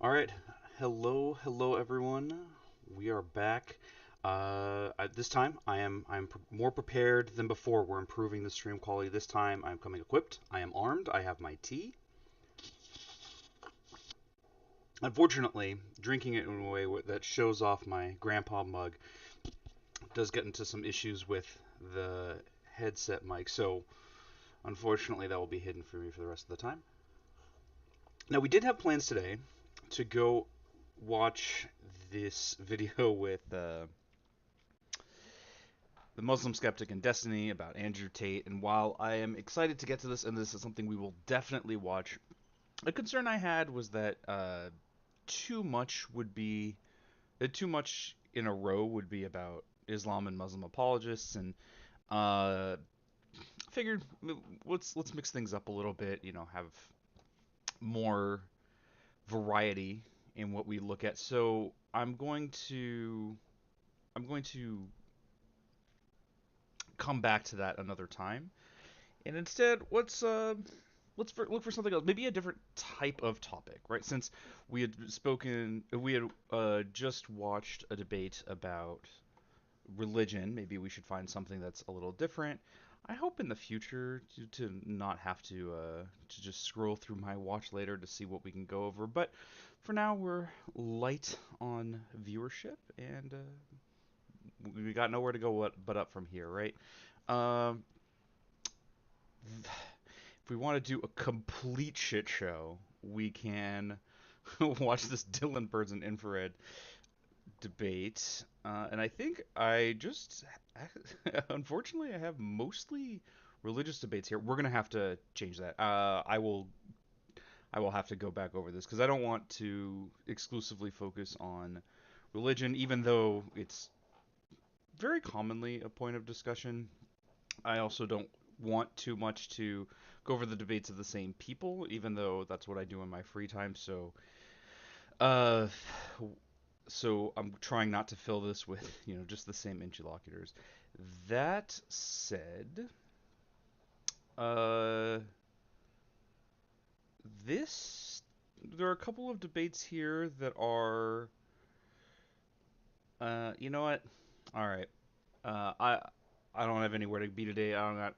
All right. Hello, everyone. We are back. This time, I'm more prepared than before. We're improving the stream quality this time. I'm coming equipped. I am armed. I have my tea. Unfortunately, drinking it in a way that shows off my grandpa mug does get into some issues with the headset mic. So, unfortunately, that will be hidden from me for the rest of the time. Now, we did have plans today to go watch this video with the Muslim Skeptic and Destiny about Andrew Tate. And while I am excited to get to this, and this is something we will definitely watch, a concern I had was that too much would be too much in a row would be about Islam and Muslim apologists, and uh, figured let's mix things up a little bit. Have more variety in what we look at. So I'm going to come back to that another time. And instead, look for something else, maybe a different type of topic, right? Since we had just watched a debate about religion. Maybe we should find something that's a little different. I hope in the future to not have to just scroll through my watch later to see what we can go over. But for now, we're light on viewership, and we got nowhere to go but up from here, right? Um, if we want to do a complete shit show, we can watch this Dylan Birds and Infrared debate. And I think unfortunately, I have mostly religious debates here. We're gonna have to change that. I will have to go back over this because I don't want to exclusively focus on religion, even though it's very commonly a point of discussion. I also don't want too much to go over the debates of the same people, even though that's what I do in my free time. Uh, so I'm trying not to fill this with, just the same interlocutors. That said, uh, this there are a couple of debates here that are, you know what? All right. I don't have anywhere to be today. I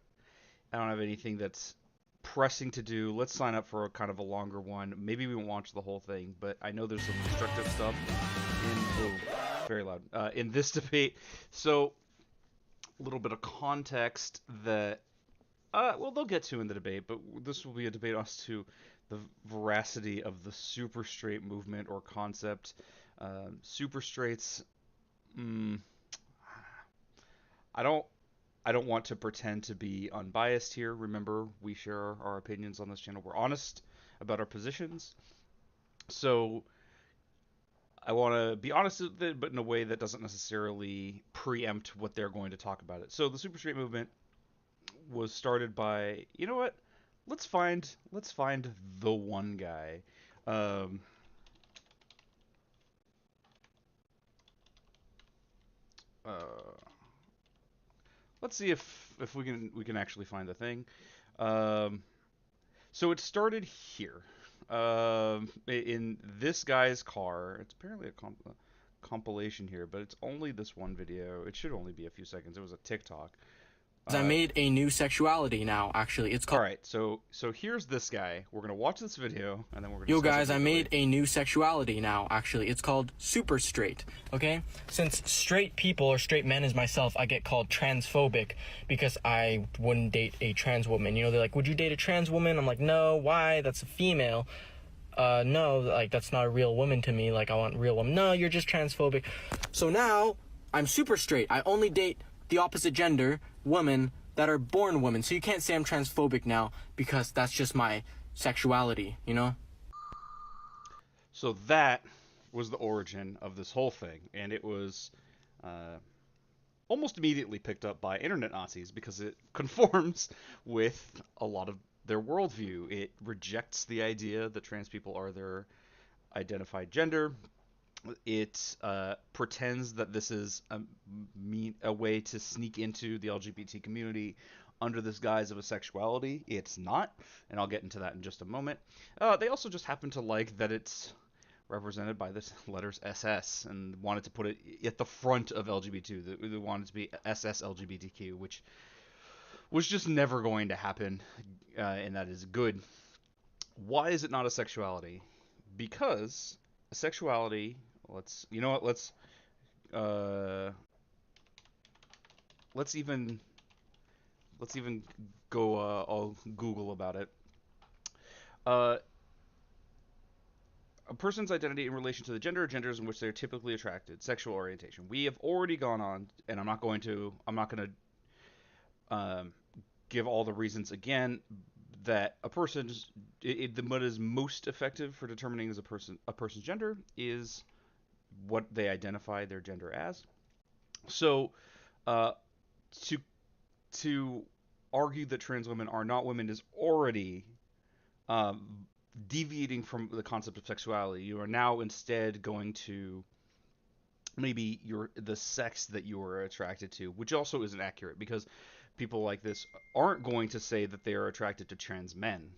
don't have anything that's pressing to do. Let's sign up for a kind of a longer one. Maybe we won't watch the whole thing, but I know there's some instructive stuff very loud in this debate. So a little bit of context that well they'll get to in the debate, but this will be a debate as to the veracity of the super straight movement or concept. Super straights. Mm, I don't I don't want to pretend to be unbiased here. Remember, we share our opinions on this channel. We're honest about our positions. So I want to be honest with it, but in a way that doesn't necessarily preempt what they're going to talk about it. So the super straight movement was started by, you know what? Let's find the one guy. Um, uh, let's see if we can actually find the thing. Um, So it started here, in this guy's car. It's apparently a compilation here, but it's only this one video. It should only be a few seconds. It was a TikTok. I Uh, made a new sexuality now, actually. It's all called. right, so here's this guy. We're gonna watch this video, and then we're gonna Yo, discuss it guys, I briefly. made a new sexuality now, actually. It's called super straight, okay? Since straight people or straight men as myself, I get called transphobic because I wouldn't date a trans woman. They're like, would you date a trans woman? I'm like, no, why? That's a female. No, like, that's not a real woman to me. Like, I want a real woman. No, you're just transphobic. So now, I'm super straight. I only date the opposite gender, women, that are born women. So you can't say I'm transphobic now because that's just my sexuality? So that was the origin of this whole thing, and it was uh, almost immediately picked up by internet Nazis because it conforms with a lot of their worldview. It rejects the idea that trans people are their identified gender. It pretends that this is a way to sneak into the LGBT community under this guise of a sexuality. It's not, and I'll get into that in just a moment. They also just happen to like that it's represented by the letters SS, and wanted to put it at the front of LGBT. They wanted to be SS LGBTQ, which was just never going to happen, and that is good. Why is it not a sexuality? Because a sexuality. Let's you know what? Uh, let's even let's even go all Google about it. Uh, a person's identity in relation to the gender or genders in which they're typically attracted, sexual orientation. We have already gone on, and I'm not going to give all the reasons again that a person's what is most effective for determining as a person's gender is what they identify their gender as. So uh, to to argue that trans women are not women is already um, deviating from the concept of sexuality. You are now instead going to maybe the sex that you are attracted to, which also isn't accurate because people like this aren't going to say that they are attracted to trans men.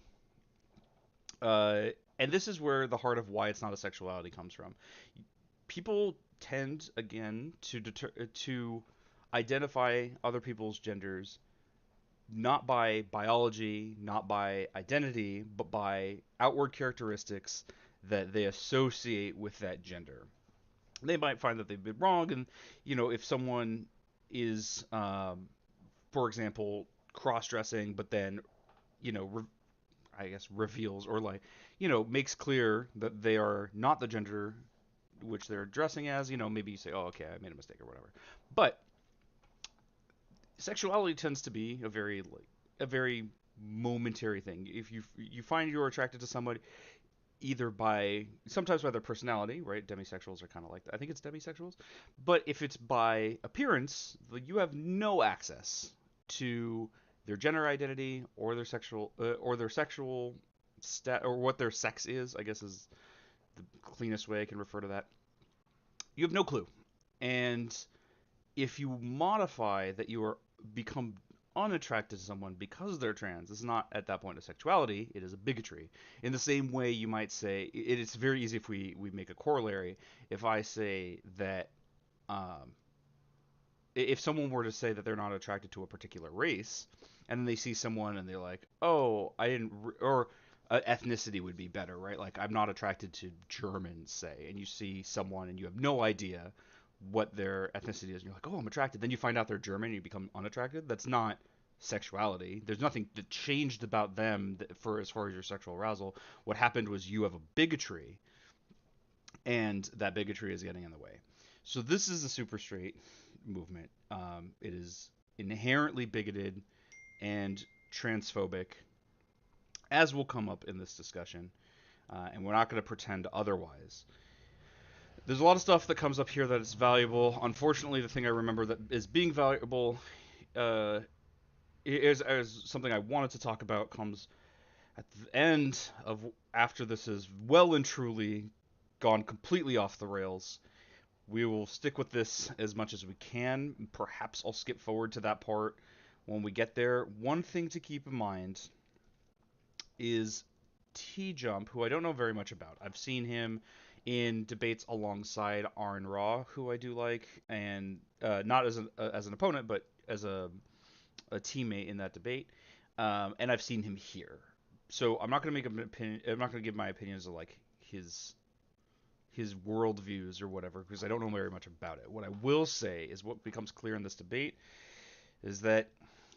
Uh, and this is where the heart of why it's not a sexuality comes from. People tend again to identify other people's genders not by biology, not by identity, but by outward characteristics that they associate with that gender. They might find that they've been wrong, and if someone is, for example, cross-dressing, but then I guess reveals or like makes clear that they are not the gender which they're dressing as, maybe you say, oh, okay, I made a mistake or whatever. But sexuality tends to be a very momentary thing. If you find you're attracted to somebody either by sometimes by their personality, right? Demisexuals are kind of like that. I think it's demisexuals. But if it's by appearance, like, you have no access to their gender identity or their sexual stat or what their sex is, I guess is the cleanest way I can refer to that. You have no clue. And if you modify that you are become unattracted to someone because they're trans, it's not at that point a sexuality, it is a bigotry. In the same way you might say, it's very easy if we make a corollary. If I say that, um, if someone were to say that they're not attracted to a particular race, and then they see someone and they're like, oh, I didn't, or ethnicity would be better, right? Like, I'm not attracted to Germans, say, and you see someone and you have no idea what their ethnicity is, and you're like, oh, I'm attracted. Then you find out they're German and you become unattracted. That's not sexuality. There's nothing that changed about them for as far as your sexual arousal. What happened was you have a bigotry, and that bigotry is getting in the way. So this is the super straight movement. It is inherently bigoted and transphobic, as will come up in this discussion, and we're not going to pretend otherwise. There's a lot of stuff that comes up here that is valuable. Unfortunately, the thing I remember that is being valuable uh, is as something I wanted to talk about comes at the end of after this has well and truly gone completely off the rails. We will stick with this as much as we can. Perhaps I'll skip forward to that part when we get there. One thing to keep in mind is T Jump, who I don't know very much about. I've seen him in debates alongside Arn Raw, who I do like, and not as an opponent, but as a teammate in that debate. And I've seen him here. So I'm not going to make an opinion. I'm not going to give my opinions of like his worldviews or whatever because I don't know very much about it. What I will say is what becomes clear in this debate is that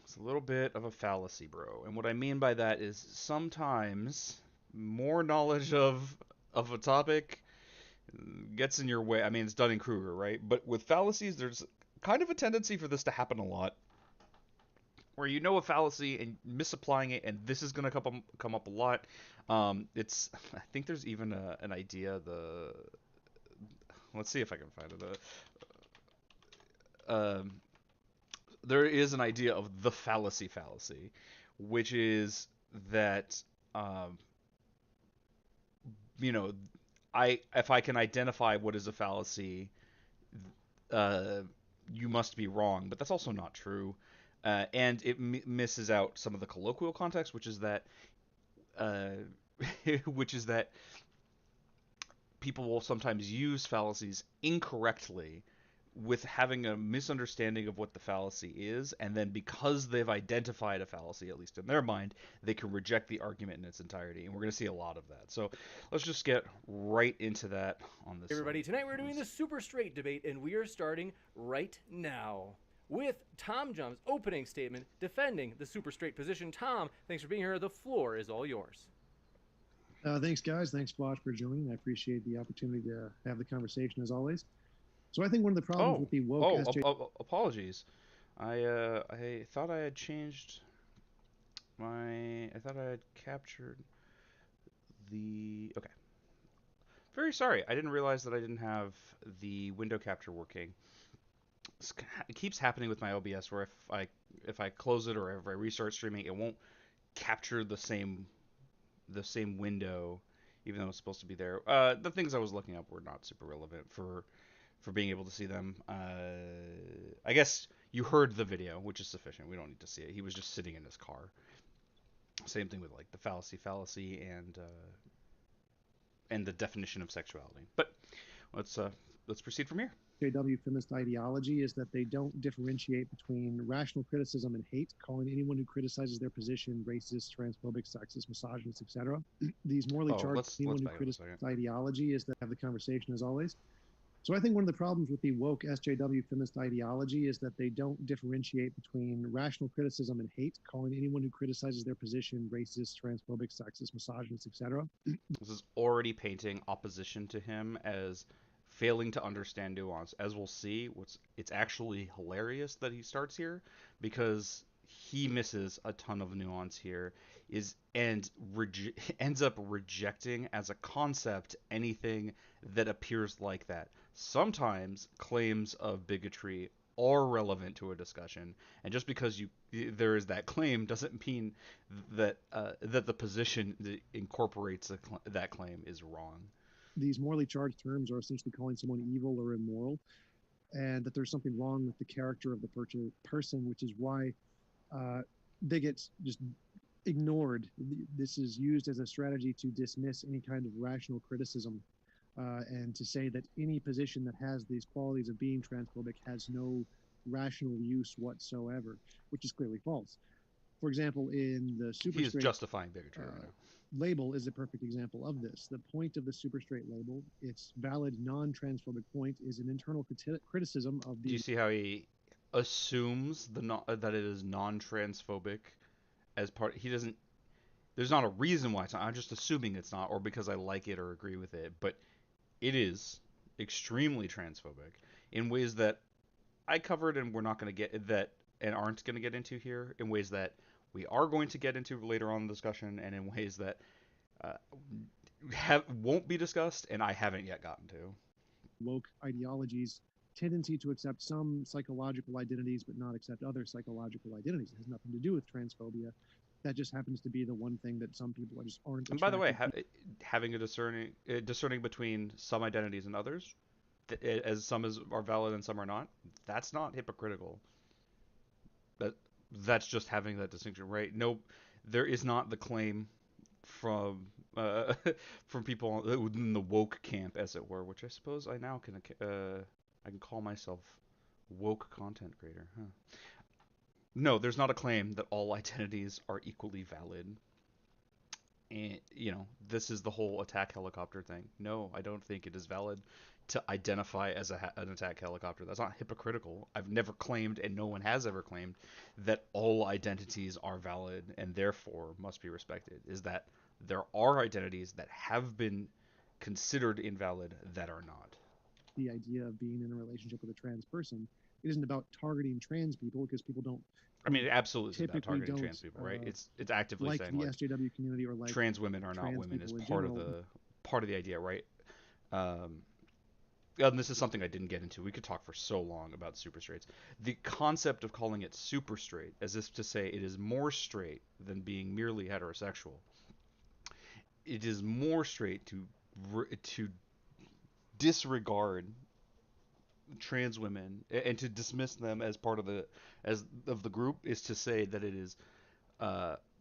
it's a little bit of a fallacy, bro. And what I mean by that is sometimes more knowledge of a topic gets in your way. I mean, it's Dunning-Kruger, right? But with fallacies, there's kind of a tendency for this to happen a lot, where you know a fallacy and misapplying it, and this is going to come up a lot. It's I think there's even an idea. Let's see if I can find it. Um, there is an idea of the fallacy, which is that um, you know I if I can identify what is a fallacy, uh, you must be wrong. But that's also not true, and it misses out some of the colloquial context, which is that uh, which is that people will sometimes use fallacies incorrectly with having a misunderstanding of what the fallacy is, and then because they've identified a fallacy, at least in their mind, they can reject the argument in its entirety. And we're going to see a lot of that. So let's just get right into that on this. Hey everybody, tonight we're doing the super straight debate, and we are starting right now with Tom Jump's opening statement defending the super straight position. Tom, thanks for being here. The floor is all yours. Thanks, guys. Thanks, Bosch, for joining. I appreciate the opportunity to have the conversation as always. So I think one of the problems with the woke apologies. I thought I had changed my. I thought I had captured the. Okay. Very sorry. I didn't realize that I didn't have the window capture working. It keeps happening with my OBS where if I close it or if I restart streaming, it won't capture the same window, even though it's supposed to be there. The things I was looking up were not super relevant for being able to see them. I guess you heard the video, which is sufficient. We don't need to see it. He was just sitting in his car. Same thing with like the fallacy and the definition of sexuality. But let's proceed from here. SJW feminist ideology is that they don't differentiate between rational criticism and hate, calling anyone who criticizes their position racist, transphobic, sexist, misogynist, etc. These morally charged anyone who criticizes ideology is that have the conversation as always. So I think one of the problems with the woke SJW feminist ideology is that they don't differentiate between rational criticism and hate, calling anyone who criticizes their position racist, transphobic, sexist, misogynist, etc. This is already painting opposition to him as failing to understand nuance. As we'll see, it's actually hilarious that he starts here because he misses a ton of nuance here ends up rejecting as a concept anything that appears like that. Sometimes claims of bigotry are relevant to a discussion, and just because there is that claim doesn't mean that that the position that incorporates that claim is wrong. These morally charged terms are essentially calling someone evil or immoral, and that there's something wrong with the character of the person, which is why they get just ignored. This is used as a strategy to dismiss any kind of rational criticism and to say that any position that has these qualities of being transphobic has no rational use whatsoever, which is clearly false. For example, in the super He is justifying bigotry right now. Label is a perfect example of this. The point of the super straight label, its valid non-transphobic point, is an internal criticism of the... Do you see how he assumes that it is non-transphobic as part? He doesn't. There's not a reason why it's not. I'm just assuming it's not, or because I like it or agree with it. But it is extremely transphobic in ways that I covered, and we're not going to get that, and aren't going to get into here. In ways that we are going to get into later on in the discussion, and in ways that won't be discussed, and I haven't yet gotten to. Woke ideologies tendency to accept some psychological identities but not accept other psychological identities. It has nothing to do with transphobia. That just happens to be the one thing that some people just aren't. And by the way, having a discerning between some identities and others, as some are valid and some are not, that's not hypocritical. That's just having that distinction, right? No, there is not the claim from people within the woke camp, as it were, which I suppose I now can call myself woke content creator. Huh. No, there's not a claim that all identities are equally valid. And this is the whole attack helicopter thing. No, I don't think it is valid to identify as an attack helicopter. That's not hypocritical. I've never claimed, and no one has ever claimed, that all identities are valid and therefore must be respected. Is that there are identities that have been considered invalid that are not. The idea of being in a relationship with a trans person, it isn't about targeting trans people, because people don't. I mean, it absolutely is about targeting trans people, right? It's actively like saying the SJW community, or like trans women are not women is part of the idea, right? And this is something I didn't get into. We could talk for so long about super straights. The concept of calling it super straight, as if to say it is more straight than being merely heterosexual. It is more straight to disregard trans women and to dismiss them as part of the group, is to say that it is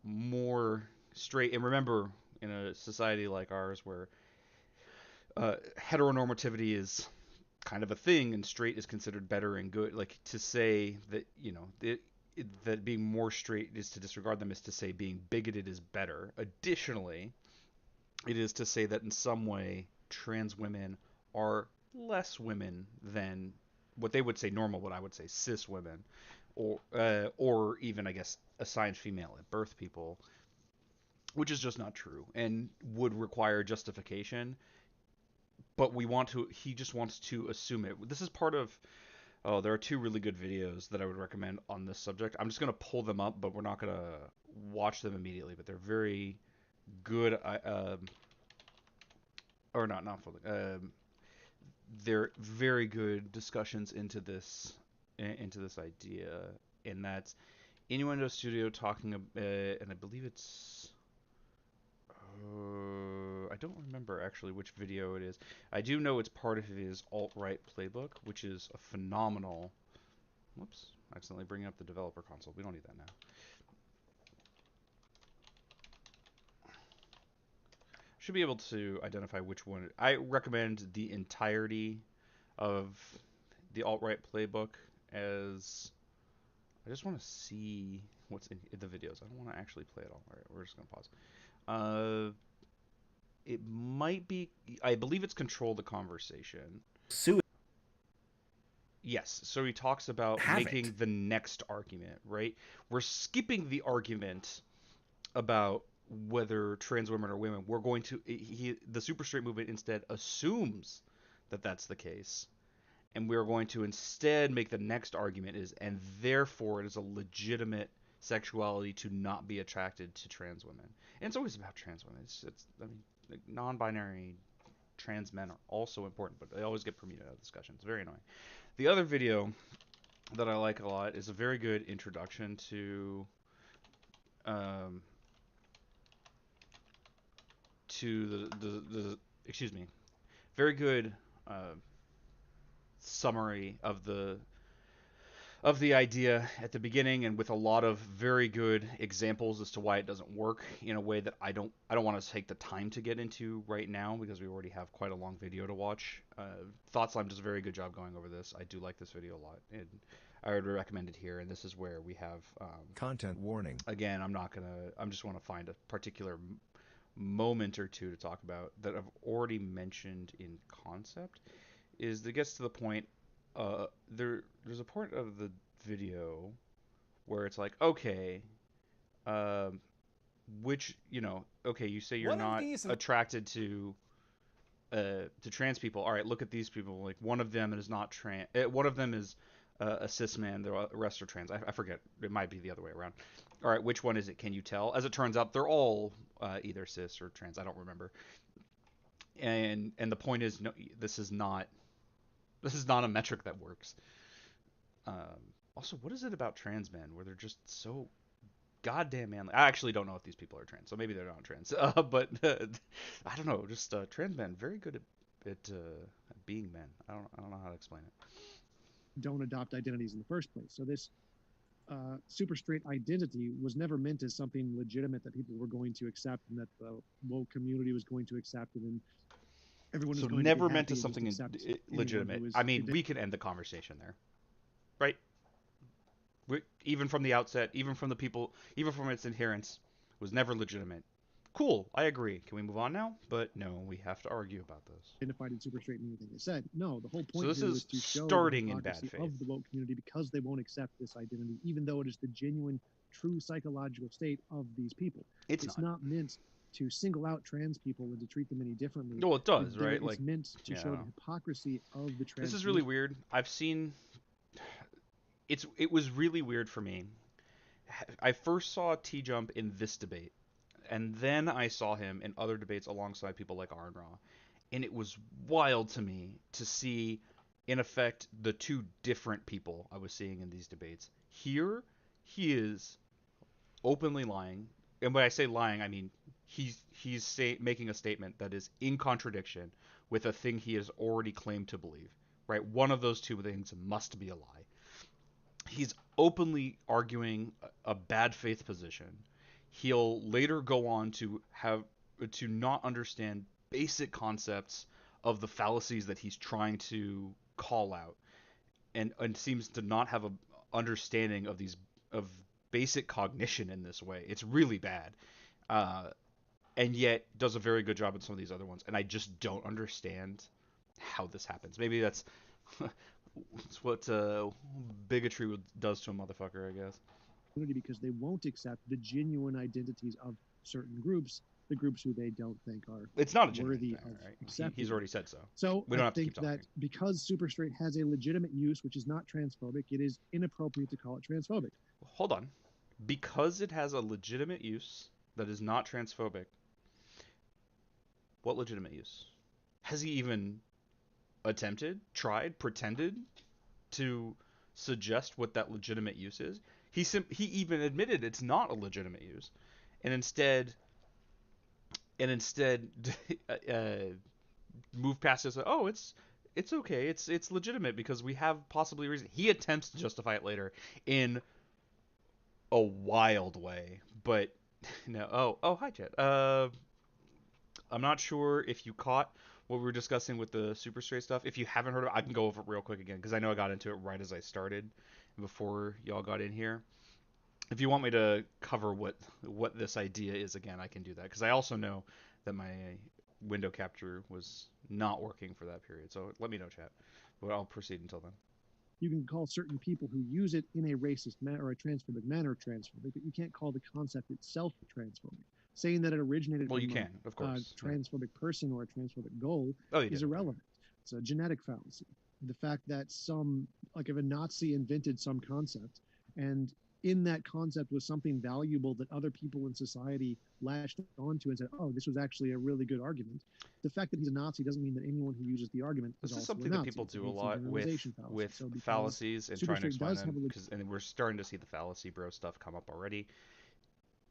more straight. And remember, in a society like ours where heteronormativity is kind of a thing, and straight is considered better and good. Like to say that that being more straight is to disregard them is to say being bigoted is better. Additionally, it is to say that in some way trans women are less women than what they would say normal, what I would say cis women, or even I guess assigned female at birth people, which is just not true and would require justification. But he just wants to assume it. This is part of. Oh, there are two really good videos that I would recommend on this subject. I'm just gonna pull them up, but we're not gonna watch them immediately. But they're very good. Or not fully. They're very good discussions into this idea, and that's Innuendo Studio talking, and I believe it's. I don't remember actually which video it is. I do know it's part of his alt-right playbook, which is a phenomenal. Whoops, accidentally bringing up the developer console. We don't need that now. Should be able to identify which one. I recommend the entirety of the alt-right playbook as I just want to see what's in the videos. I don't want to actually play it all. All right, we're just gonna pause. It might be. I believe it's Control the Conversation. Yes. So he talks about making the next argument, right? We're skipping the argument about whether trans women are women. We're going to. The super straight movement instead assumes that that's the case. And we're going to instead make the next argument is, and therefore it is a legitimate sexuality to not be attracted to trans women. And it's always about trans women. I mean, like, non-binary trans men are also important, but they always get permuted out of discussion. It's very annoying. The other video that I like a lot is a very good introduction to the excuse me, very good summary of the idea at the beginning, and with a lot of very good examples as to why it doesn't work in a way that I don't want to take the time to get into right now because we already have quite a long video to watch. ThoughtSlime does a very good job going over this. I do like this video a lot, and I would recommend it here. And this is where we have content warning. Again, I'm just want to find a particular moment or two to talk about that I've already mentioned in concept. Is that gets to the point. There's a part of the video where it's like, okay, which okay, you say you're not attracted to trans people. All right, look at these people. Like one of them is not trans. One of them is a cis man. The rest are trans. I forget. It might be the other way around. All right, which one is it? Can you tell? As it turns out, they're all either cis or trans. I don't remember. And the point is, no, this is not a metric that works. Also, what is it about trans men where they're just so goddamn manly? I actually don't know if these people are trans, so maybe they're not trans. But I don't know. Just trans men very good at being men. I don't know how to explain it. Don't adopt identities in the first place. So this super straight identity was never meant as something legitimate that people were going to accept and that the woke community was going to accept, and then everyone was going never to be meant as happy and something just accept legitimate. I mean, we could end the conversation there, right? Even from the outset, even from the people, even from its adherents, was never legitimate. Cool, I agree. Can we move on now? But no, we have to argue about this. Identified in super straight and anything they said. No, the whole point So this here is was to show starting the in bad hypocrisy faith. of the woke community because they won't accept this identity, even though it is the genuine, true psychological state of these people. It's not meant to single out trans people and to treat them any differently. No, it does, right? It's like meant to show the hypocrisy of the trans. This is really weird. I've seen. It was really weird for me. I first saw T-Jump in this debate, and then I saw him in other debates alongside people like Arn Ra, and it was wild to me to see, in effect, the two different people I was seeing in these debates. Here, he is openly lying, and when I say lying, I mean he's making a statement that is in contradiction with a thing he has already claimed to believe. Right? One of those two things must be a lie. He's openly arguing a bad faith position. He'll later go on to not understand basic concepts of the fallacies that he's trying to call out, and seems to not have a understanding of these of basic cognition in this way. It's really bad, and yet does a very good job in some of these other ones. And I just don't understand how this happens. Maybe that's it's what bigotry does to a motherfucker, I guess. Because they won't accept the genuine identities of certain groups, the groups who they don't think are It's not a genuine worthy thing, of right? accepting. He's already said so. So We don't I have to think keep that talking. because Super Straight has a legitimate use, which is not transphobic, it is inappropriate to call it transphobic. Hold on. Because it has a legitimate use that is not transphobic, what legitimate use? Has he even attempted, tried, pretended to suggest what that legitimate use is? He even admitted it's not a legitimate use, and instead move past it. Oh, it's okay. It's legitimate because we have possibly reason. He attempts to justify it later in a wild way, but no. Oh, hi, Chet. I'm not sure if you caught what we were discussing with the super straight stuff. If you haven't heard of it, I can go over it real quick again because I know I got into it right as I started before y'all got in here. If you want me to cover what this idea is again, I can do that because I also know that my window capture was not working for that period. So let me know, chat. But I'll proceed until then. You can call certain people who use it in a racist manner or a transphobic manner transphobic, but you can't call the concept itself transphobic. Saying that it originated Well, from you can, of course. a transphobic person or a transphobic goal is irrelevant. It's a genetic fallacy. The fact that if a Nazi invented some concept, and in that concept was something valuable that other people in society latched onto and said, oh, this was actually a really good argument. The fact that he's a Nazi doesn't mean that anyone who uses the argument is also something a Nazi. that people do a lot with fallacies and trying to explain them, and we're starting to see the fallacy bro stuff come up already.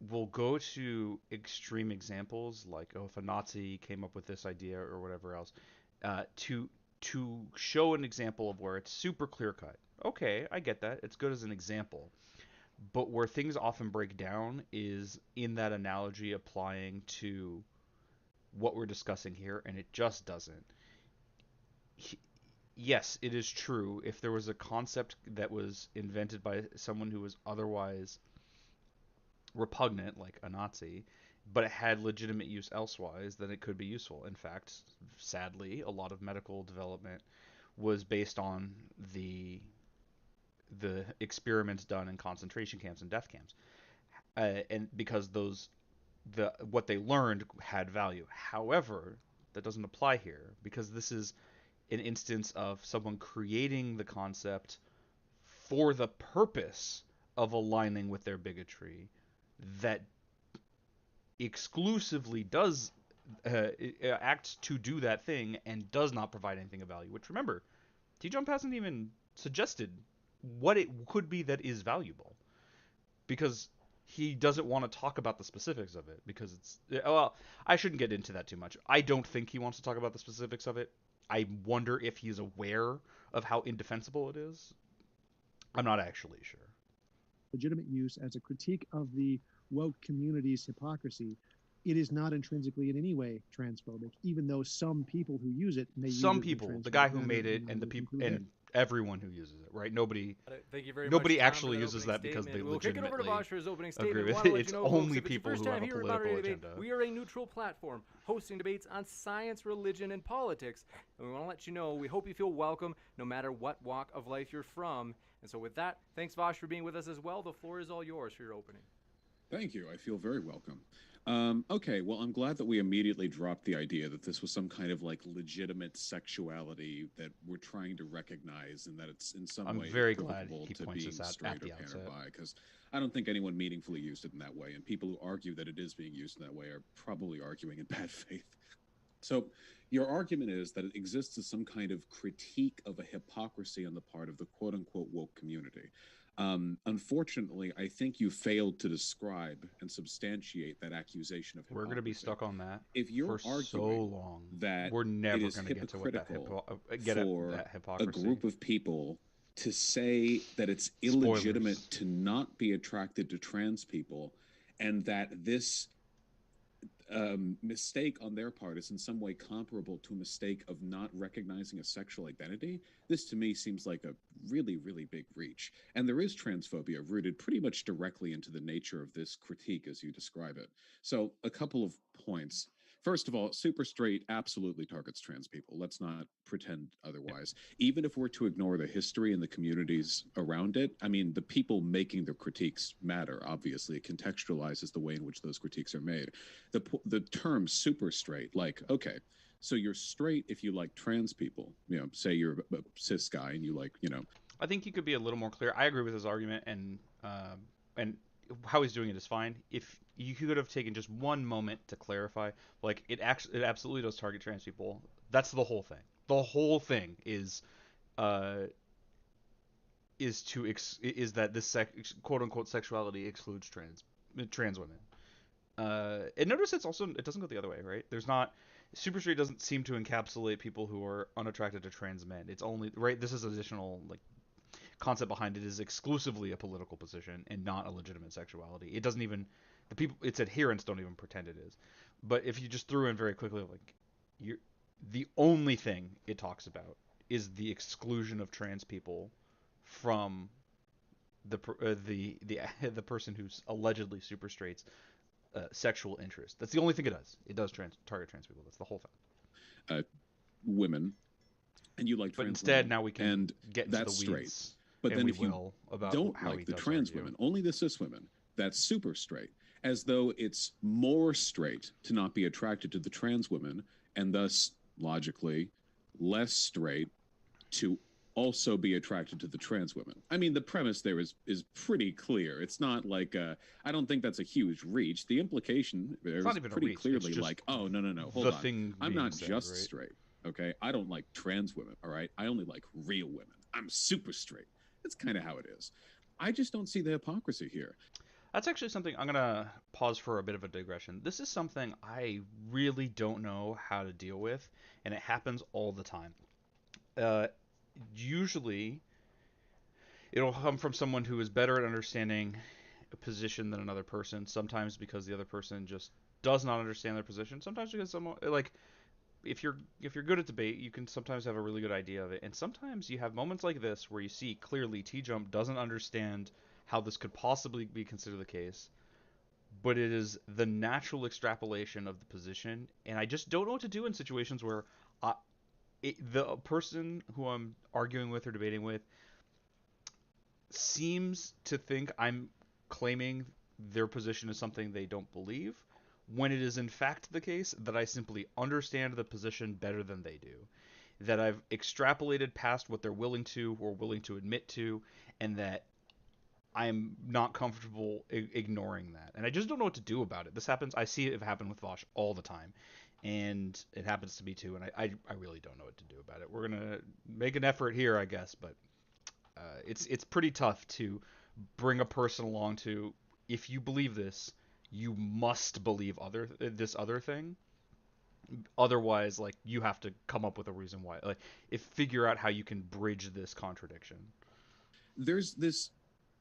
We'll go to extreme examples like, if a Nazi came up with this idea or whatever else, to show an example of where it's super clear cut. Okay, I get that. It's good as an example. But where things often break down is in that analogy applying to what we're discussing here, and it just doesn't. Yes, it is true. If there was a concept that was invented by someone who was otherwise repugnant, like a Nazi, but it had legitimate use elsewise, then it could be useful. In fact, sadly, a lot of medical development was based on the experiments done in concentration camps and death camps, and because what they learned had value. However, that doesn't apply here because this is an instance of someone creating the concept for the purpose of aligning with their bigotry that exclusively does acts to do that thing and does not provide anything of value. Which, remember, T-Jump hasn't even suggested what it could be that is valuable, because he doesn't want to talk about the specifics of it, because I shouldn't get into that too much. I don't think he wants to talk about the specifics of it. I wonder if he's aware of how indefensible it is. I'm not actually sure. Legitimate use as a critique of the woke community's hypocrisy, it is not intrinsically in any way transphobic, even though some people who use it may use it the guy who made it, and the people, and everyone who uses it, right? Nobody. Thank you very nobody much, actually uses that because they we'll legitimately. We'll kick it over to Vosh for his opening statement. Agree with it. It's only people who have a political agenda. We are a neutral platform hosting debates on science, religion, and politics. And we want to let you know we hope you feel welcome no matter what walk of life you're from. And so with that, thanks Vosh for being with us as well. The floor is all yours for your opening. Thank you. I feel very welcome. Okay, well, I'm glad that we immediately dropped the idea that this was some kind of like legitimate sexuality that we're trying to recognize, and that it's in some way very glad he points this out straight at the or outset. bi, because I don't think anyone meaningfully used it in that way, and people who argue that it is being used in that way are probably arguing in bad faith. So your argument is that it exists as some kind of critique of a hypocrisy on the part of the quote-unquote woke community. Unfortunately, I think you failed to describe and substantiate that accusation of hypocrisy. We're going to be stuck on that if you're for arguing so long that we're never going to get to what that for hypocrisy. A group of people to say that it's illegitimate to not be attracted to trans people, and that this mistake on their part is in some way comparable to a mistake of not recognizing a sexual identity, this to me seems like a really, really big reach. And there is transphobia rooted pretty much directly into the nature of this critique as you describe it. So, a couple of points. First of all, Super Straight absolutely targets trans people. Let's not pretend otherwise. Even if we're to ignore the history and the communities around it, I mean, the people making the critiques matter, obviously. It contextualizes the way in which those critiques are made. The term super straight, like, okay, so you're straight if you like trans people. Say you're a cis guy and you like, I think he could be a little more clear. I agree with his argument, and how he's doing it is fine. If you could have taken just one moment to clarify, like it absolutely does target trans people. That's the whole thing. The whole thing uh, is that this quote unquote sexuality excludes trans women. And notice it doesn't go the other way, right? There's not Super Street doesn't seem to encapsulate people who are unattracted to trans men. It's only right. This is additional like concept behind it is exclusively a political position and not a legitimate sexuality. It doesn't even the people its adherents don't even pretend it is. But if you just threw in very quickly like you the only thing it talks about is the exclusion of trans people from the person who's allegedly super straight's sexual interest. That's the only thing it does. It does target trans people. That's the whole thing. Women, and you like but trans instead women, now we can and get into that's the straight. weeds. But and then we if you will about don't how he like the does trans argue. women, only the cis women, that's super straight, as though it's more straight to not be attracted to the trans women, and thus logically less straight to also be attracted to the trans women. I mean, the premise there is pretty clear. It's not like I don't think that's a huge reach. The implication there not is even a pretty reach. It's clearly just like, oh no, hold the on, thing I'm being not said, just right? straight. Okay, I don't like trans women. All right, I only like real women. I'm super straight. That's kind of how it is. I just don't see the hypocrisy here. That's actually something I'm gonna pause for a bit of a digression. This is something I really don't know how to deal with, and it happens all the time. Uh, Usually, it'll come from someone who is better at understanding a position than another person. Sometimes because the other person just does not understand their position. Sometimes because someone like if you're good at debate, you can sometimes have a really good idea of it. And sometimes you have moments like this where you see clearly T Jump doesn't understand how this could possibly be considered the case, but it is the natural extrapolation of the position, and I just don't know what to do in situations where the person who I'm arguing with or debating with seems to think I'm claiming their position is something they don't believe, when it is in fact the case that I simply understand the position better than they do. That I've extrapolated past what they're willing to or willing to admit to, and that I'm not comfortable ignoring that. And I just don't know what to do about it. This happens, I see it happen with Vosh all the time. And it happens to me too, and I really don't know what to do about it. We're going to make an effort here, I guess, but it's pretty tough to bring a person along to, if you believe this, you must believe this other thing. Otherwise, like, you have to come up with a reason why, like, if figure out how you can bridge this contradiction. There's this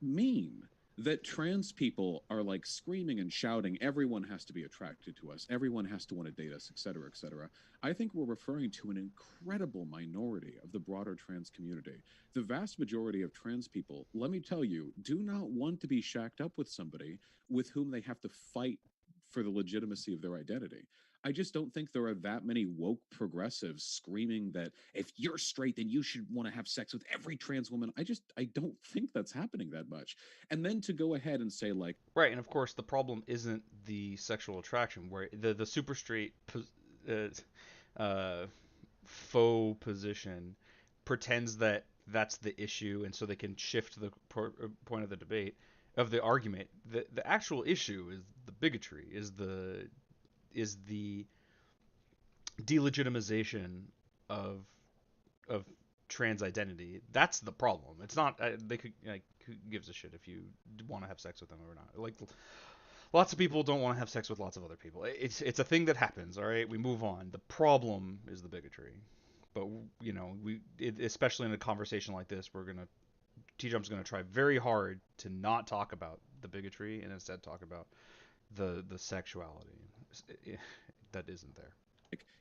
meme that trans people are like screaming and shouting, everyone has to be attracted to us, everyone has to want to date us, etc., etc. I think we're referring to an incredible minority of the broader trans community. The vast majority of trans people, let me tell you, do not want to be shacked up with somebody with whom they have to fight for the legitimacy of their identity. I just don't think there are that many woke progressives screaming that if you're straight, then you should want to have sex with every trans woman. I don't think that's happening that much. And then to go ahead and say like, right, and of course the problem isn't the sexual attraction, where the super straight uh, faux position pretends that that's the issue, and so they can shift the point of the debate of the argument. The actual issue is the bigotry, is the delegitimization of of trans identity. That's the problem. It's not they could like, who gives a shit if you want to have sex with them or not. Like, lots of people don't want to have sex with lots of other people. It's a thing that happens. All right, we move on. The problem is the bigotry. But especially in a conversation like this, T Jump's gonna try very hard to not talk about the bigotry and instead talk about the sexuality. that isn't there.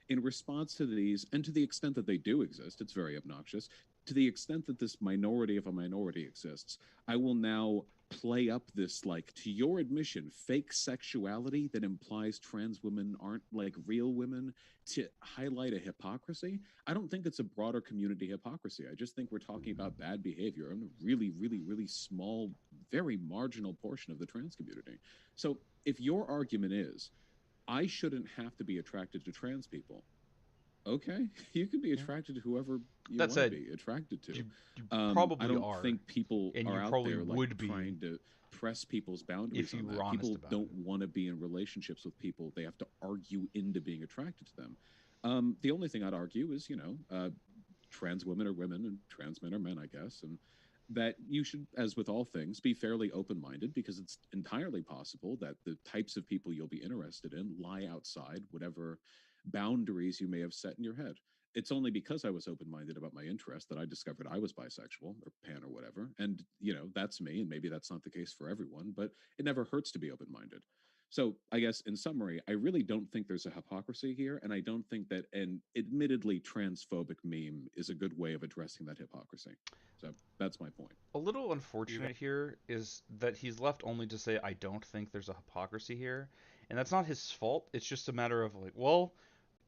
In response to these, and to the extent that they do exist, it's very obnoxious. To the extent that this minority of a minority exists, I will now play up this, like, to your admission, fake sexuality that implies trans women aren't like real women to highlight a hypocrisy. I don't think it's a broader community hypocrisy. I just think we're talking about bad behavior in a really, really, really small, very marginal portion of the trans community. So if your argument is, I shouldn't have to be attracted to trans people. Okay, you can be attracted to whoever you That want to said, be attracted to. you I probably don't are, think people and are you out probably there like would be trying to press people's boundaries if you on were that. honest People about don't it. want to be in relationships with people they have to argue into being attracted to them. The only thing I'd argue is, trans women are women and trans men are men, I guess, and that you should, as with all things, be fairly open minded because it's entirely possible that the types of people you'll be interested in lie outside whatever boundaries you may have set in your head. It's only because I was open minded about my interest that I discovered I was bisexual or pan or whatever. And, that's me. And maybe that's not the case for everyone, but it never hurts to be open minded. So I guess in summary, I really don't think there's a hypocrisy here, and I don't think that an admittedly transphobic meme is a good way of addressing that hypocrisy. So that's my point. A little unfortunate here is that he's left only to say, I don't think there's a hypocrisy here. And that's not his fault. It's just a matter of like, well,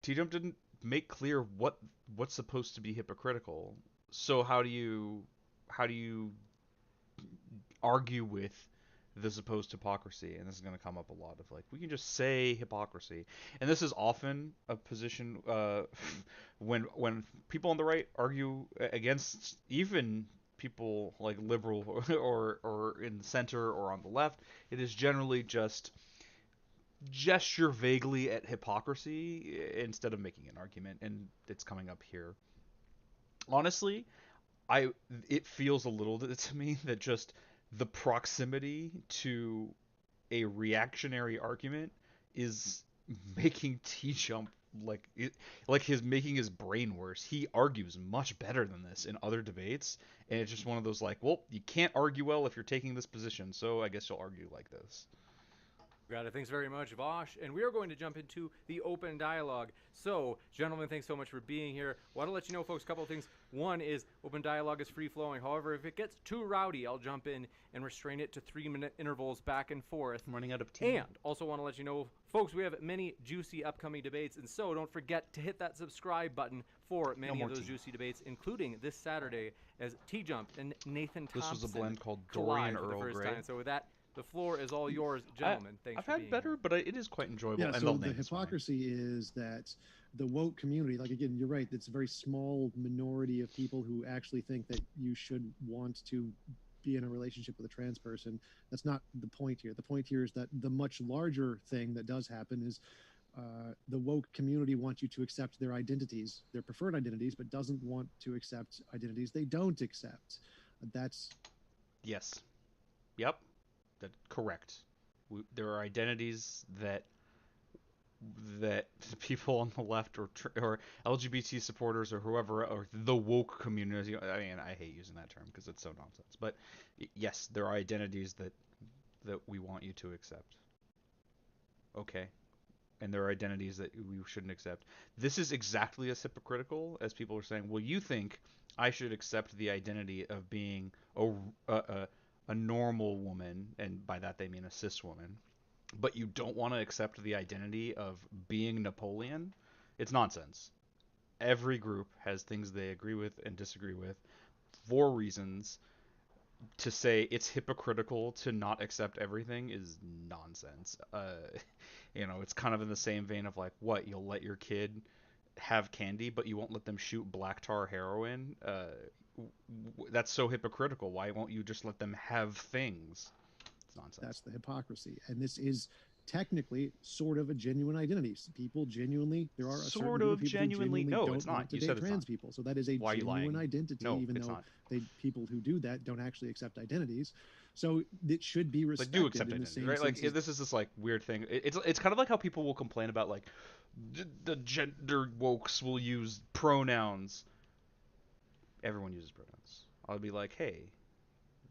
T-Jump didn't make clear what's supposed to be hypocritical. So how do you argue with the supposed hypocrisy? And this is going to come up a lot of like, we can just say hypocrisy. And this is often a position when people on the right argue against even people like liberal or in the center or on the left. It is generally just gesture vaguely at hypocrisy instead of making an argument, and it's coming up here. Honestly, I it feels a little to me that just the proximity to a reactionary argument is making T Jump like his making his brain worse. He argues much better than this in other debates, and it's just one of those like, well, you can't argue well if you're taking this position, so I guess you'll argue like this. Got it. Thanks very much, Vosh. And we are going to jump into the open dialogue. So, gentlemen, thanks so much for being here. Want to let you know, folks, a couple of things. One is open dialogue is free flowing. However, if it gets too rowdy, I'll jump in and restrain it to 3-minute intervals back and forth. I'm running out of tea. And also want to let you know, folks, we have many juicy upcoming debates. And so don't forget to hit that subscribe button for many of those juicy debates, including this Saturday as T-Jump and Nathan Thompson. This was a blend called collide Dorian for the Earl first Grey. time. So with that, the floor is all yours, gentlemen. Thanks I've for had being better, here. but it is quite enjoyable. Yeah, and so they'll the name this fine. hypocrisy is that the woke community, like again, you're right, it's a very small minority of people who actually think that you should want to be in a relationship with a trans person. That's not the point here. The point here is that the much larger thing that does happen is the woke community wants you to accept their identities, their preferred identities, but doesn't want to accept identities they don't accept. That's Yes. Yep. That correct. There are identities that people on the left or LGBT supporters or whoever or the woke community. I mean, I hate using that term because it's so nonsense. But yes, there are identities that we want you to accept. Okay. And there are identities that we shouldn't accept. This is exactly as hypocritical as people are saying, well, you think I should accept the identity of being a normal woman, and by that they mean a cis woman, but you don't want to accept the identity of being Napoleon? It's nonsense. Every group has things they agree with and disagree with for reasons. To say it's hypocritical to not accept everything is nonsense. It's kind of in the same vein of like, what, you'll let your kid have candy, but you won't let them shoot black tar heroin? That's so hypocritical. Why won't you just let them have things? It's nonsense. That's the hypocrisy. And this is technically sort of a genuine identity. People genuinely, there are a certain Sort group of people genuinely. who No, genuinely it's don't not. want to You date said it's trans not. people. So that is a Why are you genuine lying? identity, No, even it's though not. people who do that don't actually accept identities. So it should be Like, respected do accept in the identity, same right? Like, sense as this is this like weird thing. It's kind of like how people will complain about like the gender wokes will use pronouns. Everyone uses pronouns. I'll be like, hey,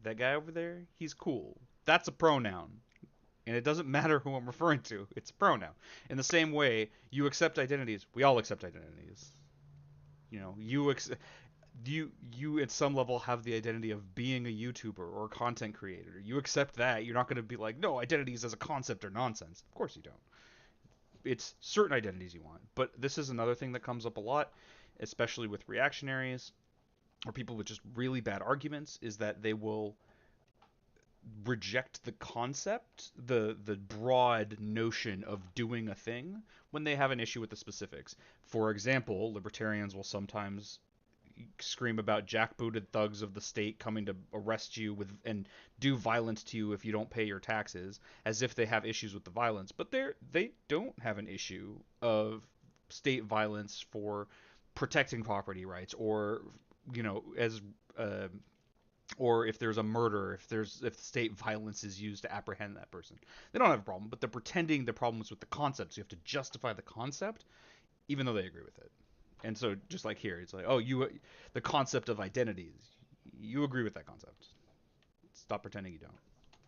that guy over there, he's cool. That's a pronoun. And it doesn't matter who I'm referring to. It's a pronoun. In the same way, you accept identities. We all accept identities. You know, you at some level have the identity of being a YouTuber or a content creator. You accept that. You're not going to be like, no, identities as a concept are nonsense. Of course you don't. It's certain identities you want. But this is another thing that comes up a lot, especially with reactionaries or people with just really bad arguments, is that they will reject the concept, the broad notion of doing a thing when they have an issue with the specifics. For example, libertarians will sometimes scream about jackbooted thugs of the state coming to arrest you with and do violence to you if you don't pay your taxes, as if they have issues with the violence, but they don't have an issue of state violence for protecting property rights, or as uh, or if there's a murder, if state violence is used to apprehend that person. They don't have a problem, but they're pretending the problem is with the concept. So you have to justify the concept, even though they agree with it. And so just like here, it's like, oh, the concept of identities, you agree with that concept. Stop pretending you don't.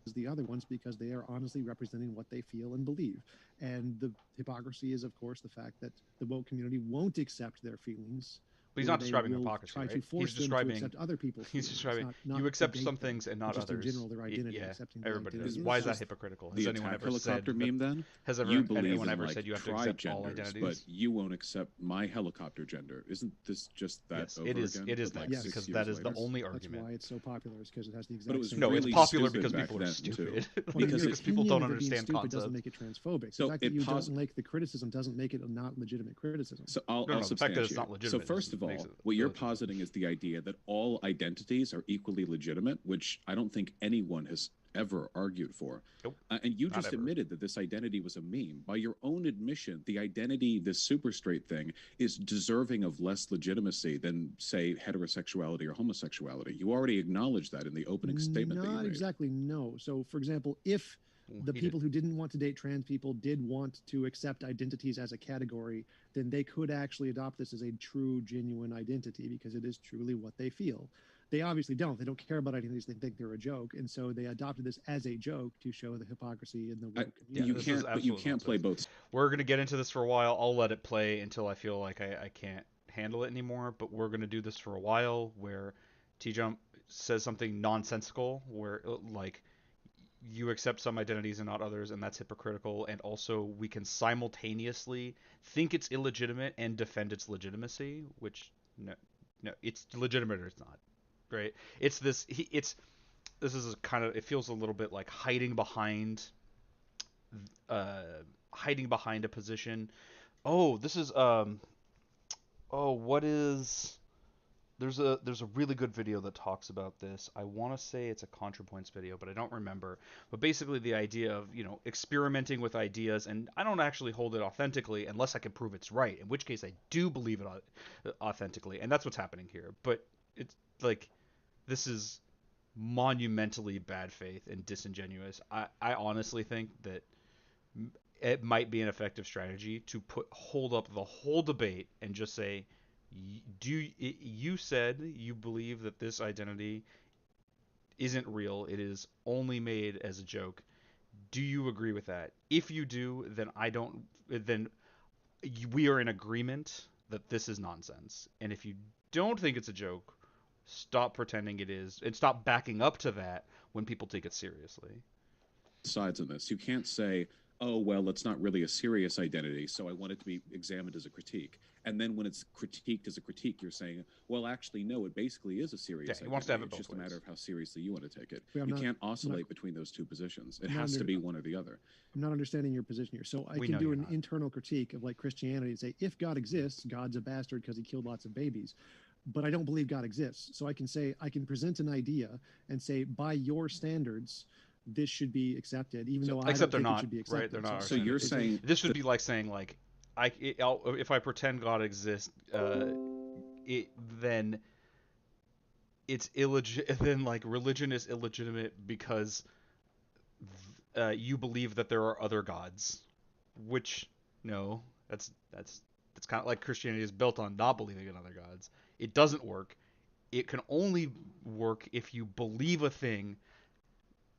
As the other ones, because they are honestly representing what they feel and believe. And the hypocrisy is, of course, the fact that the woke community won't accept their feelings. But he's or not they describing will hypocrisy, try right? to force He's them describing. to accept other people's He's feelings. describing. Not You to accept date some them, things and but not just others. in general, their identity, Yeah, accepting their everybody does. identity. Why It's is that just hypocritical? The Has anyone attack ever said helicopter that, meme then? Has You believe anyone in ever like said you have to tri accept all genders, identities? but you won't accept my helicopter gender. Isn't this just that Yes, over it is. again? It is but, that, like, Yes. 6 because years that is later? the only That's argument. why it's so popular, is because it has the exact But it was same. No, really it's popular stupid because back people are then, stupid. too. Well, Because your it's- people opinion don't of it being understand stupid doesn't concepts. make it transphobic. So the fact it that you pos- don't like the criticism doesn't make it a not legitimate criticism. So I'll, No, I'll no, the fact that it's substantiate. not So legitimate first just of all, makes it what you're illegitimate. positing is the idea that all identities are equally legitimate, which I don't think anyone has ever argued for. Nope, And you not just ever. admitted that this identity was a meme. By your own admission, the identity, this super straight thing, is deserving of less legitimacy than, say, heterosexuality or homosexuality. You already acknowledged that in the opening statement that you Not made. exactly, no. So, for example, if the He people who didn't want to date trans people did want to accept identities as a category, then they could actually adopt this as a true, genuine identity because it is truly what they feel. They obviously don't. They don't care about identities. They think they're a joke, and so they adopted this as a joke to show the hypocrisy in the woke Yeah, you this community. is can't, but you absolute can't play nonsense. both. We're gonna get into this for a while. I'll let it play until I feel like I can't handle it anymore. But we're gonna do this for a while, where T Jump says something nonsensical, where like you accept some identities and not others, and that's hypocritical. And also, we can simultaneously think it's illegitimate and defend its legitimacy, which no, it's legitimate or it's not, right? It's this. This is a kind of. It feels a little bit like uh, hiding behind a position. Oh, this is Oh, what is? There's a really good video that talks about this. I want to say it's a ContraPoints video, but I don't remember. But basically, the idea of experimenting with ideas, and I don't actually hold it authentically unless I can prove it's right. In which case, I do believe it authentically, and that's what's happening here. But it's like this is monumentally bad faith and disingenuous. I honestly think that it might be an effective strategy to hold up the whole debate and just say, you said you believe that this identity isn't real, it is only made as a joke. Do you agree with that? If you do, then I don't. Then we are in agreement that this is nonsense. And if you don't think it's a joke, stop pretending it is, and stop backing up to that when people take it seriously. Sides in this. You can't say, oh, well, it's not really a serious identity, so I want it to be examined as a critique. And then when it's critiqued as a critique, you're saying, well, actually, no, it basically is a serious Yeah, identity. he wants to have it It's both just a ways. matter of how seriously you want to take it. Wait, You can't oscillate between those two positions. It I'm not has to under- be one or the other. I'm not understanding your position here. So I We can know do you're an not. internal critique of like Christianity and say, if God exists, God's a bastard because he killed lots of babies. But I don't believe God exists. So I can present an idea and say, by your standards, this should be accepted, even though I Except don't they're think not, it should be right? accepted. They're not our So you're standards. saying This would be like saying like if I pretend God exists, then it's then like religion is illegitimate because you believe that there are other gods, which no, that's kind of like Christianity is built on not believing in other gods. It doesn't work. It can only work if you believe a thing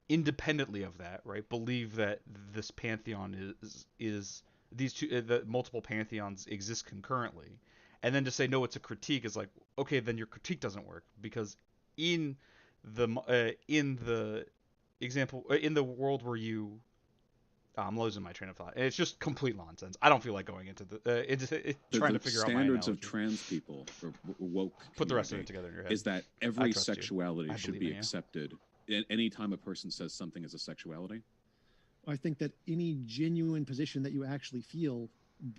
independently of that, right, believe that this pantheon is these two the multiple pantheons exist concurrently, and then to say no, it's a critique is like, okay, then your critique doesn't work because in the example in the world where you I'm losing my train of thought. It's just complete nonsense. I don't feel like going into trying to figure out my standards of analogy. trans people or woke Put the rest of it community together in your head. is that every trust you. sexuality I should believe be in you. accepted any time a person says something is a sexuality. I think that any genuine position that you actually feel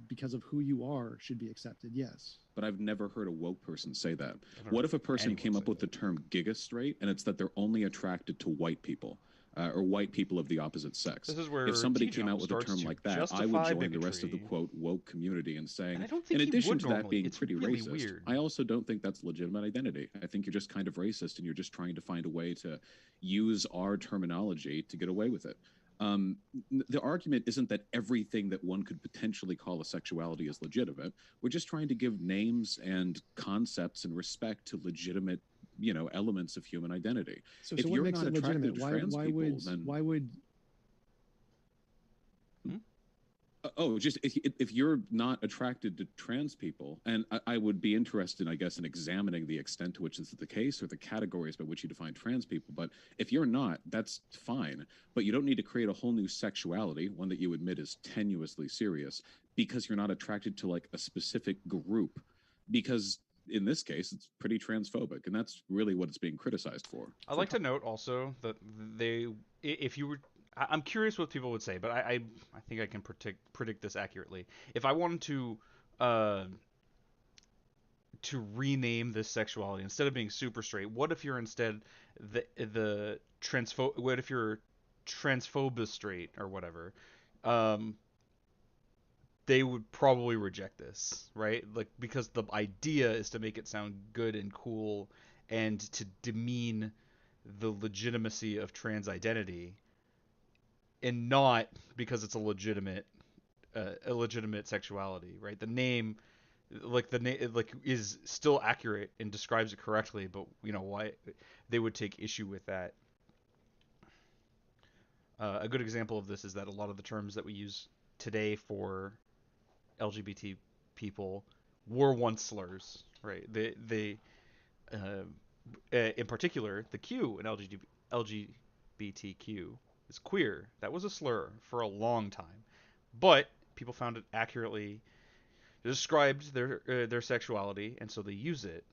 because of who you are should be accepted. Yes. But I've never heard a woke person say that. I've never What if a heard person anyone came up say with the term gigastraight and it's that they're only attracted to white people or white people of the opposite sex? This is where If somebody T-Jump came out with a starts term to like that, I would justify join the rest of the bigotry. quote woke community and saying, And I don't think in he addition would to that normally. being It's pretty really racist, weird. I also don't think that's legitimate identity. I think you're just kind of racist and you're just trying to find a way to use our terminology to get away with it. The argument isn't that everything that one could potentially call a sexuality is legitimate. We're just trying to give names and concepts and respect to legitimate, elements of human identity. So, If so what you're makes not it attracted legitimate? to Why, trans why people, would then why would just if you're not attracted to trans people, and I would be interested, I guess, in examining the extent to which this is the case or the categories by which you define trans people. But if you're not, that's fine. But you don't need to create a whole new sexuality, one that you admit is tenuously serious, because you're not attracted to like a specific group. Because in this case, it's pretty transphobic, and that's really what it's being criticized for. I'd like to note also that if you were, I'm curious what people would say, but I think I can predict this accurately. If I wanted to rename this sexuality instead of being super straight, what if you're instead what if you're transphobic straight or whatever? They would probably reject this, right? Like because the idea is to make it sound good and cool and to demean the legitimacy of trans identity and not because it's a legitimate sexuality, right? The name is still accurate and describes it correctly, but why they would take issue with that. A good example of this is that a lot of the terms that we use today for LGBT people were once slurs, right? In particular, the Q in LGBTQ is queer. That was a slur for a long time, but people found it accurately described their sexuality, and so they use it.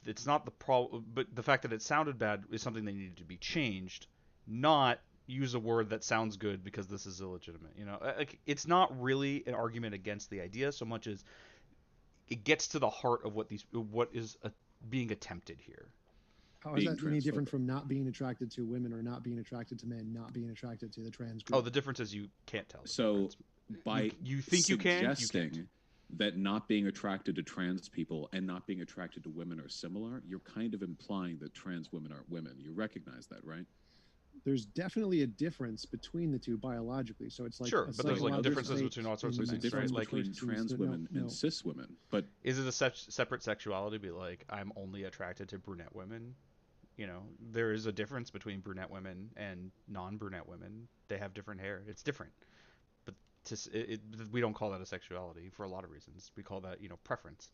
It's not the problem, but the fact that it sounded bad is something that needed to be changed, not use a word that sounds good because this is illegitimate. Like it's not really an argument against the idea so much as it gets to the heart of what is being attempted here. how is Being that any different transphobic. from not being attracted to women or not being attracted to men, not being attracted to the trans group? Oh, the difference is you can't tell. The So difference. by you think you can, you suggesting can't. that not being attracted to trans people and not being attracted to women are similar, you're kind of implying that trans women aren't women. You recognize that, right? There's definitely a difference between the two biologically. So it's like Sure, a but there's like psychological differences state between all sorts in of There's a things, right? difference Like, between person, trans so women no. and cis women, but is it a separate sexuality? Be like, I'm only attracted to brunette women. There is a difference between brunette women and non-brunette women. They have different hair. It's different. But we don't call that a sexuality for a lot of reasons. We call that, preference.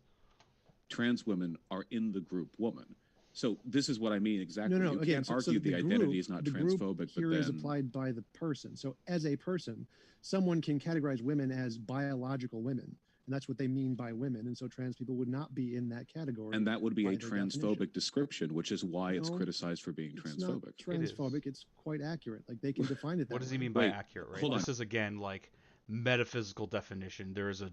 trans women are in the group woman. So this is what I mean exactly. No, You again, can't so argue the group, identity is not the group transphobic, here but is then applied by the person. So as a person, someone can categorize women as biological women, and that's what they mean by women. And so trans people would not be in that category. and that would be by a their transphobic definition. description, which is why it's No, criticized for being It's not transphobic. transphobic. It's quite accurate. Like they can define it that What does he way. mean by Wait, accurate, right? hold on. This is, again, like metaphysical definition. There is a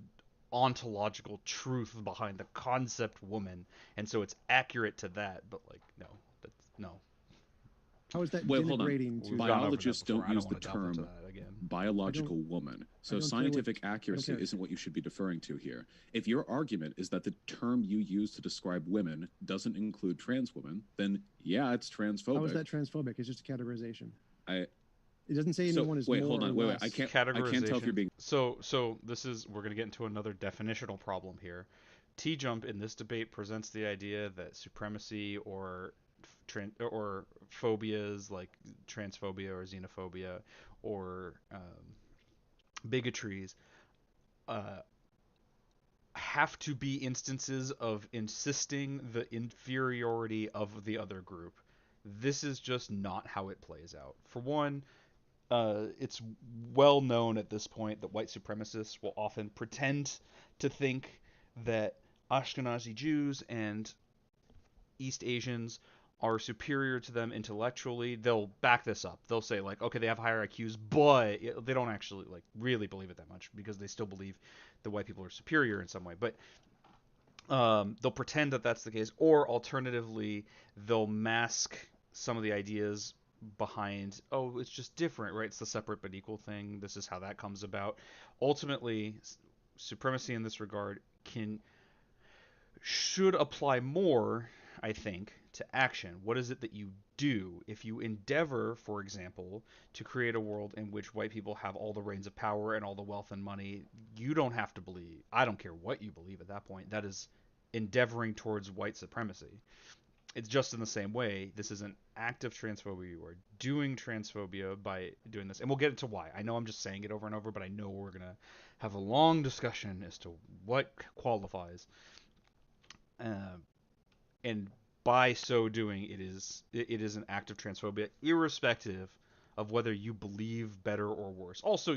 ontological truth behind the concept woman, and so it's accurate to that, but like, no. How is that Well, hold on. denigrating to? We've gone over that Biologists before. don't I use the wanna delve into term that again. biological woman. So don't care what- scientific accuracy care. isn't what you should be deferring to here. If your argument is that the term you use to describe women doesn't include trans women, then yeah, it's transphobic. How is that transphobic? It's just a categorization. I- It doesn't say So, anyone is wait, more hold on, or wait, less. I can't tell if you're being So this is, we're going to get into another definitional problem here. T-Jump in this debate presents the idea that supremacy or or phobias like transphobia or xenophobia or bigotries uh, have to be instances of insisting the inferiority of the other group. This is just not how it plays out. For one, it's well known at this point that white supremacists will often pretend to think that Ashkenazi Jews and East Asians are superior to them intellectually. They'll back this up. They'll say like, okay, they have higher IQs, but they don't actually like really believe it that much because they still believe the white people are superior in some way. But they'll pretend that that's the case, or alternatively, they'll mask some of the ideas behind, oh, it's just different, right? It's the separate but equal thing. This is how that comes about. Ultimately, supremacy in this regard should apply more, I think, to action. What is it that you do if you endeavor, for example, to create a world in which white people have all the reins of power and all the wealth and money? You don't have to believe. I don't care what you believe at that point. That is endeavoring towards white supremacy. It's just in the same way. This is an act of transphobia. You are doing transphobia by doing this, and we'll get into why. I know I'm just saying it over and over, but I know we're gonna have a long discussion as to what qualifies. And by so doing, it is an act of transphobia, irrespective of whether you believe better or worse. Also,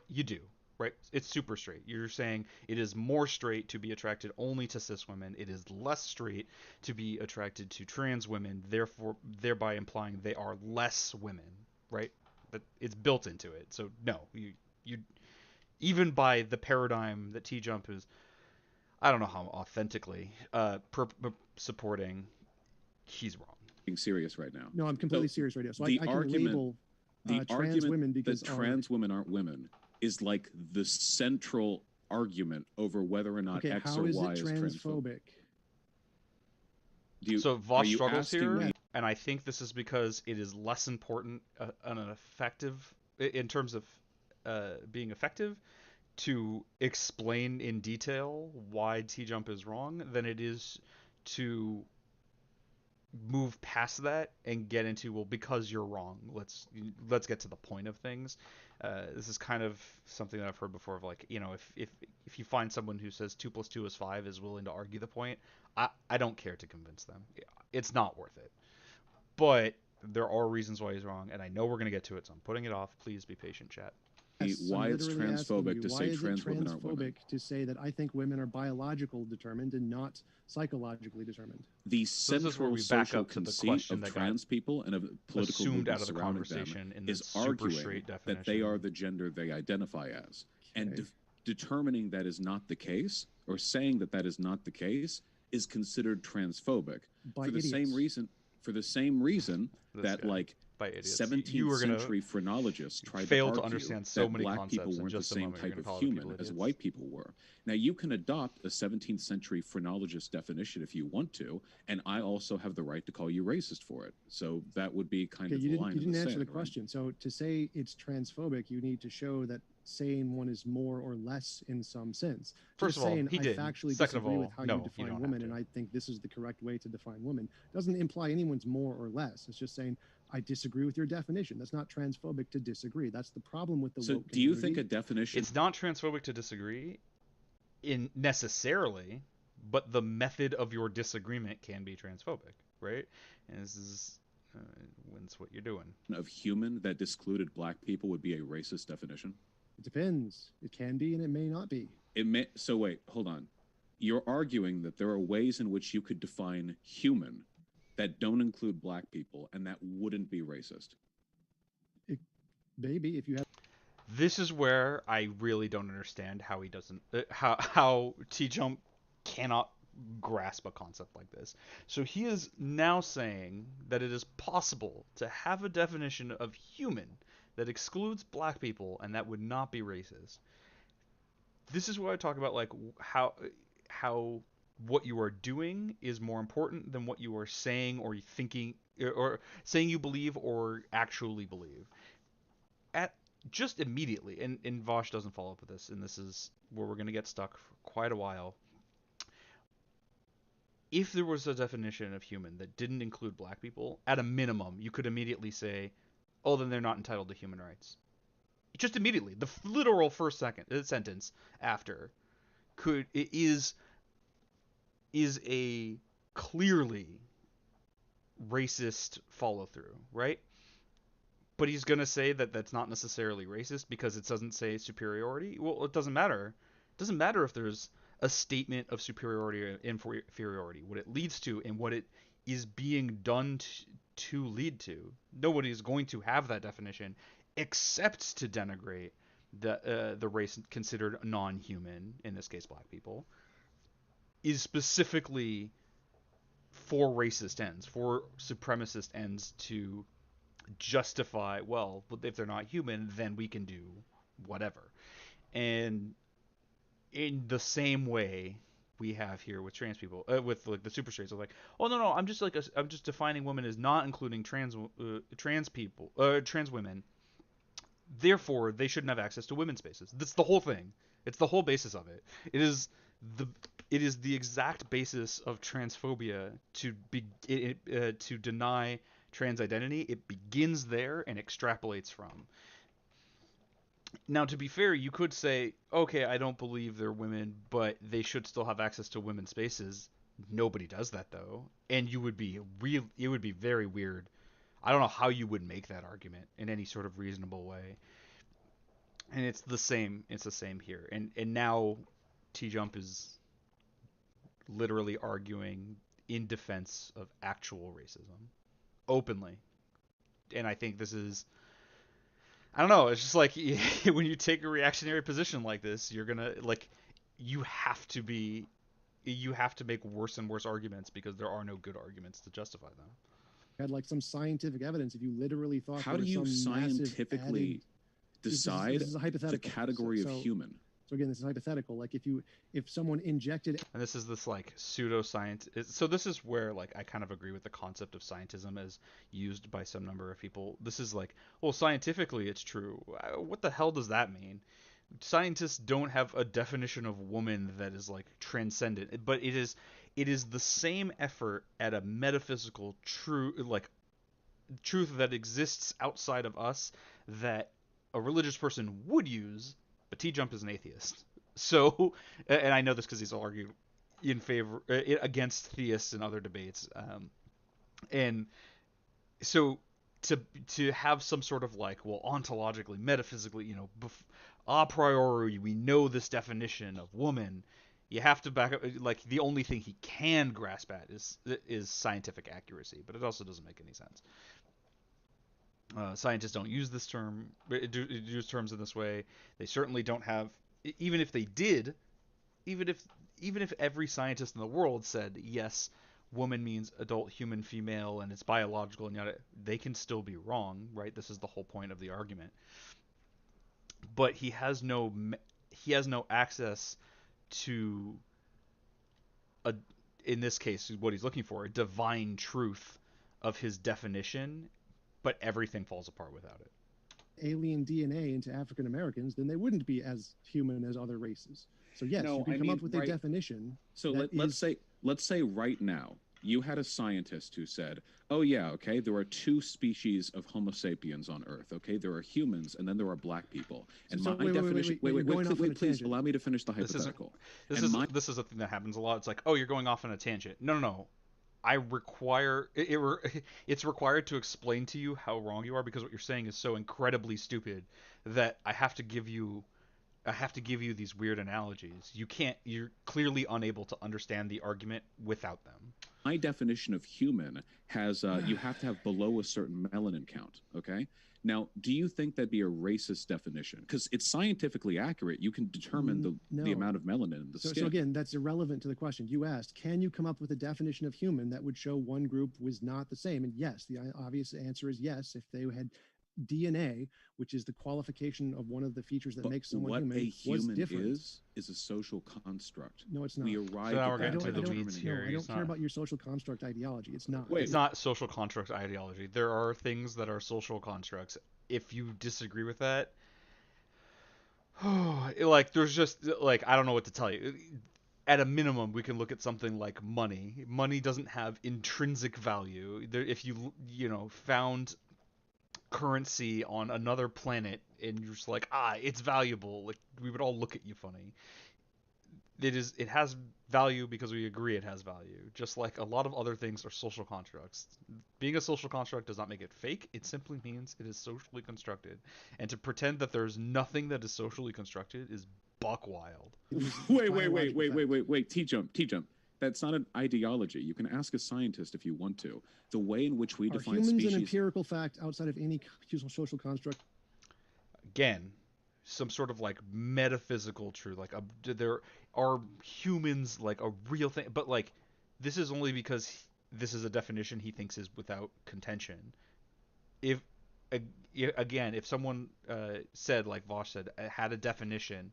you do, right? It's super straight. You're saying it is more straight to be attracted only to cis women. It is less straight to be attracted to trans women, therefore thereby implying they are less women, right? That it's built into it. So no, you even by the paradigm that T Jump is, I don't know how authentically supporting, he's wrong. Being serious right now. No, I'm completely serious right now. So the I can argument, label the trans argument women because that trans women aren't women is like the central argument over whether or not okay, X how or is Y it is transphobic. transphobic? So Voss struggles here, me? and I think this is because it is less important and an effective in terms of being effective to explain in detail why T-Jump is wrong than it is to move past that and get into, well, because you're wrong, let's get to the point of things. This is kind of something that I've heard before of like, you know, if you find someone who says 2 + 2 is 5 is willing to argue the point, I don't care to convince them. It's not worth it. But there are reasons why he's wrong, and I know we're going to get to it, so I'm putting it off. Please be patient, chat. Why it's transphobic to say trans women aren't women. Why is it transphobic to say that I think women are biological determined and not psychologically determined? The So this is where central we back social up to the conceit question of that got trans people and of political assumed out movements of the surrounding conversation in them the is super arguing straight that they definition. are the gender they identify as. And Okay. determining that is not the case, or saying that that is not the case, is considered transphobic By for the same idiots. reason. For the same reason This that guy. like By idiots. 17th You were gonna century phrenologists tried fail to to argue understand so that many black concepts people in weren't the just a same moment. You're type gonna of call other human people as idiots. white people were. Now you can adopt a 17th century phrenologist definition if you want to, and I also have the right to call you racist for it. So that would be kind Okay, of you the didn't, line you in didn't the answer sand, the right? question. So to say it's transphobic, you need to show that saying one is more or less in some sense. First Just of all, saying he I did. factually Second of disagree with all, how no, you you define don't women, have and to. I think this is the correct way to define women, doesn't imply anyone's more or less. It's just saying I disagree with your definition. That's not transphobic to disagree. That's the problem with the So woke do you community. think a definition It's not transphobic to disagree in necessarily, but the method of your disagreement can be transphobic, right? And this is it's what you're doing. of human that excluded black people would be a racist definition? It depends. It can be and it may not be. It may, so wait, hold on. You're arguing that there are ways in which you could define human that don't include black people and that wouldn't be racist. Maybe if you have This is where I really don't understand how he doesn't how T-Jump cannot grasp a concept like this. So he is now saying that it is possible to have a definition of human that excludes black people and that would not be racist. This is where I talk about like how what you are doing is more important than what you are saying or thinking or saying you believe or actually believe. At just immediately, and Vosh doesn't follow up with this, and this is where we're going to get stuck for quite a while. if there was a definition of human that didn't include black people, at a minimum, you could immediately say, oh, then they're not entitled to human rights. Just immediately, the literal first sentence after is a clearly racist follow through, right? But he's gonna say that that's not necessarily racist because it doesn't say superiority. Well, it doesn't matter. It doesn't matter if there's a statement of superiority or inferiority. What it leads to and what it is being done to lead to. Nobody is going to have that definition except to denigrate the race considered non-human, in this case black people, is specifically for racist ends, for supremacist ends, to justify, well, if they're not human, then we can do whatever. And in the same way we have here with trans people, with like the super straights, are like, oh no, I'm just I'm just defining women as not including trans people, trans women. Therefore, they shouldn't have access to women's spaces. That's the whole thing. It's the whole basis of it. It is the exact basis of transphobia to deny trans identity. It begins there and extrapolates from. Now, to be fair, you could say, okay, I don't believe they're women, but they should still have access to women's spaces. Nobody does that though, and it would be very weird. I don't know how you would make that argument in any sort of reasonable way. And it's the same here. And now T-Jump is literally arguing in defense of actual racism openly. And I think this is, I don't know, it's just like when you take a reactionary position like this, you're gonna, like, you have to make worse and worse arguments because there are no good arguments to justify them. Had like some scientific evidence if you literally thought How do you scientifically decide this is a hypothetical. the category of human? So again, this is hypothetical. Like if someone injected, and this is this like pseudoscience. So this is where like I kind of agree with the concept of scientism as used by some number of people. This is like, well, scientifically it's true. What the hell does that mean? Scientists don't have a definition of woman that is like transcendent, but it is the same effort at a metaphysical truth that exists outside of us that a religious person would use. But T-Jump is an atheist, so, and I know this because he's argued in favor against theists in other debates, and so to have some sort of like, well, ontologically, metaphysically, a priori, we know this definition of woman. You have to back up, like, the only thing he can grasp at is scientific accuracy, but it also doesn't make any sense. Scientists don't use this term, use terms in this way. They certainly don't have, even if they did, even if every scientist in the world said, yes, woman means adult human female and it's biological and yada, they can still be wrong, right? This is the whole point of the argument. But he has no access to in this case, what he's looking for, a divine truth of his definition, but everything falls apart without it. Alien DNA into African Americans, then they wouldn't be as human as other races. So yes, you can come up with a definition. So let's say right now you had a scientist who said, oh yeah, okay, there are two species of Homo sapiens on Earth. Okay, there are humans and then there are black people. And my definition. Wait, please allow me to finish the hypothetical. This is a thing that happens a lot. It's like, oh, you're going off on a tangent. No. It's required to explain to you how wrong you are because what you're saying is so incredibly stupid that I have to give you these weird analogies. You're clearly unable to understand the argument without them. My definition of human has you have to have below a certain melanin count, okay? Now, do you think that'd be a racist definition? Because it's scientifically accurate. You can determine the amount of melanin in the skin. So again, that's irrelevant to the question. You asked, can you come up with a definition of human that would show one group was not the same? And yes, the obvious answer is yes. If they had DNA, which is the qualification of one of the features that makes someone human, what a human different. is a social construct. No, it's not. We arrive So now at we're that getting to type the of weeds here. I don't care about your social construct ideology. It's not. Wait. It's not social construct ideology. There are things that are social constructs. If you disagree with that, like, there's just, like, I don't know what to tell you. at a minimum, we can look at something like money. Money doesn't have intrinsic value. If you found currency on another planet and you're just like, it's valuable, like we would all look at you funny. It has value because we agree it has value. Just like a lot of other things are social constructs. Being a social construct does not make it fake. It simply means it is socially constructed. And to pretend that there's nothing that is socially constructed is buck wild. Wait. T-jump. That's not an ideology. You can ask a scientist if you want to. The way in which we Are define humans species. an empirical fact outside of any social construct? Again, some sort of like metaphysical truth. Like, there are humans like a real thing, but like this is only because this is a definition he thinks is without contention. If again, if someone said, like Vosh said, had a definition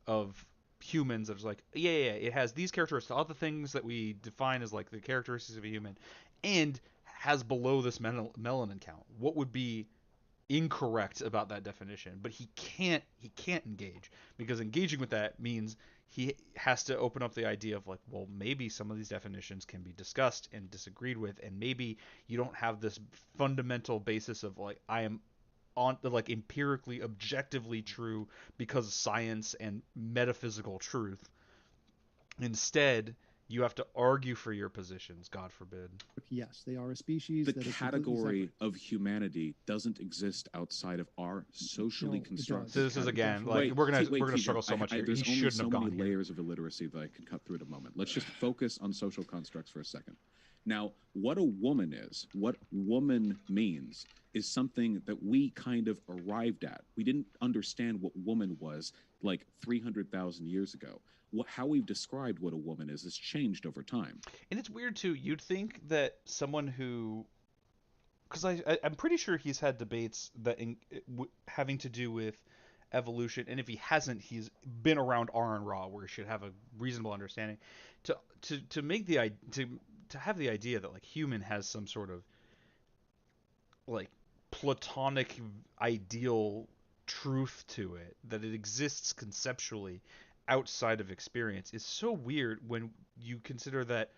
of humans, it's like, yeah, it has these characteristics, all the things that we define as like the characteristics of a human, and has below this melanin count, what would be incorrect about that definition? But he can't engage, because engaging with that means he has to open up the idea of like, well, maybe some of these definitions can be discussed and disagreed with, and maybe you don't have this fundamental basis of like, I am on like empirically objectively true because of science and metaphysical truth. Instead, you have to argue for your positions, God forbid. Yes, they are a species. The that is category of humanity doesn't exist outside of our socially No, it constructed. does. So this is again Definitely. like we're gonna TJ, struggle so much here. He There's only shouldn't so have many gone here. layers of illiteracy that I can cut through in a moment. Let's just focus on social constructs for a second. Now, what a woman is, what woman means, is something that we kind of arrived at. We didn't understand what woman was like 300,000 years ago. How we've described what a woman is has changed over time. And it's weird too. You'd think that someone who, because I'm pretty sure he's had debates that having to do with evolution, and if he hasn't, he's been around Aron Ra, where he should have a reasonable understanding. To make to have the idea that like human has some sort of like platonic ideal truth to it, that it exists conceptually outside of experience, is so weird when you consider that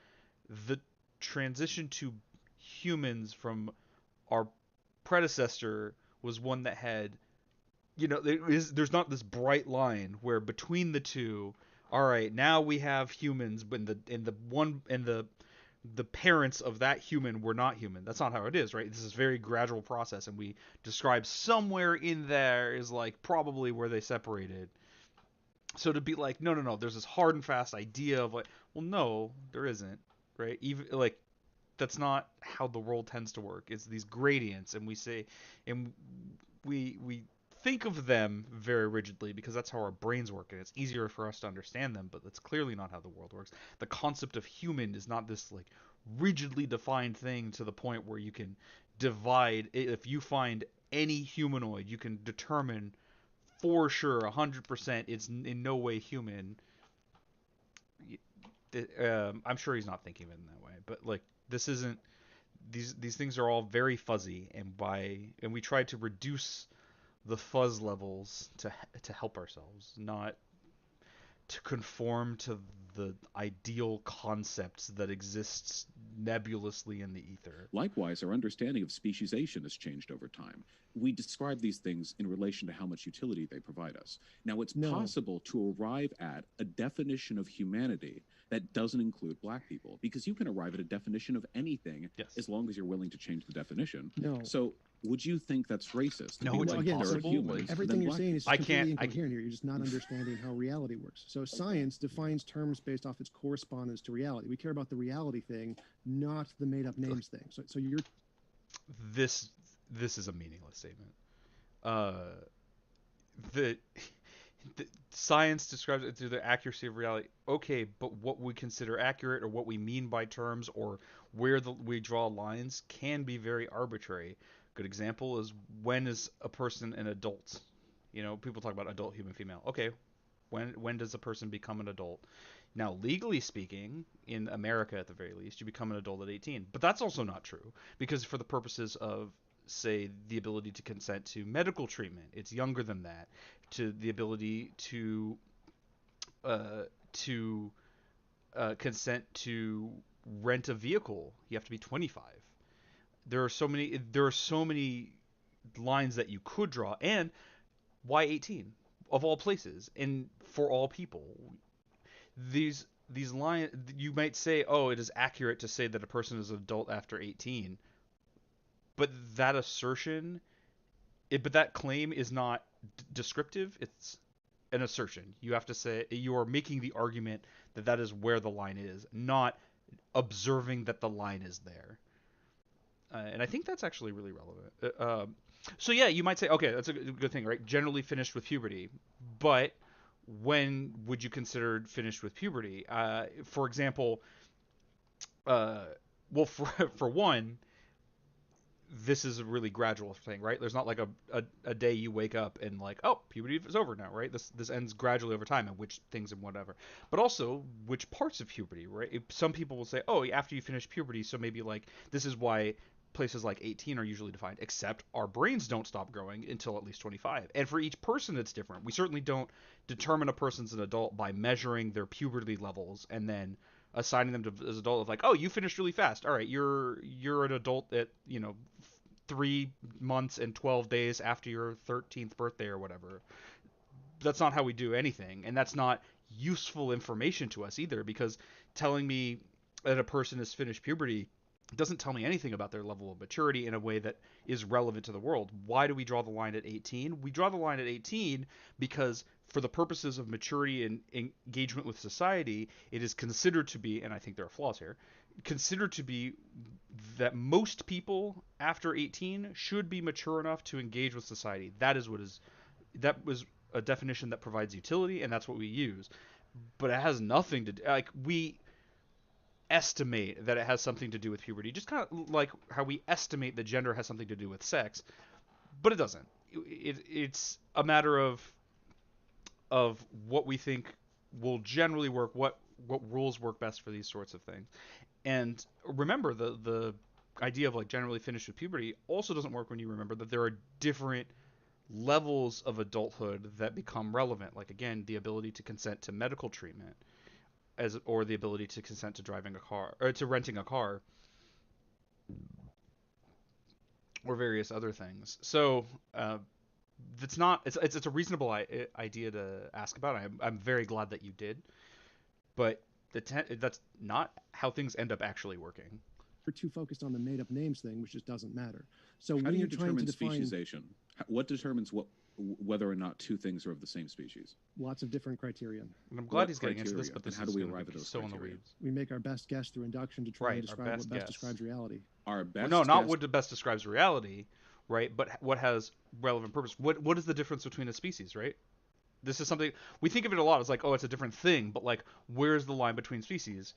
the transition to humans from our predecessor was one that had, there's not this bright line where between the two, all right, now we have humans, but the parents of that human were not human. That's not how it is, right? This is a very gradual process, and we describe somewhere in there is like probably where they separated. So to be like, no, there's this hard and fast idea of like, well, no, there isn't, right? Even like, that's not how the world tends to work. It's these gradients, and we think of them very rigidly because that's how our brains work, and it's easier for us to understand them, but that's clearly not how the world works. The concept of human is not this like rigidly defined thing to the point where you can divide. If you find any humanoid, you can determine for sure 100% it's in no way human. I'm sure he's not thinking of it in that way, but like, this isn't, these things are all very fuzzy, and we try to reduce the fuzz levels to help ourselves, not to conform to the ideal concepts that exists nebulously in the ether. Likewise, our understanding of speciesation has changed over time. We describe these things in relation to how much utility they provide us. Now, it's possible to arrive at a definition of humanity that doesn't include black people, because you can arrive at a definition of anything as long as you're willing to change the definition. No. So would you think that's racist? No, it's impossible. Humans, everything you're saying is completely incoherent here. You're just not understanding how reality works. So science defines terms based off its correspondence to reality. We care about the reality thing, not the made-up names thing. So you're... This is a meaningless statement. The science describes it through the accuracy of reality. Okay, but what we consider accurate, or what we mean by terms, or where we draw lines, can be very arbitrary. Good example is, when is a person an adult? People talk about adult, human, female. Okay, when does a person become an adult? Now, legally speaking, in America at the very least, you become an adult at 18. But that's also not true, because for the purposes of, say, the ability to consent to medical treatment, it's younger than that. To the ability to consent to rent a vehicle. You have to be 25. There are so many lines that you could draw, and why 18 of all places and for all people? These lines, you might say, oh, it is accurate to say that a person is an adult after 18, but that assertion, but that claim is not descriptive. It's an assertion. You have to say you are making the argument that that is where the line is, not observing that the line is there. And I think that's actually really relevant. So yeah, you might say, okay, that's a good thing, right? Generally finished with puberty, but when would you consider finished with puberty? For example, well, for one, this is a really gradual thing, right? There's not like a day you wake up and like, oh, puberty is over now, right? This ends gradually over time, and which things and whatever. But also which parts of puberty, right? Some people will say, oh, after you finish puberty, so maybe like this is why places like 18 are usually defined, except our brains don't stop growing until at least 25. And for each person, it's different. We certainly don't determine a person's an adult by measuring their puberty levels and then assigning them to as adult of like, oh, you finished really fast. All right, you're an adult at 3 months and 12 days after your 13th birthday or whatever. That's not how we do anything, and that's not useful information to us either, because telling me that a person has finished puberty doesn't tell me anything about their level of maturity in a way that is relevant to the world. Why do we draw the line at 18? We draw the line at 18 because for the purposes of maturity and engagement with society, it is considered to be, and I think there are flaws here, considered to be that most people after 18 should be mature enough to engage with society. That was a definition that provides utility, and that's what we use. But it has nothing to do, like, we estimate that it has something to do with puberty, just kind of like how we estimate that gender has something to do with sex, but it doesn't. It's a matter of what we think will generally work, what rules work best for these sorts of things. And remember, the idea of like generally finished with puberty also doesn't work when you remember that there are different levels of adulthood that become relevant, like again the ability to consent to medical treatment, or the ability to consent to driving a car or to renting a car, or various other things. So it's a reasonable idea to ask about. I'm very glad that you did, but that's not how things end up actually working. We're too focused on the made-up names thing, which just doesn't matter. So How when do you you're trying to determine define speciesation? What determines whether or not two things are of the same species? lots of different criteria, And I'm glad What he's getting into this, criteria? but this And how is do we gonna arrive be at those so in the criteria? weeds. we make our best guess through induction to try Right, and our describe best what best guess. describes reality. Our best No, not guess- what best describes reality, right? But what has relevant purpose. What is the difference between a species, right? This is something we think of it a lot as like, oh, it's a different thing, but like, where's the line between species?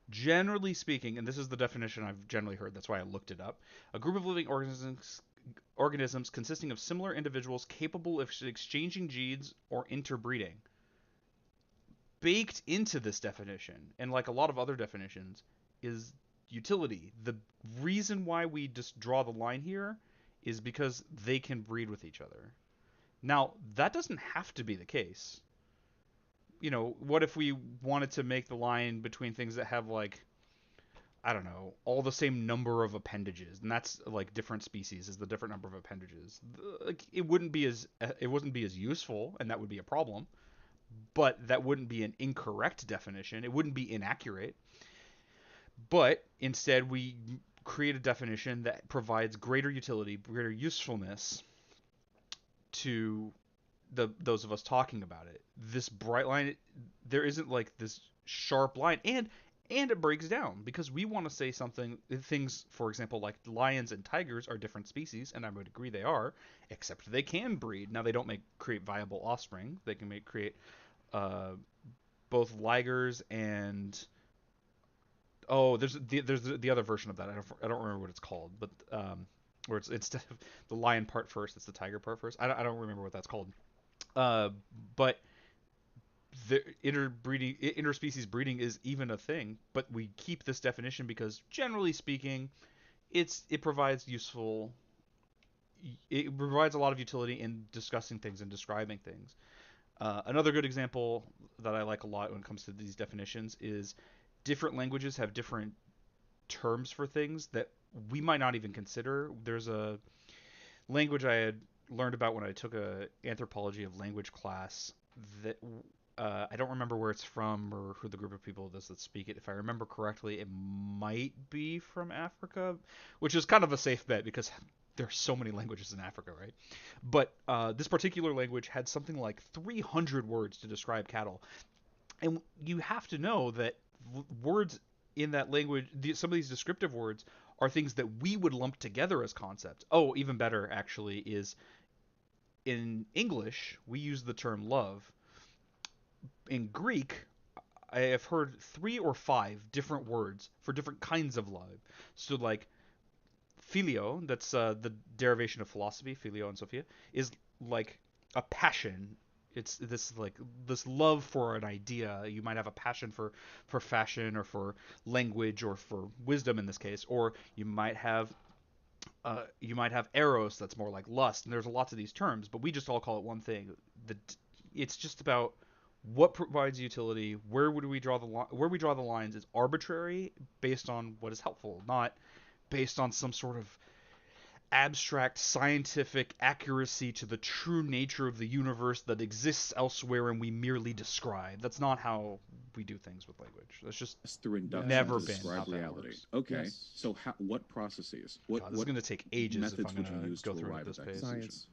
Generally speaking, and this is the definition I've generally heard, that's why I looked it up, a group of living organisms consisting of similar individuals capable of exchanging genes or interbreeding. Baked into this definition, and like a lot of other definitions, is utility. The reason why we just draw the line here is because they can breed with each other. Now, that doesn't have to be the case. What if we wanted to make the line between things that have like, I don't know, all the same number of appendages, and that's like different species is the different number of appendages. Like it wouldn't be as useful, and that would be a problem. But that wouldn't be an incorrect definition. It wouldn't be inaccurate. But instead, we create a definition that provides greater utility, greater usefulness to those of us talking about it. This bright line, there isn't like this sharp line, and it breaks down because we want to say things, for example, like lions and tigers are different species, and I would agree they are, except they can breed. Now they don't create viable offspring. They can create both ligers and there's the other version of that. I don't remember what it's called, but where it's instead of the lion part first, it's the tiger part first. I don't remember what that's called. But the interspecies breeding is even a thing, but we keep this definition because generally speaking, it provides useful it provides a lot of utility in discussing things and describing things. Another good example that I like a lot when it comes to these definitions is different languages have different terms for things that we might not even consider. There's a language I had learned about when I took a anthropology of language class that I don't remember where it's from or who the group of people is that speak it. If I remember correctly, it might be from Africa, which is kind of a safe bet because there's so many languages in Africa, right? But this particular language had something like 300 words to describe cattle, and you have to know that words in that language, some of these descriptive words are things that we would lump together as concepts. Oh, even better actually is in English we use the term love. In Greek, I have heard 3 or 5 different words for different kinds of love. So like phileo, that's the derivation of philosophy, phileo and Sophia, is like a passion. It's this love for an idea. You might have a passion for fashion or for language or for wisdom in this case, or you might have eros, that's more like lust. And there's lots of these terms, but we just all call it one thing. It's just about what provides utility. Where we draw the lines is arbitrary based on what is helpful, not based on some sort of abstract scientific accuracy to the true nature of the universe that exists elsewhere and we merely describe. That's not how we do things with language. That's just through induction never to been describe how that reality. works. Okay, Yes. so what processes? God, this is going to take ages if methods I'm would you going to use go to through arrive at this at that pace. conclusion? Science.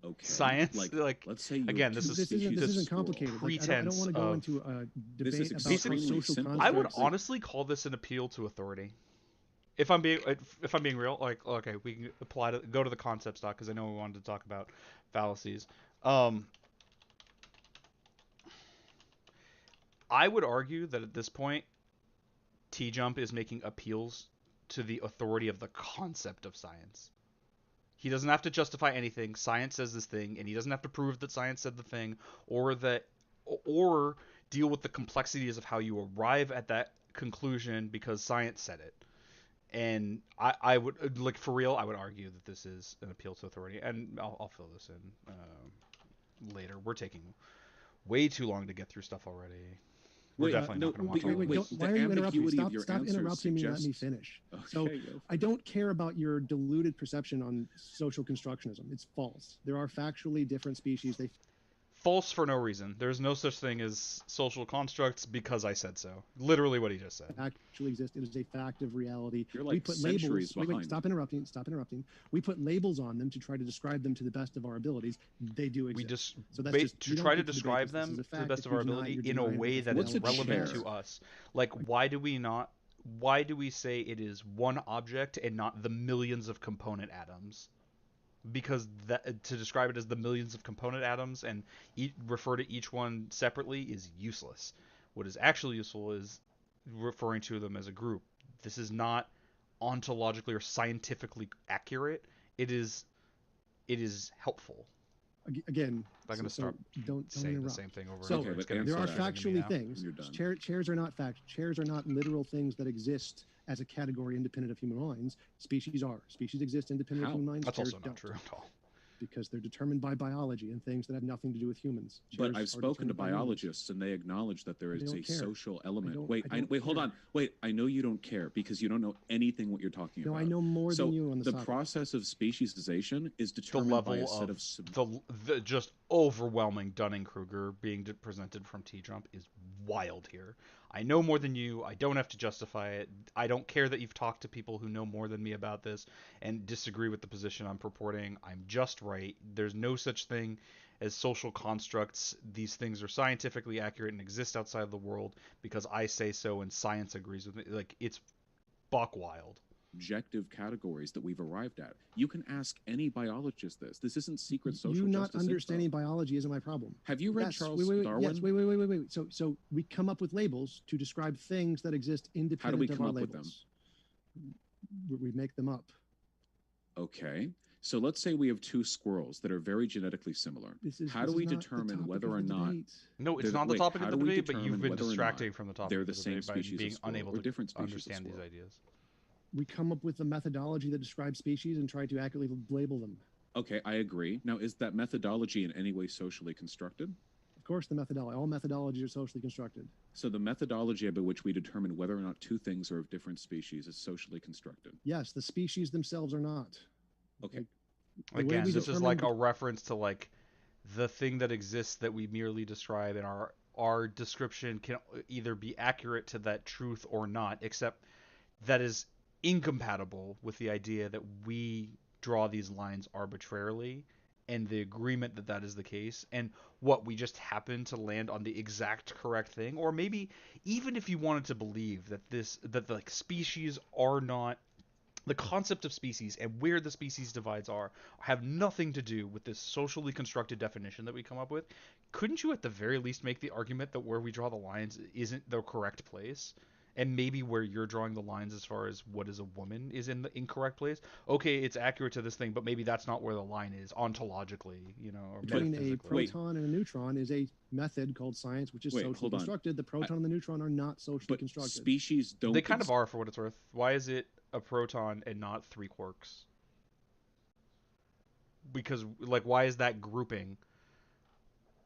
Okay. Science, like, let's say you again, have this two is- This isn't species this of isn't squirrel. complicated. Like, I don't Pretense want to go of- into a This debate is about basically how social simple. I would constructs. honestly call this an appeal to authority. If I'm being real, like, okay, we can go to the concepts doc because I know we wanted to talk about fallacies. I would argue that at this point, T-Jump is making appeals to the authority of the concept of science. He doesn't have to justify anything. Science says this thing, and he doesn't have to prove that science said the thing, or deal with the complexities of how you arrive at that conclusion because science said it. And I would, like, for real, I would argue that this is an appeal to authority, and I'll fill this in later. We're taking way too long to get through stuff already. We're Wait, definitely not going to watch all Wait, of wait, this. don't, The why are you interrupting? ambiguity of Stop, your stop answers interrupting me and let me suggests- finish. Okay, So go for I don't care about your deluded perception on social constructionism. It's false. There are factually different species. They False for no reason. There's no such thing as social constructs because I said so. Literally what he just said. actually exist. It is a fact of reality. You're We like put centuries labels. Wait, behind. stop interrupting. Stop interrupting. We put labels on them to try to describe them to the best of our abilities. They do exist. We just So that's just- to you don't try to get to debate describe this. This them is a to the fact. best If of our you deny it, ability you're in a denying way it. that What's is a relevant chair? to us. Like, why do we say it is one object and not the millions of component atoms? Because to describe it as the millions of component atoms and refer to each one separately is useless. What is actually useful is referring to them as a group. This is not ontologically or scientifically accurate. It is helpful. Again, I'm going to start don't saying interrupt. the same thing over So, and over. It's getting there are frustrating to me factually now. things. You're done. Chairs are not facts. Chairs are not literal things that exist as a category independent of human minds. Species are. Species exist independent How? of human minds. That's Chairs also not don't, true at all. because they're determined by biology and things that have nothing to do with humans. But Chairs I've are spoken to determined by humans. biologists, and they acknowledge that there They is don't a care. social element. don't- Wait, I don't wait, hold care. on. Wait, I know you don't care because you don't know anything what you're talking No, about. I know more so than you on this the topic. process of speciesization is The determined level by a set of of the just overwhelming Dunning-Kruger being presented from T-Jump is wild here. I know more than you. I don't have to justify it. I don't care that you've talked to people who know more than me about this and disagree with the position I'm purporting. I'm just right. There's no such thing as social constructs. These things are scientifically accurate and exist outside of the world because I say so and science agrees with me. Like, it's buck wild. objective categories that we've arrived at. You can ask any biologist this. This isn't secret social You not justice understanding info. biology isn't my problem. Have you read Yes, Charles wait, Darwin? Yes, wait. So we come up with labels to describe things that exist independent we of come our up with them? labels. We make them up. Okay. So let's say we have two squirrels that are very genetically similar. How do we determine whether or not No, it's They're the- not the wait, topic how of the do we debate, but you've determine been whether or not distracting from the topic they're of the the same debate by species of being squirrel unable or to different species of understand these squirrel? ideas. we come up with a methodology that describes species and try to accurately label them. Okay, I agree. Now, is that methodology in any way socially constructed? Of course, all methodologies are socially constructed. So the methodology by which we determine whether or not two things are of different species is socially constructed. Yes, the species themselves are not. Okay. Again, this is like a reference to like the thing that exists that we merely describe, and our description can either be accurate to that truth or not, except that is incompatible with the idea that we draw these lines arbitrarily and the agreement that that is the case, and what we just happen to land on the exact correct thing. Or maybe even if you wanted to believe that that like species are not, the concept of species and where the species divides are have nothing to do with this socially constructed definition that we come up with, couldn't you at the very least make the argument that where we draw the lines isn't the correct place? And maybe where you're drawing the lines as far as what is a woman is in the incorrect place. Okay, it's accurate to this thing, but maybe that's not where the line is ontologically, or between a metaphysically. proton and a neutron is a method called science, which is socially constructed. The proton and the neutron are not socially constructed. Species don't. They kind of are, for what it's worth. Why is it a proton and not three quarks? Because, like, why is that grouping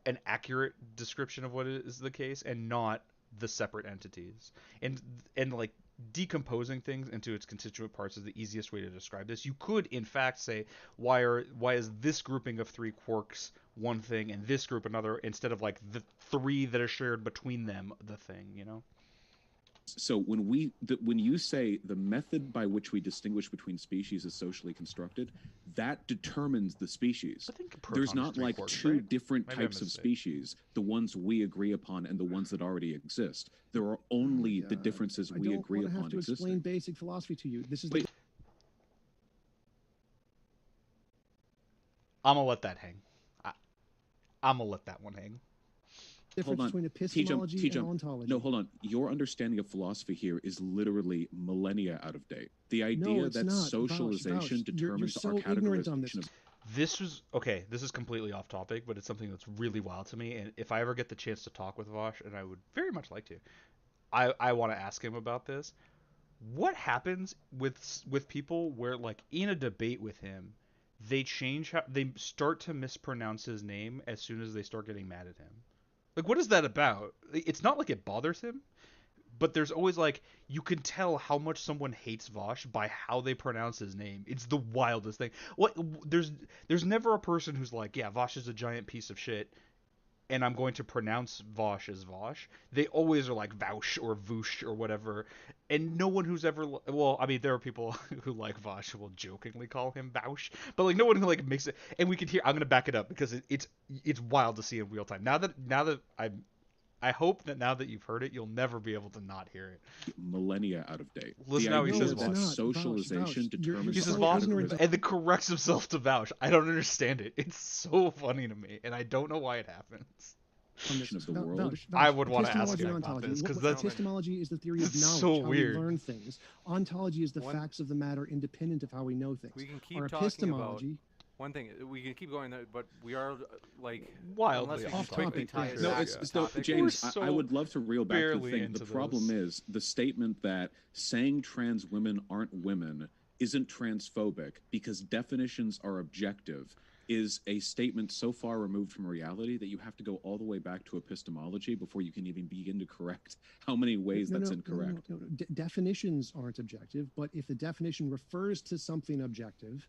an accurate description of what is the case and not the separate entities? And like decomposing things into its constituent parts is the easiest way to describe this. You could in fact say why is this grouping of three quarks one thing and this group another, instead of like the three that are shared between them the thing. So when you say the method by which we distinguish between species is socially constructed, that determines the species. I think there's not like quarks, two right? different Maybe types of species, the ones we agree upon and the ones that already exist. There are only the differences we agree upon. I don't have to explain basic philosophy to you. This is I'm gonna let that hang. I'm gonna let that one hang. Difference between epistemology and ontology. No, hold on. Your understanding of philosophy here is literally millennia out of date. The idea that socialization determines our categorization of... This is completely off topic, but it's something that's really wild to me, and if I ever get the chance to talk with Vosh, and I would very much like to, I want to ask him about this. What happens with people where, like, in a debate with him, they start to mispronounce his name as soon as they start getting mad at him? Like, what is that about? It's not like it bothers him, but there's always, like, you can tell how much someone hates Vosh by how they pronounce his name. It's the wildest thing. There's never a person who's like, yeah, Vosh is a giant piece of shit, and I'm going to pronounce Vosh as Vosh. They always are like Vaush or Voosh or whatever, and no one who's ever... Well, I mean, there are people who like Vosh who will jokingly call him Vaush, but like no one who like makes it... And we can hear... I'm going to back it up because it's wild to see in real time. Now that I hope that now that you've heard it, you'll never be able to not hear it. Millennia out of date. Listen how he says that socialization determines... He says Vosh, and then corrects himself to Vaush. I don't understand it. It's so funny to me, and I don't know why it happens. Of the world. I would want to ask him about this, because that's... Epistemology is the theory of knowledge, so how weird. we learn things. Ontology is the facts of the matter independent of how we know things. We can keep talking about... One thing, we can keep going, but we are like wildly off topic. James, I would love to reel back to the thing. The problem is the statement that saying trans women aren't women isn't transphobic because definitions are objective is a statement so far removed from reality that you have to go all the way back to epistemology before you can even begin to correct how many ways that's incorrect. No. Definitions aren't objective, but if the definition refers to something objective,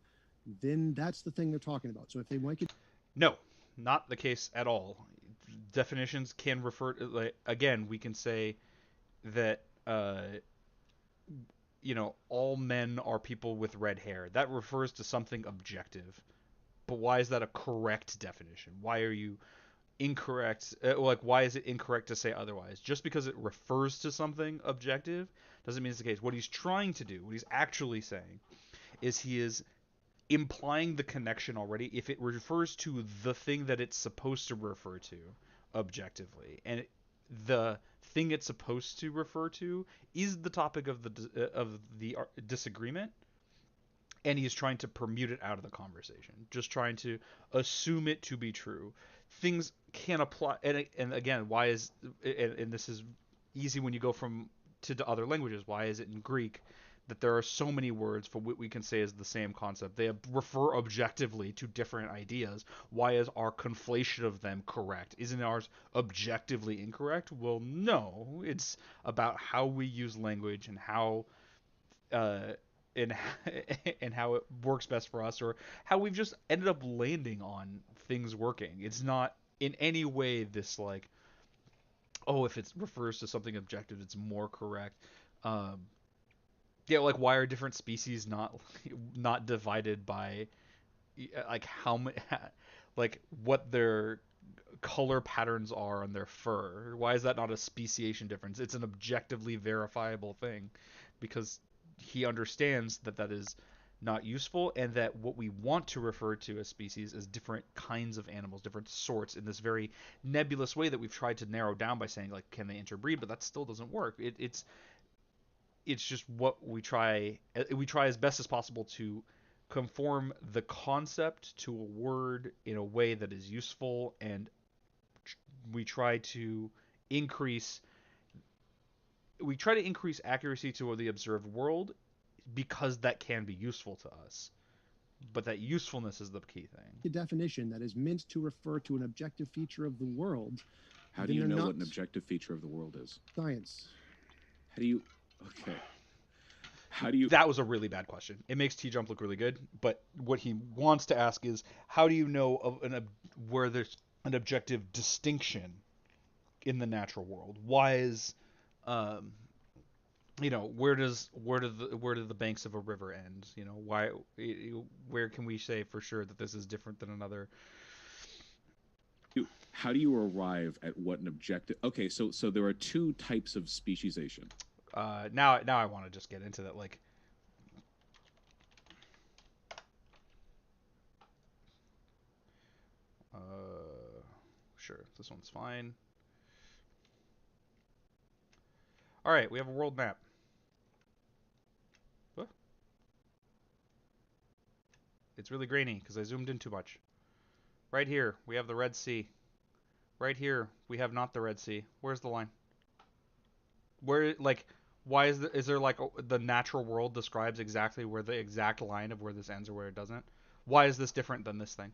then that's the thing they're talking about. So if they make it... No, not the case at all. Definitions can refer to, like, again, we can say that, all men are people with red hair. That refers to something objective. But why is that a correct definition? Why are you incorrect? Why is it incorrect to say otherwise? Just because it refers to something objective doesn't mean it's the case. What he's trying to do, what he's actually saying, is he is implying the connection already if it refers to the thing that it's supposed to refer to objectively, and the thing it's supposed to refer to is the topic of the disagreement, and he's trying to permute it out of the conversation, just trying to assume it to be true. Things can apply, and again, why is, and this is easy when you go to other languages. Why is it in Greek that there are so many words for what we can say is the same concept. They refer objectively to different ideas. Why is our conflation of them correct? Isn't ours objectively incorrect? Well, no. It's about how we use language and how uh, and and how it works best for us, or how we've just ended up landing on things working. It's not in any way this like, oh, if it refers to something objective, it's more correct. Um, yeah, like why are different species not divided by like how many, like what their color patterns are on their fur? Why is that not a speciation difference? It's an objectively verifiable thing, because he understands that that is not useful, and that what we want to refer to as species is different kinds of animals, different sorts, in this very nebulous way that we've tried to narrow down by saying like, can they interbreed? But that still doesn't work. It's just what we try as best as possible to conform the concept to a word in a way that is useful, and we try to increase accuracy to the observed world, because that can be useful to us. But that usefulness is the key thing. A definition that is meant to refer to an objective feature of the world. How do you know what an objective feature of the world is? Science. How do you? Okay. How do you? That was a really bad question. It makes T-Jump look really good, but what he wants to ask is, how do you know of where there's an objective distinction in the natural world? Why is, where do the banks of a river end? Where can we say for sure that this is different than another? How do you arrive at what an objective? Okay, so there are two types of speciation. Now I want to just get into that, like, sure, this one's fine. All right, we have a world map. What? It's really grainy because I zoomed in too much. Right here, we have the Red Sea. Right here, we have not the Red Sea. Where's the line? Where, like, why is there like the natural world describes exactly where the exact line of where this ends or where it doesn't? Why is this different than this thing?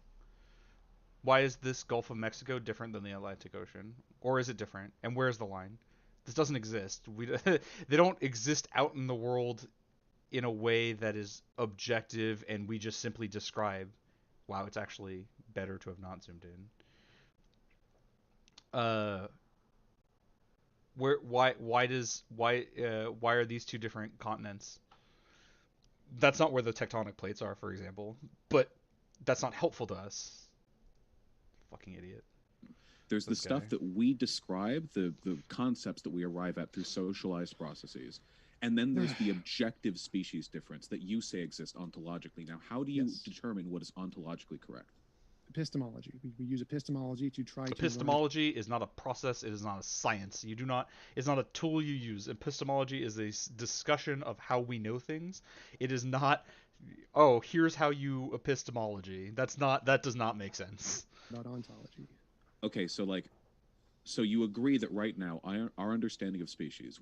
Why is this Gulf of Mexico different than the Atlantic Ocean? Or is it different? And where's the line? This doesn't exist. They don't exist out in the world in a way that is objective, and we just simply describe. Wow, it's actually better to have not zoomed in. Why are these two different continents? That's not where the tectonic plates are, for example, but that's not helpful to us. Fucking idiot. There's the stuff that we describe, the concepts that we arrive at through socialized processes. And then there's the objective species difference that you say exists ontologically. Now, how do you determine what is ontologically correct? Epistemology. We use epistemology to try Epistemology is not a process. It is not a science. It's not a tool you use. Epistemology is a discussion of how we know things. It is not, oh, here's how you epistemology. That does not make sense. Not ontology. Okay, so you agree that right now our understanding of species,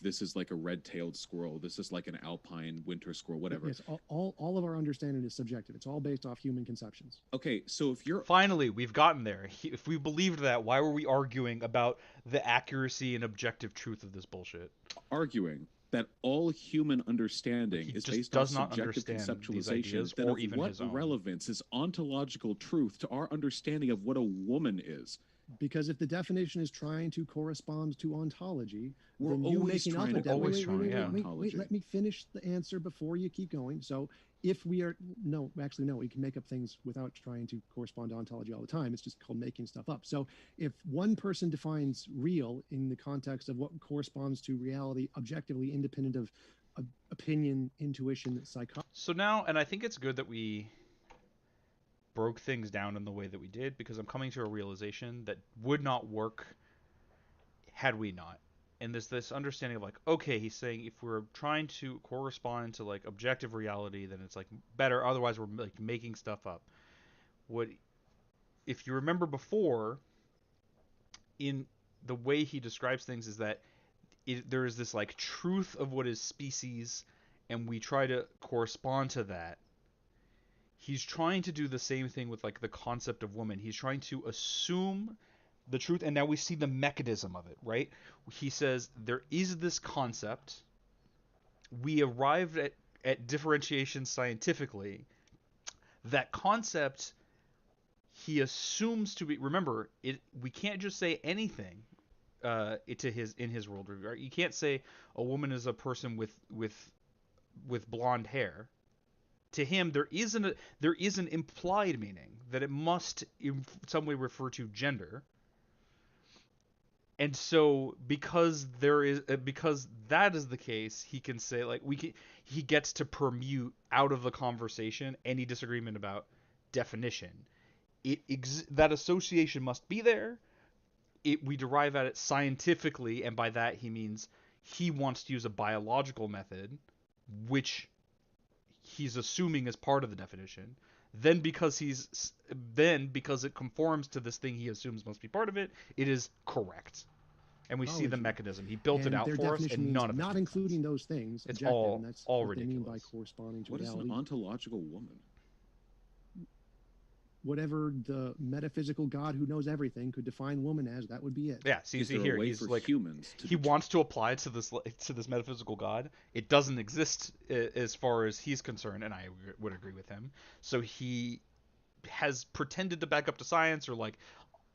this is like a red-tailed squirrel, this is like an alpine winter squirrel, whatever. Yes, all of our understanding is subjective. It's all based off human conceptions. Okay, so if you're finally, we've gotten there. If we believed that, why were we arguing about the accuracy and objective truth of this bullshit? Arguing that all human understanding is based on subjective conceptualization, then of what relevance is ontological truth to our understanding of what a woman is? Because if the definition is trying to correspond to ontology, we're then always trying to ontology. Let me finish the answer before you keep going. So if we are no, we can make up things without trying to correspond to ontology all the time. It's just called making stuff up. So if one person defines real in the context of what corresponds to reality, objectively independent of opinion, intuition, psychology. So now, and I think it's good that we broke things down in the way that we did, because I'm coming to a realization that would not work had we not. And there's this understanding of like, okay, he's saying if we're trying to correspond to like objective reality, then it's like better. Otherwise, we're like making stuff up. If you remember before, in the way he describes things, is that there is this like truth of what is species, and we try to correspond to that, he's trying to do the same thing with like the concept of woman. He's trying to assume the truth, and now we see the mechanism of it, right? He says there is this concept. We arrived at differentiation scientifically. That concept he assumes to be. Remember, we can't just say anything in his worldview. Right? You can't say a woman is a person with blonde hair. To him, there is an implied meaning that it must in some way refer to gender. And so because that is the case, he can say like he gets to permute out of the conversation any disagreement about definition. That association must be there. We derive at it scientifically, and by that he means he wants to use a biological method, which he's assuming is part of the definition. Then because it conforms to this thing he assumes must be part of it, it is correct. And we see the mechanism. He built it out for us, and none of it not including those things. It's all that's all what ridiculous. They mean by corresponding to what reality. Is an ontological woman? Whatever the metaphysical God who knows everything could define woman as, that would be it. Yeah, so you see here, he's like humans he wants to apply it to this metaphysical God. It doesn't exist as far as he's concerned, and I would agree with him. So he has pretended to back up to science or like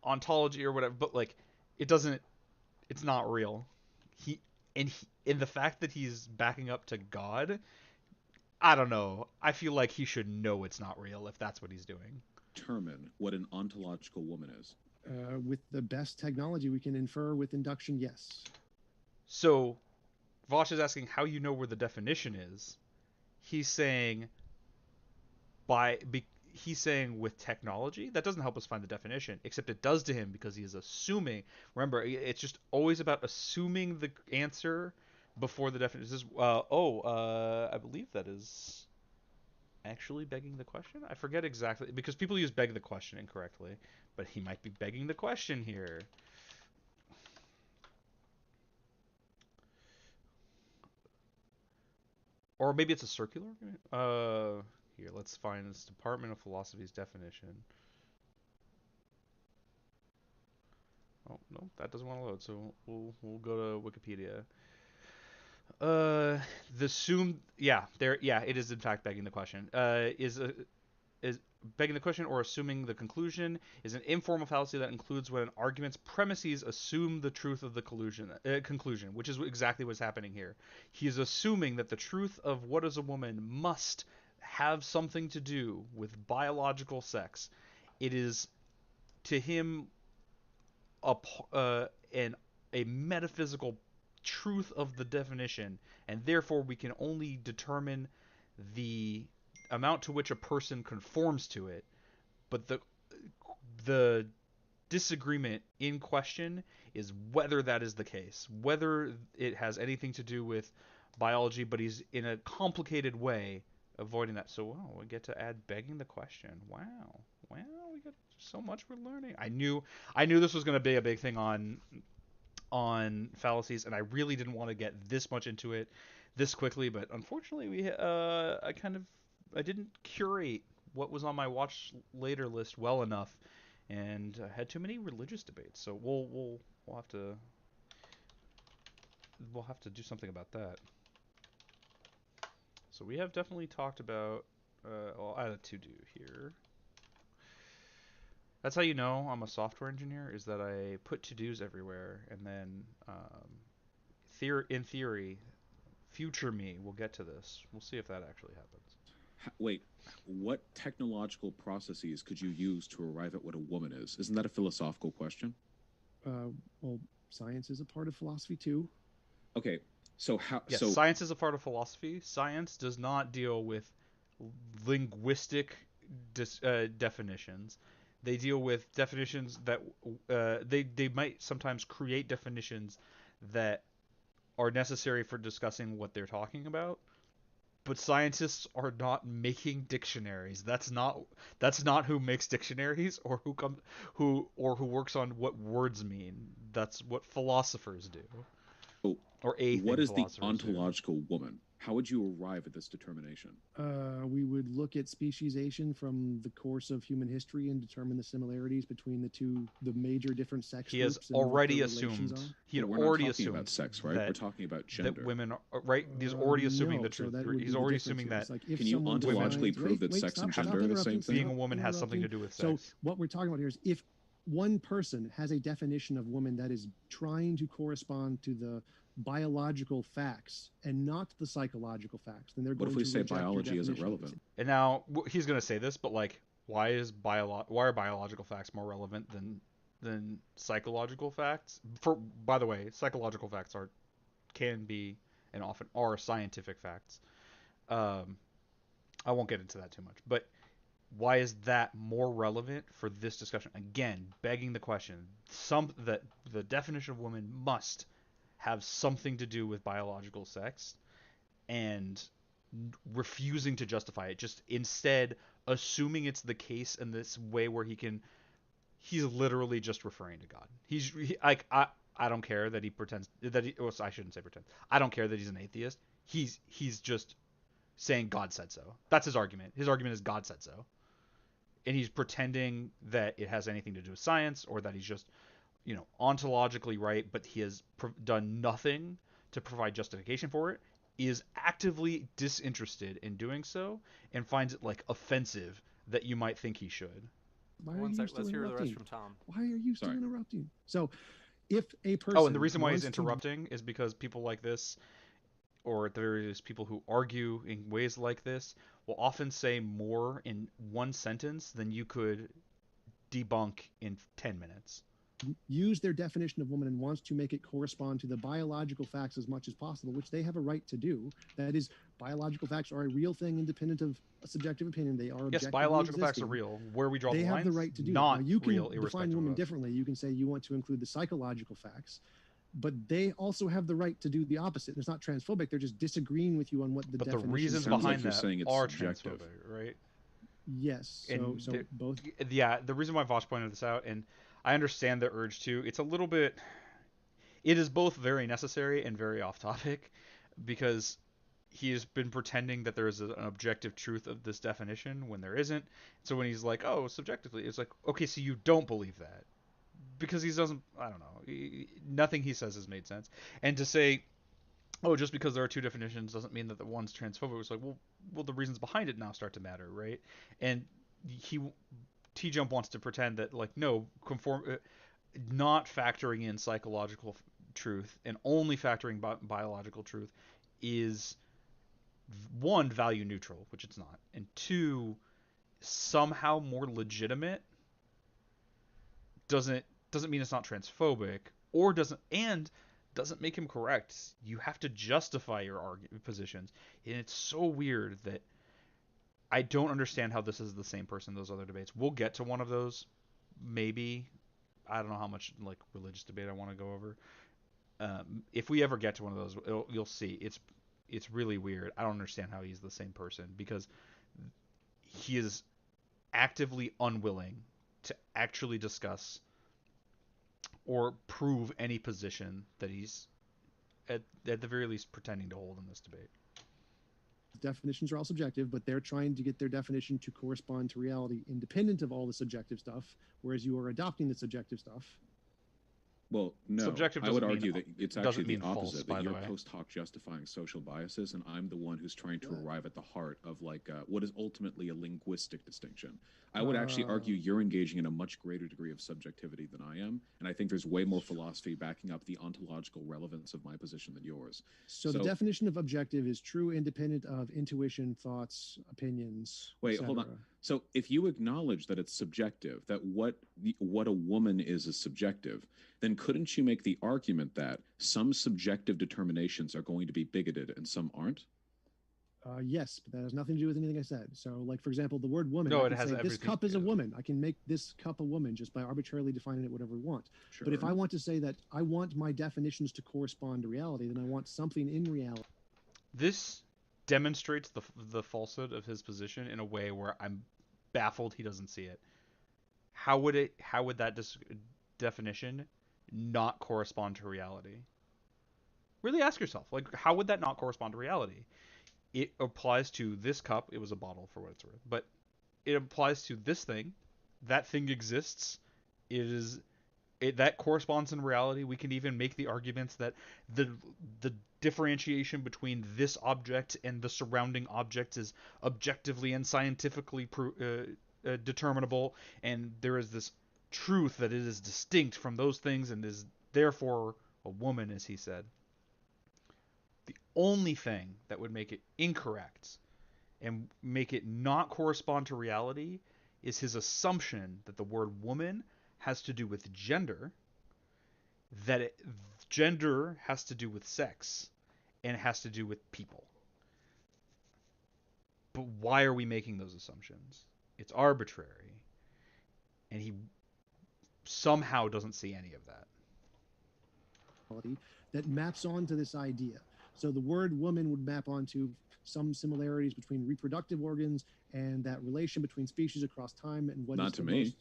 ontology or whatever, but like it doesn't. It's not real. And the fact that he's backing up to God, I don't know. I feel like he should know it's not real if that's what he's doing. Determine what an ontological woman is. With the best technology we can infer with induction, yes. So Vosh is asking how you know where the definition is. He's saying he's saying with technology. That doesn't help us find the definition, except it does to him because he is assuming. Remember, it's just always about assuming the answer before the definition. This is, I believe that is actually begging the question. I forget exactly, because people use beg the question incorrectly, but he might be begging the question here. Or maybe it's a circular. Here, let's find this Department of Philosophy's definition. Oh, no, that doesn't want to load, so we'll go to Wikipedia. It is in fact begging the question. Is begging the question or assuming the conclusion is an informal fallacy that includes when an argument's premises assume the truth of the conclusion, which is exactly what's happening here. He is assuming that the truth of what is a woman must have something to do with biological sex. It is to him a metaphysical truth of the definition, and therefore we can only determine the amount to which a person conforms to it. But the disagreement in question is whether that is the case, whether it has anything to do with biology, but he's in a complicated way avoiding that. So we get to add begging the question. Wow, we got so much we're learning. I knew this was going to be a big thing on fallacies, and I really didn't want to get this much into it this quickly, but unfortunately I didn't curate what was on my watch later list well enough, and had too many religious debates. So we'll have to do something about that. So we have definitely talked about. I'll add a to-do here. That's how you know I'm a software engineer, is that I put to-dos everywhere, and then in theory, future me will get to this. We'll see if that actually happens. Wait, what technological processes could you use to arrive at what a woman is? Isn't that a philosophical question? Well, science is a part of philosophy too. Okay, so how? Yes, so science is a part of philosophy. Science does not deal with linguistic definitions. They deal with definitions that they might sometimes create definitions that are necessary for discussing what they're talking about. But scientists are not making dictionaries. That's not who makes dictionaries or who works on what words mean. That's what philosophers do. What is the ontological woman? How would you arrive at this determination? We would look at speciation from the course of human history and determine the similarities between the major different sex He has groups and what already their relations assumed. are. He had But we're not already talking about assumed sex, right? We're that talking about gender. women are right. He's already assuming No, the so truth. that would be He's the already difference assuming here. that It's like if Can you someone ontologically defines- prove that wait, sex and stop gender are the same interrupting, thing? being a stop woman has something to interrupting. do with So sex. what we're talking about here is if one person has a definition of woman that is trying to correspond to the biological facts and not the psychological facts, then they're What going if we to say reject your biology isn't definition. relevant? And now he's going to say this, but like, why are biological facts more relevant than psychological facts? By the way, psychological facts can be and often are scientific facts. I won't get into that too much, but why is that more relevant for this discussion? Again, begging the question: that the definition of woman must have something to do with biological sex, and refusing to justify it, just instead assuming it's the case in this way where he's literally just referring to God. I don't care that he pretends that he, well, I shouldn't say pretend. I don't care that he's an atheist. He's just saying God said so. That's his argument. His argument is God said so. And he's pretending that it has anything to do with science or that he's just, ontologically right, but he has done nothing to provide justification for it, is actively disinterested in doing so, and finds it like offensive that you might think he should. Why are One you sec, still let's hear the rest interrupting? from Tom. Why are you still Sorry. interrupting? So, if a person Oh, and the reason why he's wants to- interrupting is because people like this, or at the very least people who argue in ways like this, will often say more in one sentence than you could debunk in 10 minutes. use their definition of woman and wants to make it correspond to the biological facts as much as possible, which they have a right to do. That is, biological facts are a real thing, independent of a subjective opinion. They are Yes, objectively biological facts are existing. real. Where we draw They the have lines, the right to do not that. Now, you can real, define irrespective woman of. differently. You can say you want to include the psychological facts, but they also have the right to do the opposite. It's not transphobic. They're just disagreeing with you on what the But the definition reasons Sounds like behind you're that saying it's are subjective. transphobic, right? Yes. So, And so both. Yeah, the reason why Vosh pointed this out, and I understand the urge to, it's a little bit, it is both very necessary and very off topic, because he has been pretending that there is an objective truth of this definition when there isn't. So when he's like, oh, subjectively, it's like, okay, so you don't believe that. Because he doesn't, I don't know, nothing he says has made sense. And to say, oh, just because there are two definitions doesn't mean that the one's transphobic. It's like, well, the reasons behind it now start to matter, right? And T-Jump wants to pretend that, like, no, not factoring in psychological truth and only factoring biological truth is, one, value neutral, which it's not, and two, somehow more legitimate. Doesn't mean it's not transphobic, or doesn't make him correct. You have to justify your positions, and it's so weird that I don't understand how this is the same person in those other debates. We'll get to one of those, maybe. I don't know how much like religious debate I want to go over. If we ever get to one of those, you'll see. It's really weird. I don't understand how he's the same person, because he is actively unwilling to actually discuss or prove any position that he's at the very least pretending to hold in this debate. Definitions are all subjective, but they're trying to get their definition to correspond to reality independent of all the subjective stuff, whereas you are adopting the subjective stuff. Well, no. Subjective I would doesn't argue mean- that it's doesn't actually the mean false, opposite. by That the you're way. post hoc justifying social biases, and I'm the one who's trying to arrive at the heart of like what is ultimately a linguistic distinction. I would actually argue you're engaging in a much greater degree of subjectivity than I am, and I think there's way more philosophy backing up the ontological relevance of my position than yours. So the So- definition of objective is true, independent of intuition, thoughts, opinions. Wait, hold on. etc. So if you acknowledge that it's subjective, that what a woman is subjective, then couldn't you make the argument that some subjective determinations are going to be bigoted and some aren't? Yes, but that has nothing to do with anything I said. So, like for example, the word woman. No, I it can has say this everything- cup is a woman. I can make this cup a woman just by arbitrarily defining it whatever we want. Sure. But if I want to say that I want my definitions to correspond to reality, then I want something in reality. This demonstrates the falsehood of his position in a way where I'm baffled he doesn't see it. How would that definition not correspond to reality? Really ask yourself, like, how would that not correspond to reality? it applies to this cup. It was a bottle for what it's worth, but it applies to this thing. That thing exists. That corresponds in reality. We can even make the arguments that the differentiation between this object and the surrounding objects is objectively and scientifically determinable, and there is this truth that it is distinct from those things and is therefore a woman, as he said. The only thing that would make it incorrect and make it not correspond to reality is his assumption that the word woman has to do with gender, gender has to do with sex, and it has to do with people. But why are we making those assumptions? It's arbitrary. And he somehow doesn't see any of that. That maps onto this idea. So the word woman would map onto some similarities between reproductive organs and that relation between species across time and what Not is to the me. most,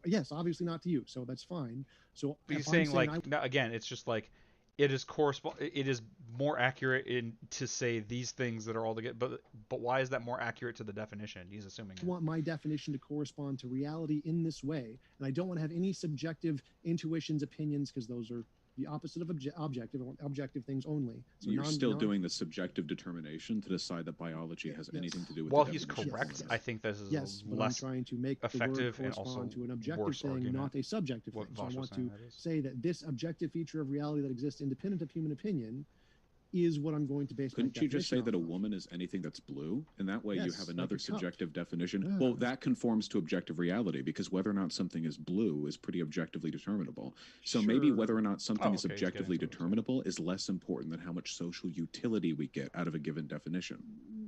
yes, obviously not to you, so that's fine. So But he's if I'm saying, saying like, now, again, it's just like it is more accurate to say these things that are all together. But why is that more accurate to the definition? He's assuming. I want my definition to correspond to reality in this way, and I don't want to have any subjective intuitions, opinions, because those are the opposite of objective. I want objective things only. So You're still doing the subjective determination to decide that biology has anything to do with. While the he's definition of correct, woman. I think this is yes, but I'm less trying to make the word effective and also correspond to an objective worse thing, argument. not a subjective thing. What So I Vosh was want saying, to that is. say that this objective feature of reality that exists independent of human opinion is what I'm going to base. Couldn't my you just say definition that a off of. woman is anything that's blue? And that way you Yes, have like another a cup. subjective definition. Yeah. Well, that conforms to objective reality because whether or not something is blue is pretty objectively determinable. So maybe Sure. whether or not something Oh, is okay, he's getting objectively to it, so. determinable is less important than how much social utility we get out of a given definition.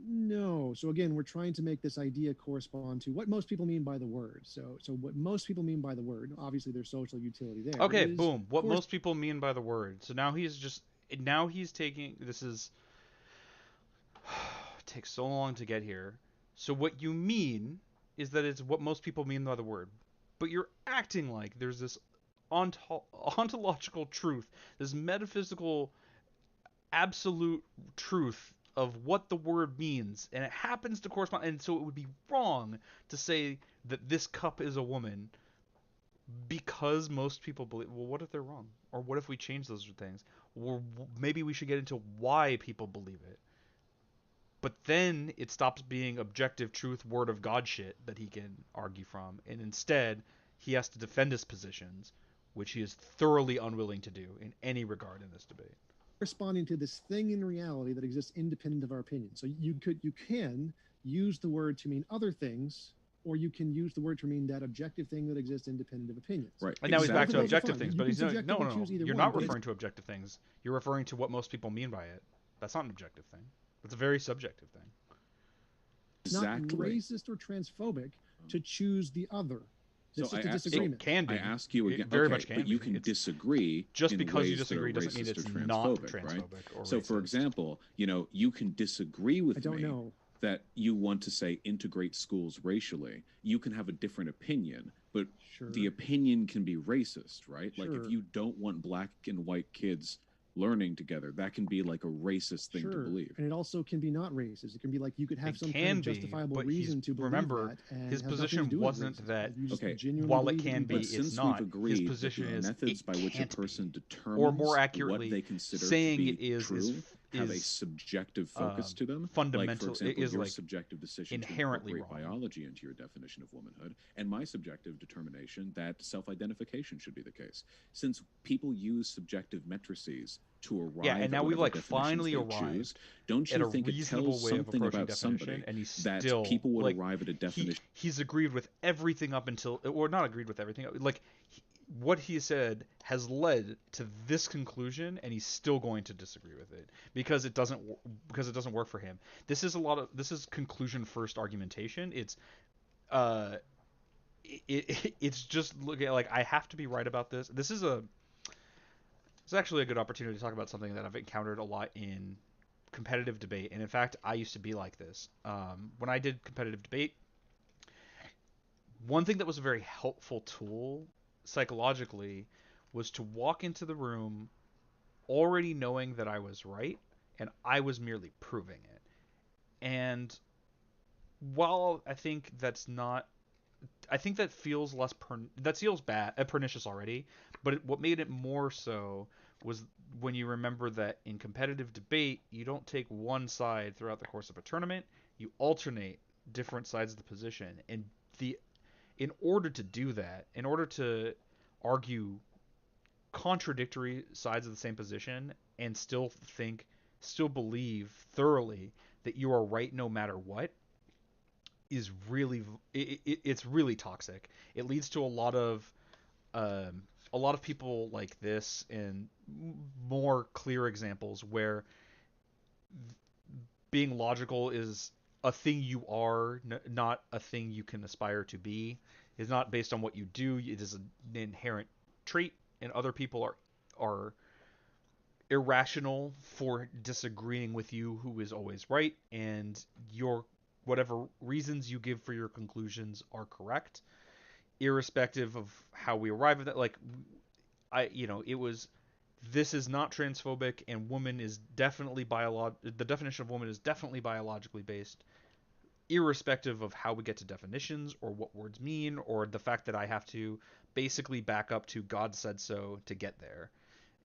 No. So again, we're trying to make this idea correspond to what most people mean by the word. So what most people mean by the word, obviously there's social utility there. Okay, is boom. What corres- most people mean by the word. So now he's taking this is it takes so long to get here. So what you mean is that it's what most people mean by the word. But you're acting like there's this ontological truth, this metaphysical absolute truth of what the word means, and it happens to correspond, and so it would be wrong to say that this cup is a woman because most people believe. Well, what if they're wrong? Or what if we change those things? Or maybe we should get into why people believe it. But then it stops being objective truth, word of God shit that he can argue from, and instead he has to defend his positions, which he is thoroughly unwilling to do in any regard in this debate. corresponding to this thing in reality that exists independent of our opinion. So you can use the word to mean other things, or you can use the word to mean that objective thing that exists independent of opinions. Right. And now he's back to Exactly. objective Fine. things, You but can he's no, subjectively no. choose either You're one, not but referring to objective things. You're referring to what most people mean by it. That's not an objective thing. That's a very subjective thing. It's not Exactly. racist or transphobic to choose the other. So It's I just a asked- disagreement. It can be. I ask you It again. very okay, much can but you be. can It's disagree. just in because you ways that are disagree doesn't mean racist it's or not transphobic, right? transphobic or So, for racist. example, you can disagree with I don't me know. that you want to say integrate schools racially. You can have a different opinion, but Sure. the opinion can be racist, right? Like Sure. if you don't want black and white kids learning together, that can be like a racist thing to Sure. believe. And it also can be not racist. It can be like you could have It some can kind of be, justifiable but reason he's- to believe remember, that. And his it has nothing to position do with wasn't racism. that- You just Okay. genuinely While it believe that can you be, But believe it's since not. we've agreed His that position the is methods it by which a can't person be. determines Or more what accurately, they consider saying to be it is true have a is subjective focus to them. Like, fundamental. for example, It is your like subjective decision to inherently incorporate wrong. biology into your definition of womanhood, and my subjective determination that self-identification should be the case. Since people use subjective matrices to arrive Yeah, and now at we've whatever like finally definitions they arrived choose, don't at you a think it reasonable tells way of something approaching about definition, somebody and he's that still people would like, arrive at a definition? he's agreed with everything up until, or not agreed with everything. Like what he said has led to this conclusion, and he's still going to disagree with it because it doesn't work for him. This is conclusion first argumentation. It's it's just looking at, like, I have to be right about this. It's actually a good opportunity to talk about something that I've encountered a lot in competitive debate, and in fact, I used to be like this. When I did competitive debate, one thing that was a very helpful tool psychologically was to walk into the room already knowing that I was right, and I was merely proving it. And while I think that's not, I think that feels less that feels bad, pernicious already. But what made it more so was when you remember that in competitive debate, you don't take one side throughout the course of a tournament. You alternate different sides of the position, and the in order to do that, in order to argue contradictory sides of the same position and still believe thoroughly that you are right no matter what, is really it's really toxic. It leads to a lot of people like this and more clear examples where being logical is a thing you are, not a thing you can aspire to be. It's not based on what you do. It is an inherent trait, and other people are irrational for disagreeing with you, who is always right, and your whatever reasons you give for your conclusions are correct, irrespective of how we arrive at that. Like it was. This is not transphobic, and woman is definitely the definition of woman is definitely biologically based, irrespective of how we get to definitions or what words mean or the fact that I have to basically back up to God said so to get there.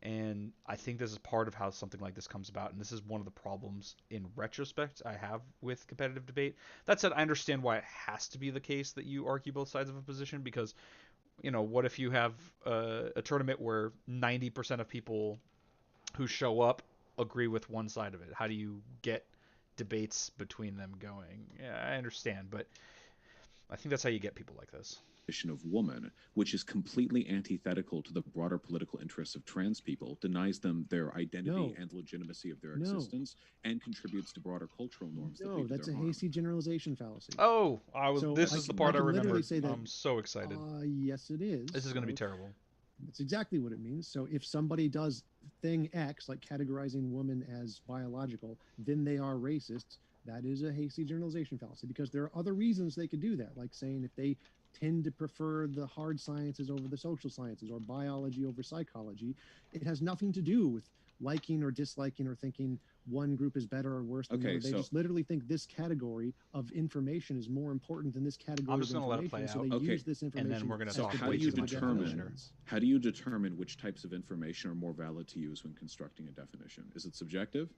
And I think this is part of how something like this comes about, and this is one of the problems in retrospect I have with competitive debate. That said, I understand why it has to be the case that you argue both sides of a position, because what if you have a tournament where 90% of people who show up agree with one side of it? How do you get debates between them going? Yeah, I understand, but I think that's how you get people like this. Of woman, which is completely antithetical to the broader political interests of trans people, denies them their identity and legitimacy of their existence, and contributes to broader cultural norms that lead to that's their a harm. hasty generalization fallacy. Oh, this is the part I literally remembered. say that, I'm so excited. Yes, it is. This is going to be terrible. That's exactly what it means. So if somebody does thing X, like categorizing women as biological, then they are racist. That is a hasty generalization fallacy, because there are other reasons they could do that, like saying if they tend to prefer the hard sciences over the social sciences or biology over psychology. It has nothing to do with liking or disliking or thinking one group is better or worse than the other. They just literally think this category of information is more important than this category I'm just of going to information. let it play out. So they use this information. And then we're going to so talk how way do you too much about how do you determine which types of information are more valid to use when constructing a definition? Is it subjective?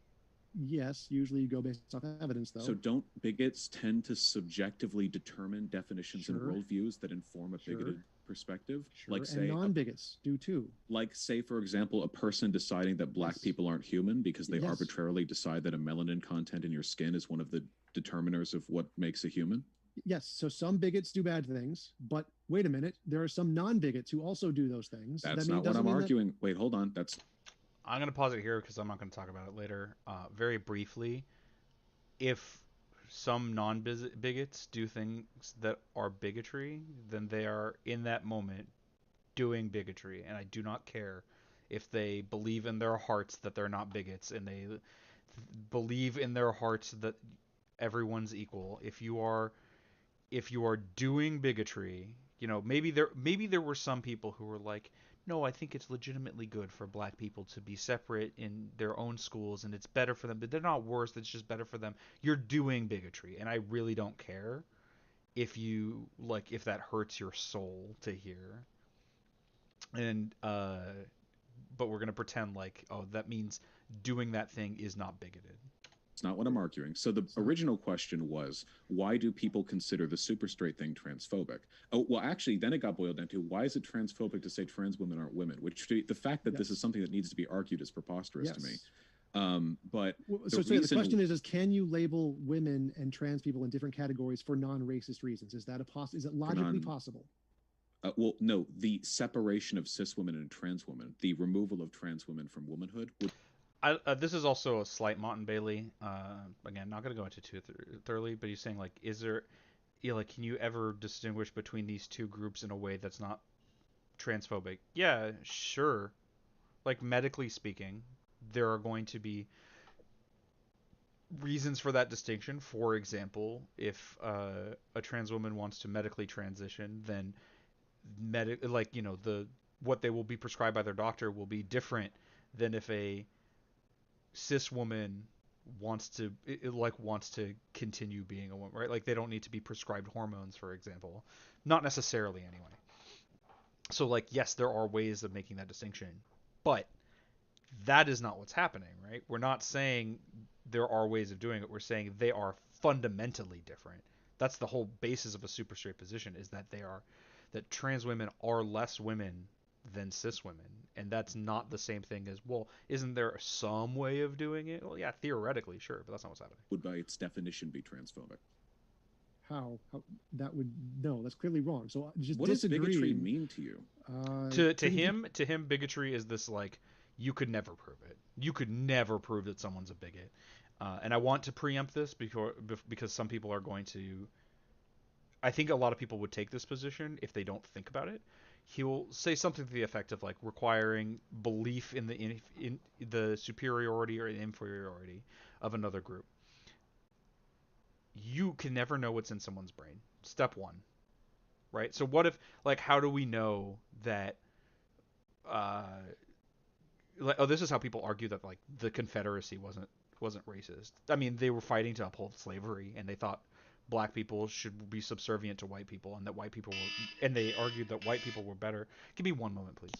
Yes, usually you go based off evidence, though. So don't bigots tend to subjectively determine definitions and worldviews that inform a bigoted perspective? Like, say, and non-bigots do too. Like, say, for example, a person deciding that black people aren't human because they arbitrarily decide that a melanin content in your skin is one of the determiners of what makes a human? Yes, so some bigots do bad things, but wait a minute, there are some non-bigots who also do those things. That's not what I'm arguing. Wait, hold on. I'm going to pause it here because I'm not going to talk about it later. Very briefly, if some non-bigots do things that are bigotry, then they are in that moment doing bigotry, and I do not care if they believe in their hearts that they're not bigots and they believe in their hearts that everyone's equal. If you are doing bigotry, maybe there were some people who were like, no, I think it's legitimately good for black people to be separate in their own schools, and it's better for them, but they're not worse, it's just better for them. You're doing bigotry, and I really don't care if that hurts your soul to hear. And but we're going to pretend like, oh, that means doing that thing is not bigoted. It's not what I'm arguing. So the original question was, why do people consider the super straight thing transphobic? Oh, well, actually, then it got boiled down to, why is it transphobic to say trans women aren't women? Which the fact that this is something that needs to be argued is preposterous to me. But the question is, can you label women and trans people in different categories for non-racist reasons? Is that is it logically possible? Well, no, the separation of cis women and trans women, the removal of trans women from womanhood would... this is also a slight Mountain Bailey. Again, not going to go into too thoroughly, but he's saying, like, is there, can you ever distinguish between these two groups in a way that's not transphobic? Yeah, sure. Like, medically speaking, there are going to be reasons for that distinction. For example, if a trans woman wants to medically transition, then what they will be prescribed by their doctor will be different than if a cis woman wants to continue being a woman, right? Like they don't need to be prescribed hormones, for example, not necessarily anyway. So like yes, there are ways of making that distinction, but that is not what's happening, right? We're not saying there are ways of doing it. We're saying they are fundamentally different. That's the whole basis of a super straight position, is that trans women are less women than cis women, and that's not the same thing as, well, isn't there some way of doing it? Well, yeah, theoretically, sure, but that's not what's happening. Would by its definition be transphobic. How that would, no, that's clearly wrong. So just What does disagree. bigotry mean to you? To him, bigotry is this, like, you could never prove it. You could never prove that someone's a bigot. And I want to preempt this because some people are going to. I think a lot of people would take this position if they don't think about it. He will say something to the effect of like requiring belief in the superiority or inferiority of another group. You can never know what's in someone's brain. Step one, right? So what if, like, how do we know that? This is how people argue that like the Confederacy wasn't racist. I mean, they were fighting to uphold slavery, and they thought black people should be subservient to white people, and that white people were, and they argued that white people were better. Give me one moment, please.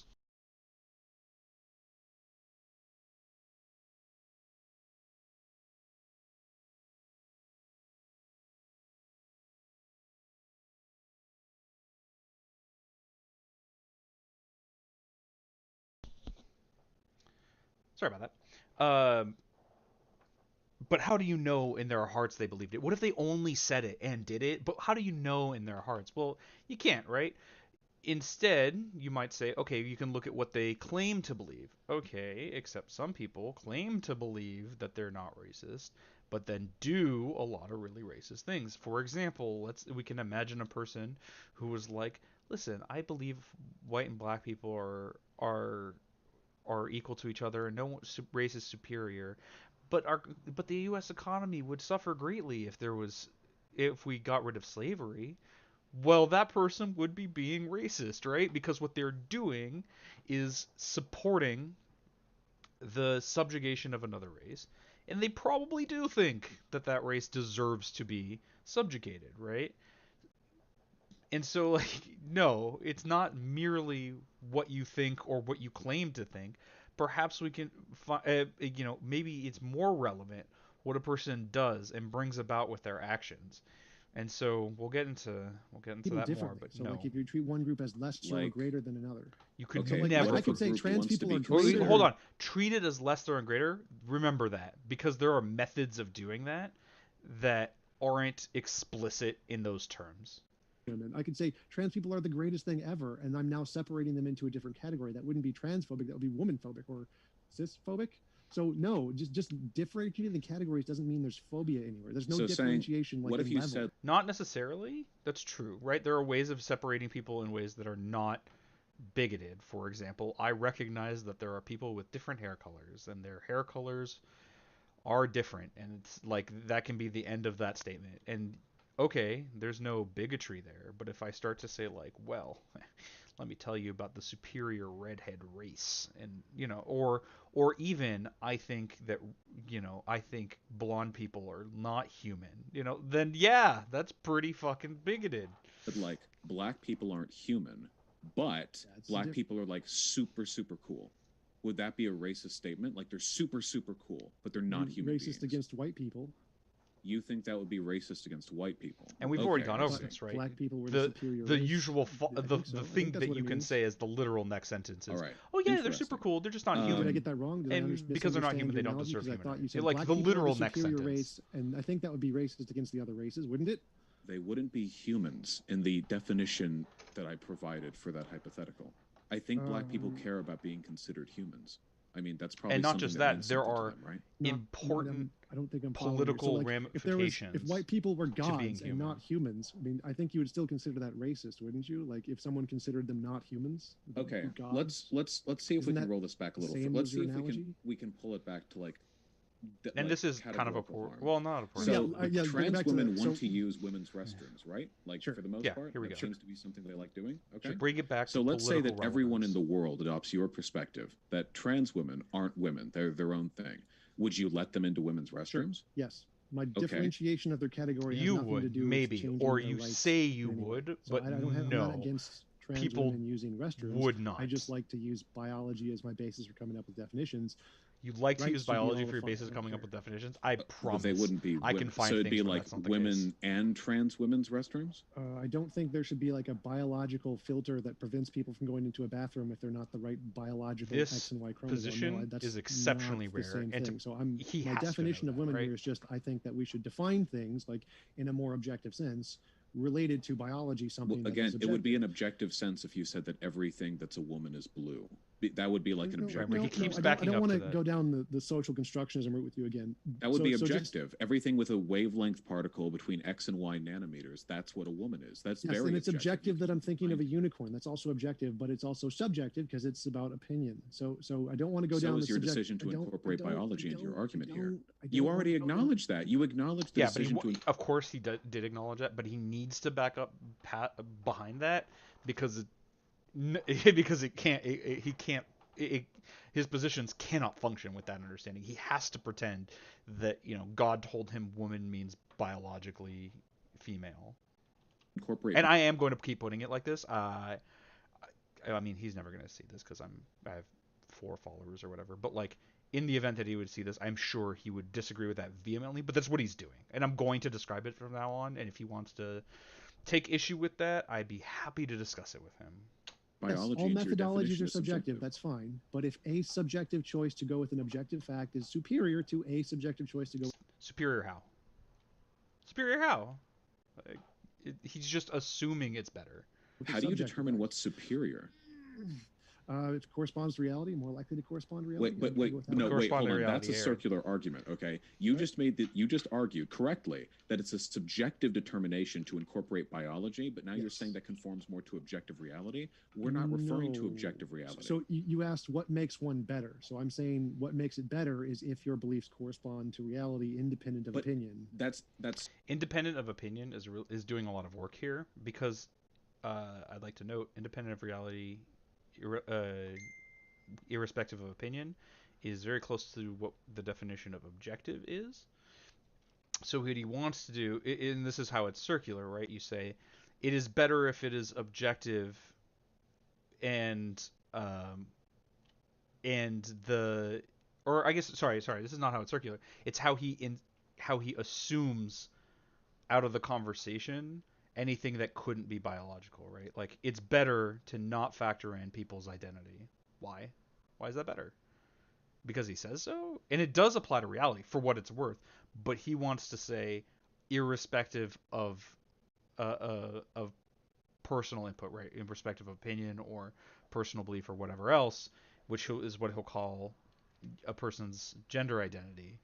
Sorry about that. But how do you know in their hearts they believed it? What if they only said it and did it? But how do you know in their hearts? Well, you can't, right? Instead, you might say, okay, you can look at what they claim to believe. Okay, except some people claim to believe that they're not racist, but then do a lot of really racist things. For example, we can imagine a person who was like, listen, I believe white and black people are equal to each other and no race is superior, but the U.S. economy would suffer greatly if we got rid of slavery. Well, that person would be being racist, right? Because what they're doing is supporting the subjugation of another race, and they probably do think that that race deserves to be subjugated, right? And so, like, no, it's not merely what you think or what you claim to think. Perhaps we can, maybe it's more relevant what a person does and brings about with their actions. And so we'll get into people that more. differently. But so no, like if you treat one group as lesser or Like- greater than another, you could Okay, never. I could say group trans wants to people be are Oh, greater. hold on. Treat it as lesser and greater. Remember that, because there are methods of doing that aren't explicit in those terms. Women. I could say trans people are the greatest thing ever, and I'm now separating them into a different category. That wouldn't be transphobic. That would be womanphobic or cisphobic. So no, just differentiating the categories doesn't mean there's phobia anywhere. There's no So saying, differentiation. Like what if in you level. said, Not necessarily. That's true, right? There are ways of separating people in ways that are not bigoted. For example, I recognize that there are people with different hair colors, and their hair colors are different, and it's like that can be the end of that statement. And okay, there's no bigotry there, but if I start to say like, well, let me tell you about the superior redhead race, and or even I think that I think blonde people are not human, then yeah, that's pretty fucking bigoted. like, black people aren't human, but That's black diff- people are like super, super cool? Would that be a racist statement? Like they're super, super cool, but they're not human racist beings. against white people. You think that would be racist against white people? And we've already Okay, gone I over see. this, right? Black people were the superior The race. usual I the think so. I thing think that's that what you it can means. say is the literal next sentence is, All right. oh yeah, they're super Interesting. cool, they're just not Did human. I get that wrong? Did And because they're not human, they don't deserve because I thought human you rights. said Like black the people are literal the next superior sentence. race, and I think that would be racist against the other races, wouldn't it? They wouldn't be humans in the definition that I provided for that hypothetical. I think black people care about being considered humans. I mean, that's probably And not something just that that, means there something to are them, right? important I don't think I'm following you. political So, like, if ramifications white people were being gods and human. not humans, I mean, I think you would still consider that racist, wouldn't you? Like if someone considered them not humans. Okay, gods? let's see if Isn't we can that roll this back a the little. same Let's as see your if analogy? we can pull it back to like. And like this is kind of a categorical poor, harm. well, not a poor. So Yeah, like, yeah, getting trans back to women that, want so- to use women's restrooms, right? Like Sure. for the most Yeah, part, here we that go. seems to be something they like doing. Okay. Bring it back. So to let's say that political everyone in relevance. the world adopts your perspective that trans women aren't women; they're their own thing. would you let them into women's restrooms? Yes. My differentiation of their category has You nothing to would, do maybe, with changing or their you rights say you in any way. would, So but I'm not no, against trans people women using restrooms. would not. I just like to use biology as my basis for coming up with definitions. You'd like to Rights use should be biology all for your defined. basis I of don't coming up care. with definitions. I But promise. they wouldn't be. I can find so it'd be things where like that's not the women case. and trans women's restrooms. I don't think there should be like a biological filter that prevents people from going into a bathroom if they're not the right biological This X and Y chromosome. position that's is exceptionally not the rare, same and thing. So he my has to know definition of that, women right? here is just I think that we should define things like in a more objective sense related to biology. Something Well, that is again, it would be an objective. objective sense if you said that everything that's a woman is blue. That would be like an No, objective. but he keeps I backing don't up want to to that. go down the social constructionism route with you again. That would So- be so just- objective. Everything with a wavelength particle between X and Y nanometers, that's what a woman is. That's Yes, very and it's objective that I'm thinking of a Fine. unicorn. That's also objective, but it's also subjective because it's about opinion. So I don't want to go So down is the your subject- decision to I don't- incorporate I don't- biology I into your don't- argument I here. don't- I You don't already wanna go down- acknowledged that. You acknowledged the Yeah, but decision to. of course he did acknowledge that, but he needs to back up behind that because because it can't. He can't. His positions cannot function with that understanding. He has to pretend that God told him woman means biologically female. Incorporate. And I am going to keep putting it like this. I mean, he's never going to see this because I have 4 followers or whatever. But like, in the event that he would see this, I'm sure he would disagree with that vehemently. But that's what he's doing, and I'm going to describe it from now on. And if he wants to take issue with that, I'd be happy to discuss it with him. biology all into your methodologies definition are is subjective. That's fine. But if a subjective choice to go with an objective fact is superior to a subjective choice to go Superior how? Superior how? Like, he's just assuming it's better. with a How do you subjective determine fact. what's superior? It corresponds to reality, more likely to correspond to reality. Wait, but I'd wait, go with that. no, wait, Correspond hold to on. reality That's a here. circular argument. Okay, you just made that. You just argued correctly that it's a subjective determination to incorporate biology, but now you're Yes. saying that conforms more to objective reality. We're not referring to No. objective reality. So you asked what makes one better. So I'm saying what makes it better is if your beliefs correspond to reality, independent of But- opinion. that's Independent of opinion is doing a lot of work here because I'd like to note independent of reality, irrespective of opinion, is very close to what the definition of objective is. So what he wants to do, and this is how it's circular, right? You say it is better if it is objective, and the, or I guess sorry, this is not how it's circular. It's how he assumes out of the conversation anything that couldn't be biological, right? Like it's better to not factor in people's identity. Why? Why is that better? Because he says so? And it does apply to reality for what it's worth, but he wants to say irrespective of personal input, right? In respective of opinion or personal belief or whatever else, which is what he'll call a person's gender identity.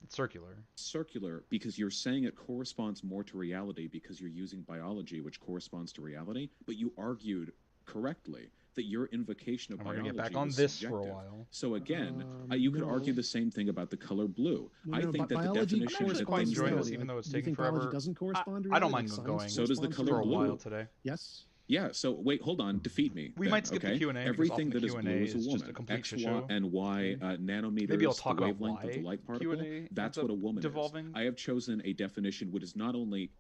It's circular. circular because you're saying it corresponds more to reality because you're using biology, which corresponds to reality. But you argued correctly that your invocation of And we're gonna biology get back on was this subjective. for a while. So again, you could argue no. the same thing about the color blue. I think that the biology definition I'm actually that quite things enjoying that- this, even though it's do you taking think biology forever. doesn't correspond to I don't reality? mind Like going science So does the corresponds to color for a blue. while reality? today. Yes. Yeah, so wait, hold on, defeat me. We then, might skip the okay? Q&A because Everything often that is the blue Q&A is a is just woman. a complete X, shit Y, show. and Y nanometers, Maybe I'll talk the about wavelength of the why light particle. Q&A That's ends what a up woman devolving. is. I have chosen a definition which is not only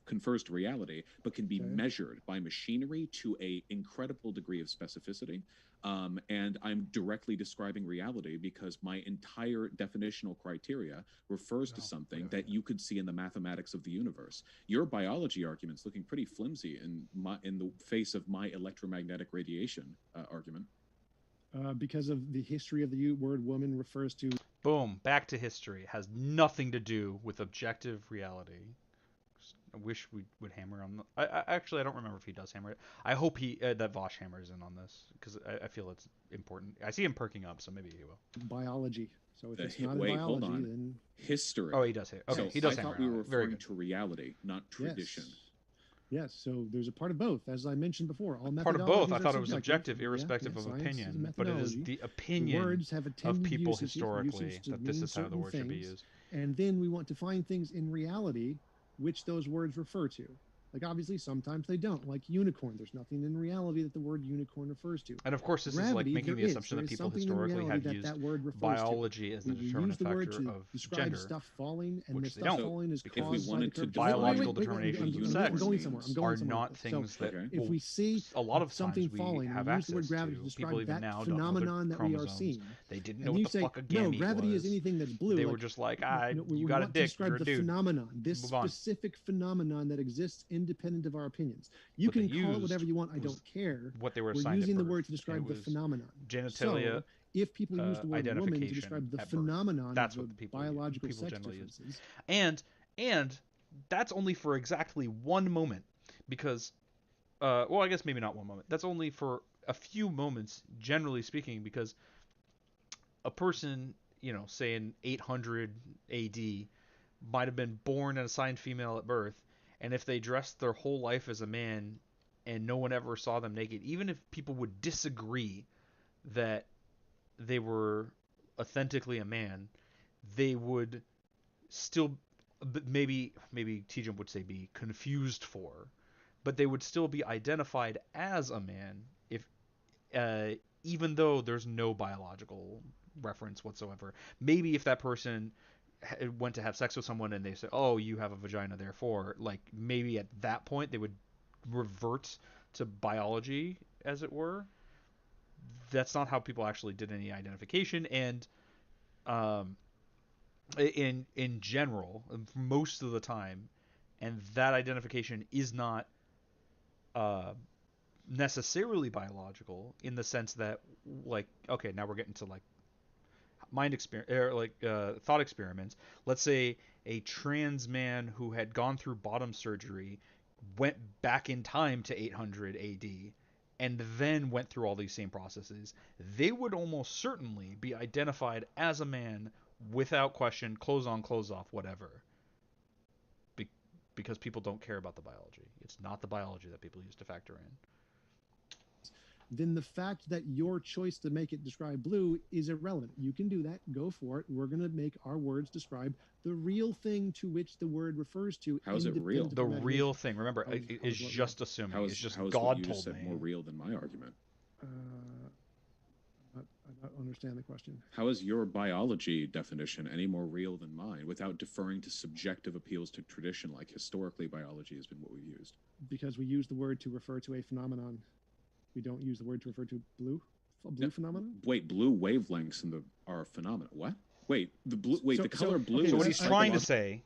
confers to reality, but can be Okay. measured by machinery to a incredible degree of specificity. And I'm directly describing reality because my entire definitional criteria refers to Oh, something really? that you could see in the mathematics of the universe. Your biology argument's looking pretty flimsy in the face of my electromagnetic radiation argument. Because of the history of the word woman refers to Boom, back to history. It has nothing to do with objective reality. I wish we would hammer on. Actually, I don't remember if he does hammer it. I hope that Vosh hammers in on this because I feel it's important. I see him perking up, so maybe he will. biology. So if The it's hi- not in wait, hold biology, on. then History. Oh, he does hit. Okay, So he does I hammer thought we on were it. Very referring good. to reality, not tradition. yes. Yes, so there's a part of both, as I mentioned before. All Part of both. I methodologies are thought it was subjective. objective, Yeah, irrespective yeah, of science is a opinion, but it is methodology. the The opinion words have a of tended people usage historically to that this mean is how the certain word should be things, used. and then we want to find things in reality which those words refer to. Like obviously sometimes they don't. Like unicorn, there's nothing in reality that the word unicorn refers to. And of course, this is like Gravity, making there the is. assumption There that is people something in historically reality have that used that word refers biology as to. the We use determinant the word factor to of describe gender, stuff falling, and which this they stuff don't. falling is If we caused by the wanted to curvature. define Biological what determinations of unicorn sex I'm going somewhere. means, I'm going are somewhere. not With this. So things that Okay. if we see a lot of something times we falling, have we use the word access gravity to to. describe People even that now don't know their phenomenon that we are chromosomes. seeing. They didn't know And what you the say, fuck a no, gamete gravity was. is anything that's blue. They like, were just like, we you got a want to dick, describe you're a the dude. phenomenon, this Move on. specific phenomenon that exists independent of our opinions. You What they can call it whatever used you want. I was don't care. what they were We're assigned using at the birth. word to And describe it the was phenomenon. genitalia So if people use the word woman to identification describe the at birth. phenomenon That's of what the the people biological sex generally use. differences, And that's only for exactly one moment, because well, I guess maybe not one moment. That's only for a few moments, generally speaking, because a person, say in 800 AD, might have been born and assigned female at birth, and if they dressed their whole life as a man and no one ever saw them naked, even if people would disagree that they were authentically a man, they would still, maybe Tijum would say, be confused for, but they would still be identified as a man if uh, even though there's no biological reference whatsoever. Maybe if that person went to have sex with someone and they say, "Oh, you have a vagina, therefore," like maybe at that point they would revert to biology, as it were. That's not how people actually did any identification, and um, in general, most of the time, and that identification is not uh, necessarily biological in the sense that, like, okay, now we're getting to like mind experiment or like thought experiments. Let's say a trans man who had gone through bottom surgery went back in time to 800 AD and then went through all these same processes. They would almost certainly be identified as a man without question, clothes on, clothes off, whatever. Because people don't care about the biology. It's not the biology that people use to factor in. then the fact that your choice to make it describe blue is irrelevant. You can do that. Go for it. We're going to make our words describe the real thing to which the word refers to. How is it real? The real thing, remember, is just assuming. How is, it's just how is God what you told just said me. more real than my argument? I don't understand the question. How is your biology definition any more real than mine without deferring to subjective appeals to tradition, like historically biology has been what we've used? Because we use the word to refer to a phenomenon. We don't use the word to refer to a blue phenomenon. Wait, blue wavelengths are a phenomenon. What? Wait, the color blue. okay, So is what he's trying to psychological. say,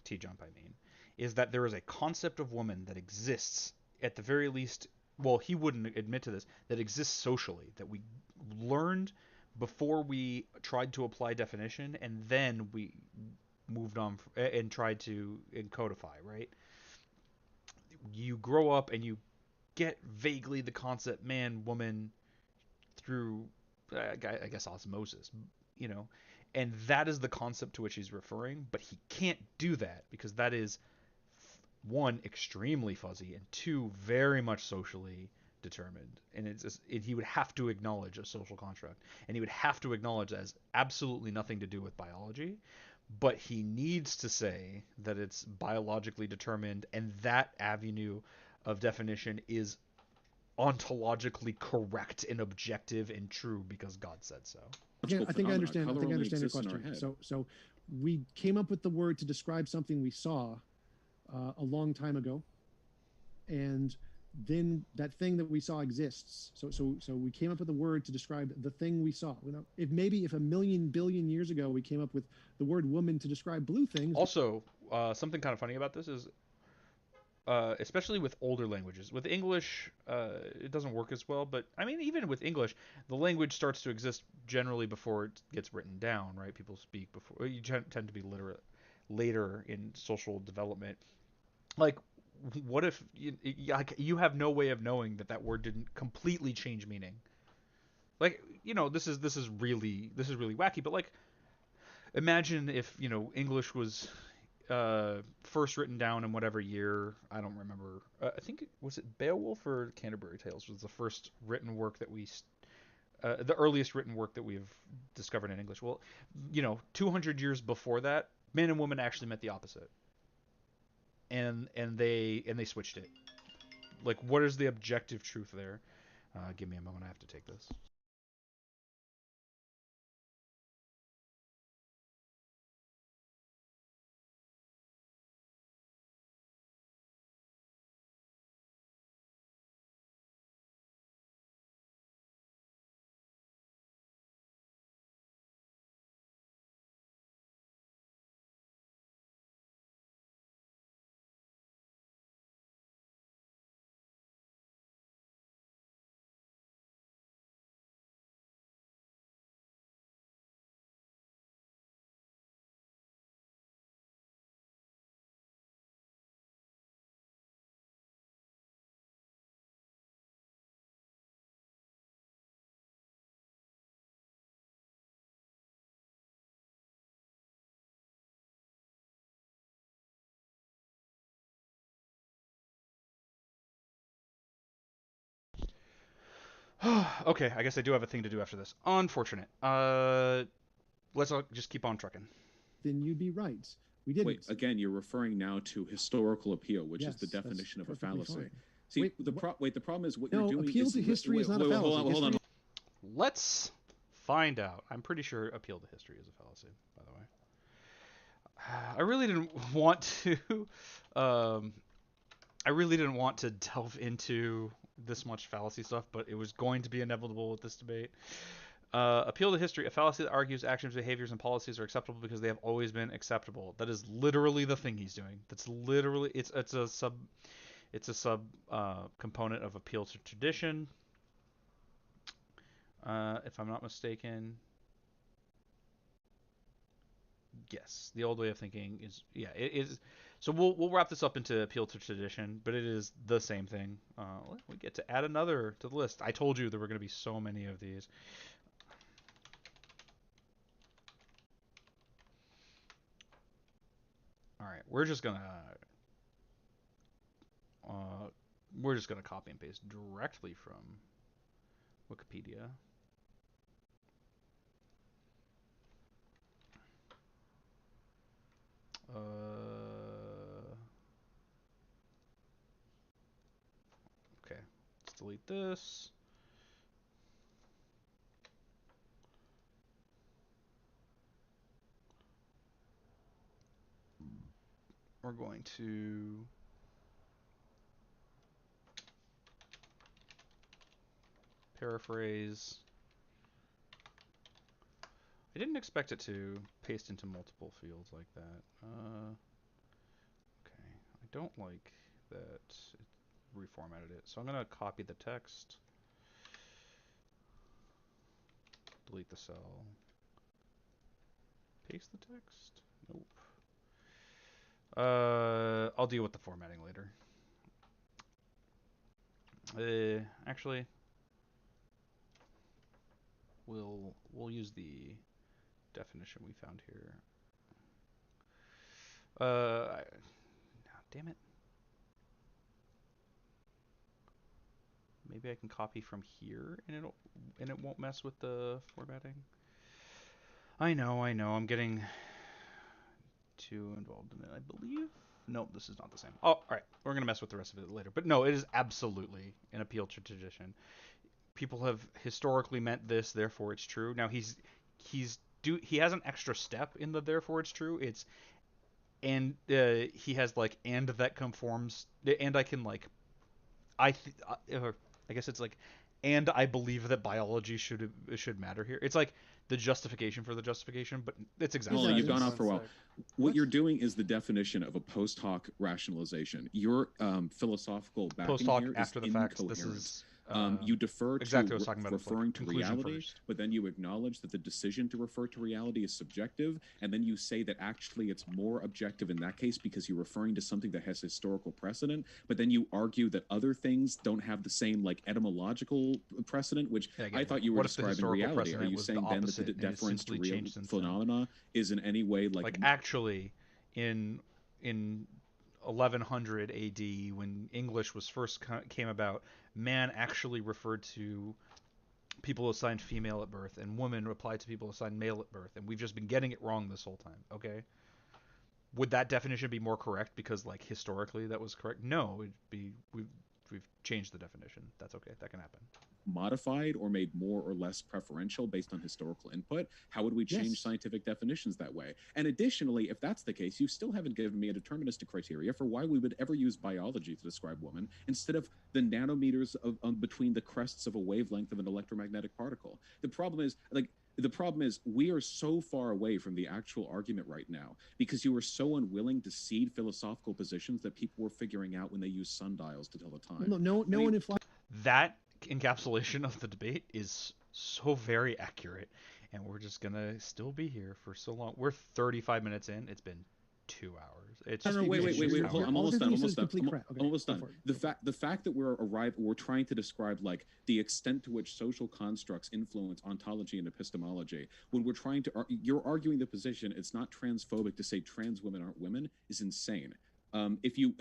T-Jump, I mean, is that there is a concept of woman that exists, at the very least, well, he wouldn't admit to this, that exists socially, that we learned before we tried to apply definition, and then we moved on and tried to codify, right? You grow up and you get vaguely the concept man, woman through, I guess, osmosis, you know, and that is the concept to which he's referring. But he can't do that because that is, one, extremely fuzzy, and two, very much socially determined. And he would have to acknowledge a social construct, and he would have to acknowledge that has absolutely nothing to do with biology. But he needs to say that it's biologically determined, and that avenue of definition is ontologically correct and objective and true because God said so. I think I understand. I think I understand your question. So we came up with the word to describe something we saw a long time ago, and then that thing that we saw exists. So we came up with a word to describe the thing we saw. You know, if a million billion years ago we came up with the word woman to describe blue things. Also, something kind of funny about this is, especially with older languages. With English, it doesn't work as well, but I mean, even with English, the language starts to exist generally before it gets written down, right? People speak before, you tend to be literate later in social development. Like, what if you have no way of knowing that word didn't completely change meaning? Like, this is really wacky, but like, imagine if, English was first written down in whatever year, I don't remember. I think was it Beowulf or Canterbury Tales was the first written work that the earliest written work that we've discovered in English. Well, 200 years before that, man and woman actually meant the opposite. and they switched it. Like, what is the objective truth there? Give me a moment. I have to take this. Okay, I guess I do have a thing to do after this. Unfortunate. Let's just keep on trucking. Then you'd be right. We didn't. Wait, again, you're referring now to historical appeal, which is the Yes, that's definition of a perfectly fallacy. fine. See, Wait, the problem is what No, you're doing appeal is to history is not a wait, fallacy. hold on. Let's find out. I'm pretty sure appeal to history is a fallacy, by the way. I really didn't want to. I really didn't want to delve into this much fallacy stuff, but it was going to be inevitable with this debate. Appeal to history, a fallacy that argues actions, behaviors, and policies are acceptable because they have always been acceptable. That is literally the thing he's doing. That's literally it's a sub component of appeal to tradition. If I'm not mistaken. Yes, the old way of thinking is it is. So we'll wrap this up into appeal to tradition, but it is the same thing. We get to add another to the list. I told you there were going to be so many of these. All right, we're just gonna copy and paste directly from Wikipedia. Okay, let's delete this. We're going to paraphrase. I didn't expect it to paste into multiple fields like that. Okay, I don't like that it reformatted it. So I'm going to copy the text, delete the cell, paste the text. Nope. I'll deal with the formatting later. Actually, we'll use the definition we found here. Damn it. Maybe I can copy from here and it won't mess with the formatting. I know. I'm getting too involved in it, I believe. No, this is not the same. Oh, all right. We're gonna mess with the rest of it later. But no, it is absolutely an appeal to tradition. People have historically meant this, therefore it's true. Now he has an extra step in the therefore it's true. It's and he has like and that conforms and I can like I guess it's like and I believe that biology should matter here. It's like the justification for the justification, but it's exactly. Hold on, you've gone off for a while. What What? you're doing is the definition of a post hoc rationalization. Your philosophical backing Post hoc here is after the fact. This incoherence. is You defer exactly to what I was talking about. referring to Conclusion reality, first. but then you acknowledge that the decision to refer to reality is subjective, and then you say that actually it's more objective in that case because you're referring to something that has historical precedent, but then you argue that other things don't have the same like etymological precedent, which Yeah, again, I thought you were what if the describing historical reality. Are precedent you was the saying then that opposite the and it's deference to simply real changed since then? phenomena is in any way like actually in 1100 AD when English was first came about, man actually referred to people assigned female at birth and woman applied to people assigned male at birth, and we've just been getting it wrong this whole time. Okay. Would that definition be more correct because like historically that was correct? No, it'd be we've changed the definition. That's okay. That can happen. Modified or made more or less preferential based on historical input? How would we change Yes. scientific definitions that way? And additionally, if that's the case, you still haven't given me a deterministic criteria for why we would ever use biology to describe woman instead of the nanometers between the crests of a wavelength of an electromagnetic particle. The problem is we are so far away from the actual argument right now because you were so unwilling to cede philosophical positions that people were figuring out when they use sundials to tell the time. No one in fly. That encapsulation of the debate is so very accurate, and we're just gonna still be here for so long. We're 35 minutes in. It's been 2 hours. It's No, wait. Hold on. I'm almost done. I'm almost done. Okay. The fact that we're trying to describe like the extent to which social constructs influence ontology and epistemology. When we're trying to, you're arguing the position it's not transphobic to say trans women aren't women is insane. If you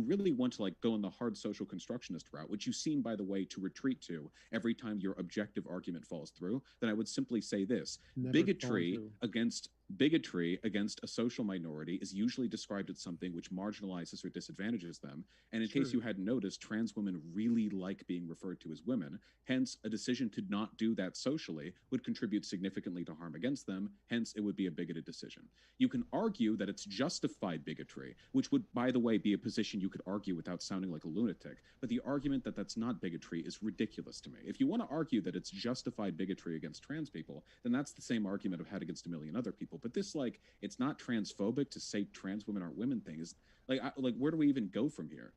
really want to like go on the hard social constructionist route, which you seem, by the way, to retreat to every time your objective argument falls through, then I would simply say this: Never bigotry fallen through. against a social minority is usually described as something which marginalizes or disadvantages them. And in case Sure. you hadn't noticed, trans women really like being referred to as women. Hence, a decision to not do that socially would contribute significantly to harm against them. Hence, it would be a bigoted decision. You can argue that it's justified bigotry, which would, by the way, be a position you could argue without sounding like a lunatic. But the argument that that's not bigotry is ridiculous to me. If you want to argue that it's justified bigotry against trans people, then that's the same argument I've had against a million other people. But this, like, it's not transphobic to say trans women aren't women thing is like, where do we even go from here?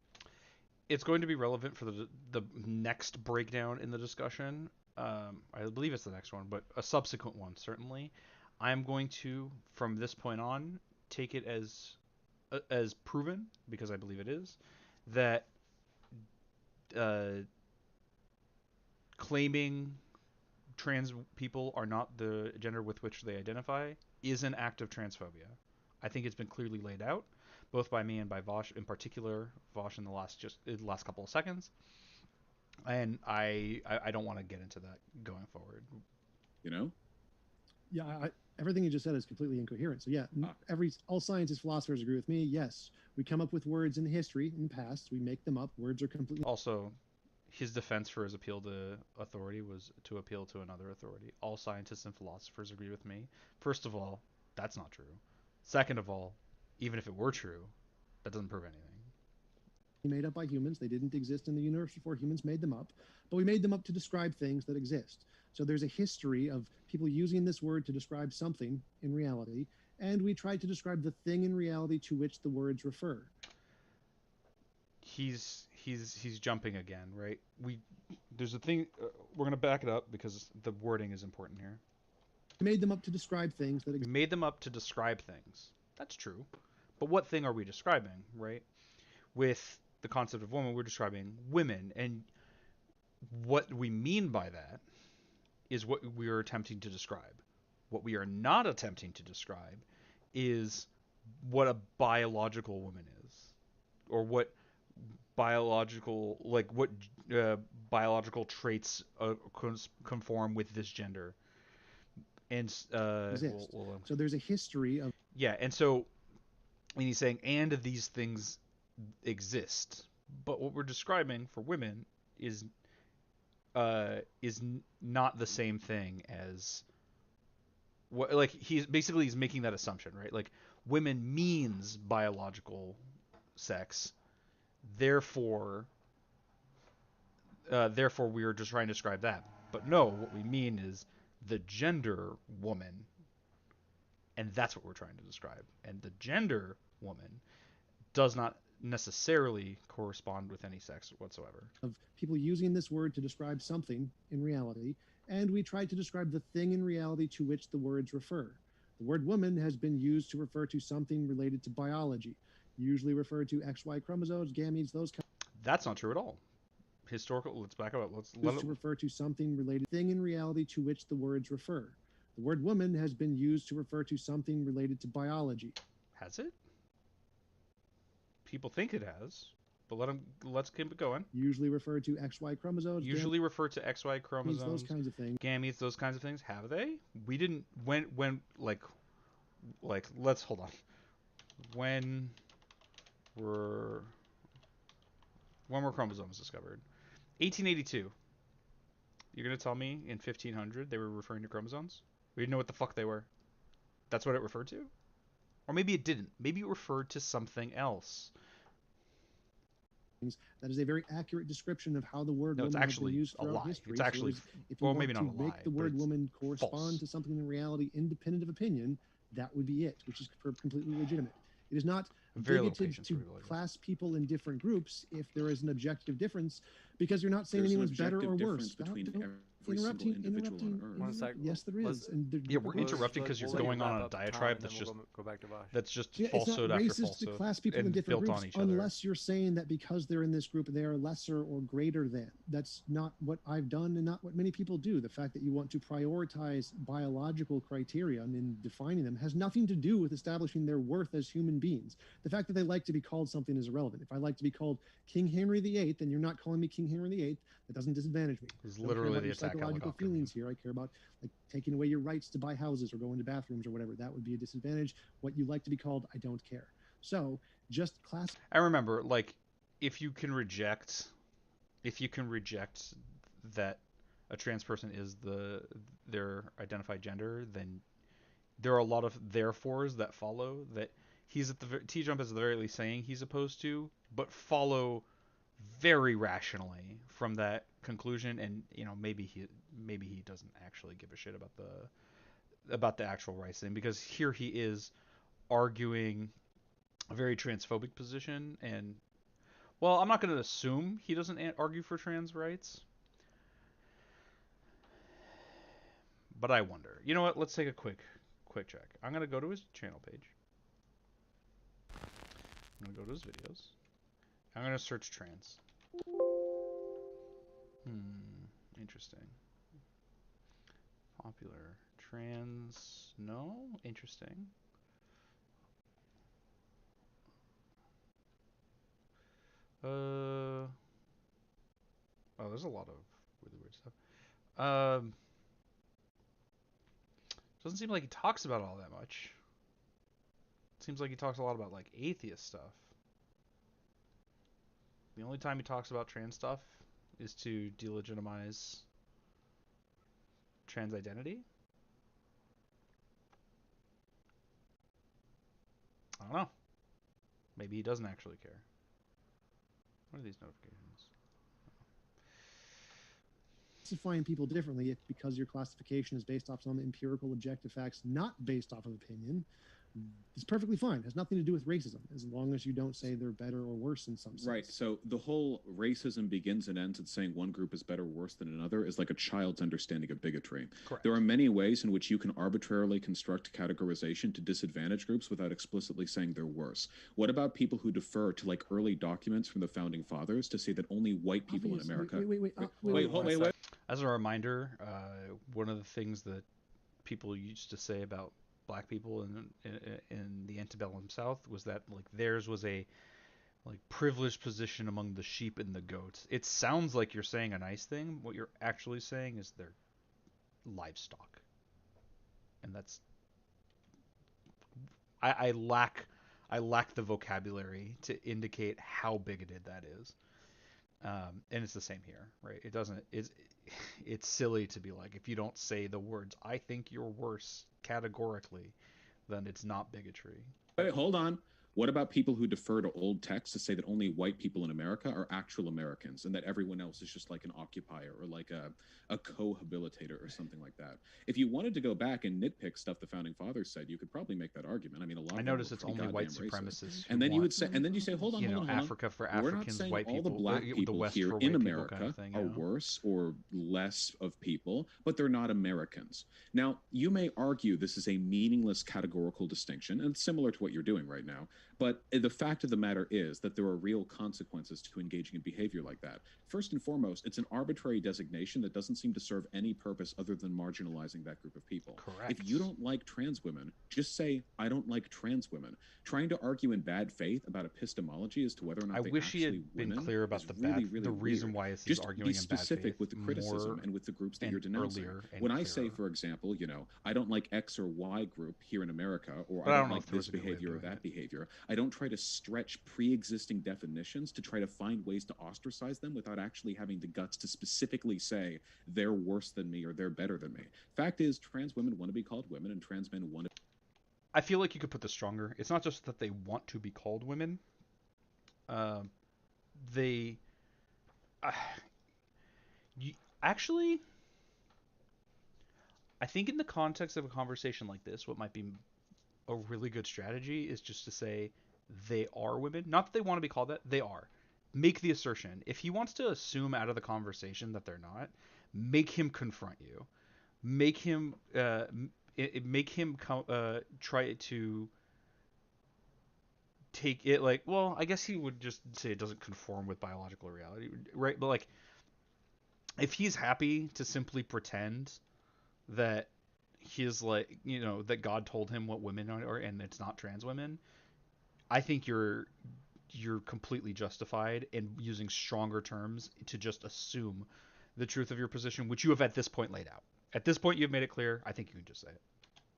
It's going to be relevant for the next breakdown in the discussion. I believe it's the next one, but a subsequent one certainly. I'm going to, from this point on, take it as proven, because I believe it is, that claiming trans people are not the gender with which they identify is an act of transphobia. I think it's been clearly laid out, both by me and by Vosh, in particular, Vosh in the last couple of seconds. And I don't want to get into that going forward. You know? Yeah, everything you just said is completely incoherent. So yeah, all scientists, philosophers agree with me. Yes, we come up with words in history, in the past. We make them up. Words are completely. Also, his defense for his appeal to authority was to appeal to another authority. All scientists and philosophers agree with me. First of all, that's not true. Second of all, even if it were true, that doesn't prove anything. Made up by humans. They didn't exist in the universe before humans made them up, but we made them up to describe things that exist. So there's a history of people using this word to describe something in reality, and we tried to describe the thing in reality to which the words refer. He's jumping again, right? There's a thing we're gonna back it up because the wording is important here. We made them up to describe things that We made them up to describe things. That's true, but what thing are we describing, right? With the concept of woman, we're describing women, and what we mean by that is what we are attempting to describe. What we are not attempting to describe is what a biological woman is, or what biological traits conform with this gender. And exist. So there's a history of. Yeah, and so and he's saying, and these things exist, but what we're describing for women is not the same thing as what, like, he's making that assumption, right? Like, women means biological sex, therefore we are just trying to describe that. But no, what we mean is the gender woman, and that's what we're trying to describe. And the gender woman does not necessarily correspond with any sex whatsoever. Of people using this word to describe something in reality, and we tried to describe the thing in reality to which the words refer. The word woman has been used to refer to something related to biology, usually referred to XY chromosomes, gametes, those kinds. That's not true at all. Historical, let's back up. To refer to something related thing in reality to which the words refer. The word woman has been used to refer to something related to biology. Has it? People think it has, but let's keep it going. Usually referred to XY chromosomes. Usually refer to XY chromosomes, those kinds of things. Gametes, those kinds of things. Have they? We didn't when like let's hold on. When were chromosomes discovered? 1882. You're gonna tell me in 1500 they were referring to chromosomes? We didn't know what the fuck they were. That's what it referred to? Or maybe it didn't. Maybe it referred to something else. That is a very accurate description of how the word No, it's woman has been actually used a throughout lie. history. It's actually, if you well, want maybe not to a make lie, the but word it's woman correspond false. to something in reality independent of opinion, that would be it, which is completely legitimate. It is not Very little bigoted patience to for people like this. class people in different groups if there is an objective difference, because you're not saying There's an anyone's better objective or difference worse. between Don't every single individual on Earth. One sec. Yes, there Let's- is. And Yeah, we're Let's- interrupting because you're we'll let you going on wrap a up, Tom, diatribe and that's then just we'll go back to Vosh. that's just Yeah, it's not falsehood after racist falsehood to class people in and different built groups on each other. unless you're saying that because they're in this group they are lesser or greater than. That's not what I've done and not what many people do. The fact that you want to prioritize biological criteria in defining them has nothing to do with establishing their worth as human beings. The fact that they like to be called something is irrelevant. If I like to be called King Henry VIII and you're not calling me King Henry VIII, that doesn't disadvantage me. It's I don't care literally about the your attack psychological helicopter feelings here. I care about like taking away your rights to buy houses or go into bathrooms or whatever. That would be a disadvantage. What you like to be called, I don't care. So just class. I remember, like, if you can reject that a trans person is their identified gender, then there are a lot of therefores that follow that he's at the T-Jump is at the very least saying he's opposed to, but follow very rationally from that conclusion. And maybe he doesn't actually give a shit about the actual rights thing, because here he is arguing a very transphobic position. And well, I'm not going to assume he doesn't argue for trans rights, but I wonder. You know what? Let's take a quick check. I'm going to go to his channel page. I'm going to go to his videos. I'm going to search trans. Interesting. Popular trans. No? Interesting. Oh, there's a lot of really weird stuff. Doesn't seem like he talks about it all that much. Seems like he talks a lot about like atheist stuff. The only time he talks about trans stuff is to delegitimize trans identity. I don't know. Maybe he doesn't actually care. What are these notifications? Classifying people differently if because your classification is based off some empirical objective facts not based off of opinion, it's perfectly fine. It has nothing to do with racism as long as you don't say they're better or worse in some sense. Right. So the whole racism begins and ends at saying one group is better or worse than another is like a child's understanding of bigotry. Correct. There are many ways in which you can arbitrarily construct categorization to disadvantage groups without explicitly saying they're worse. What about people who defer to like early documents from the founding fathers to say that only white people in America? Wait. As a reminder, one of the things that people used to say about black people in the antebellum South was that like theirs was a like privileged position among the sheep and the goats. It sounds like you're saying a nice thing. What you're actually saying is they're livestock, and that's I lack the vocabulary to indicate how bigoted that is. And it's the same here, right? It's silly to be like, if you don't say the words "I think you're worse" categorically, then it's not bigotry. Wait, hold on. What about people who defer to old texts to say that only white people in America are actual Americans and that everyone else is just like an occupier or like a cohabilitator or something like that? If you wanted to go back and nitpick stuff the founding fathers said, you could probably make that argument. I mean, a lot of I them notice were it's pretty only white goddamn racist. supremacists. And then you would want, say, and then you say, hold on, you know, hold on. Africa for We're not Africans, saying white all people, the black the people West here for in white people America kind of thing, are worse or less of people, but they're not Americans. Now, you may argue this is a meaningless categorical distinction, and it's similar to what you're doing right now. But the fact of the matter is that there are real consequences to engaging in behavior like that. First and foremost, it's an arbitrary designation that doesn't seem to serve any purpose other than marginalizing that group of people. Correct. If you don't like trans women, just say, I don't like trans women. Trying to argue in bad faith about epistemology as to whether or not I they wish he actually had been women clear about is the really, bad, really the reason weird. why he's Just arguing be in bad specific faith with the criticism more and with the groups that and you're denouncing. earlier and When I say, clearer. for example, I don't like X or Y group here in America, or But I I don't don't know like if there this was a good way of behavior or doing that it. behavior, I don't try to stretch pre-existing definitions to try to find ways to ostracize them without actually having the guts to specifically say they're worse than me or they're better than me. Fact is, trans women want to be called women and trans men want to. I feel like you could put this stronger. It's not just that they want to be called women. Um, they you, actually, I think in the context of a conversation like this, what might be a really good strategy is just to say they are women. Not that they want to be called that, they are. Make the assertion. If he wants to assume out of the conversation that they're not, make him confront you. Make him try to take it like, well, I guess he would just say it doesn't conform with biological reality, right? But like, if he's happy to simply pretend that he's like, that God told him what women are and it's not trans women, I think you're completely justified in using stronger terms to just assume the truth of your position, which you have at this point laid out. At this point, you've made it clear. I think you can just say it.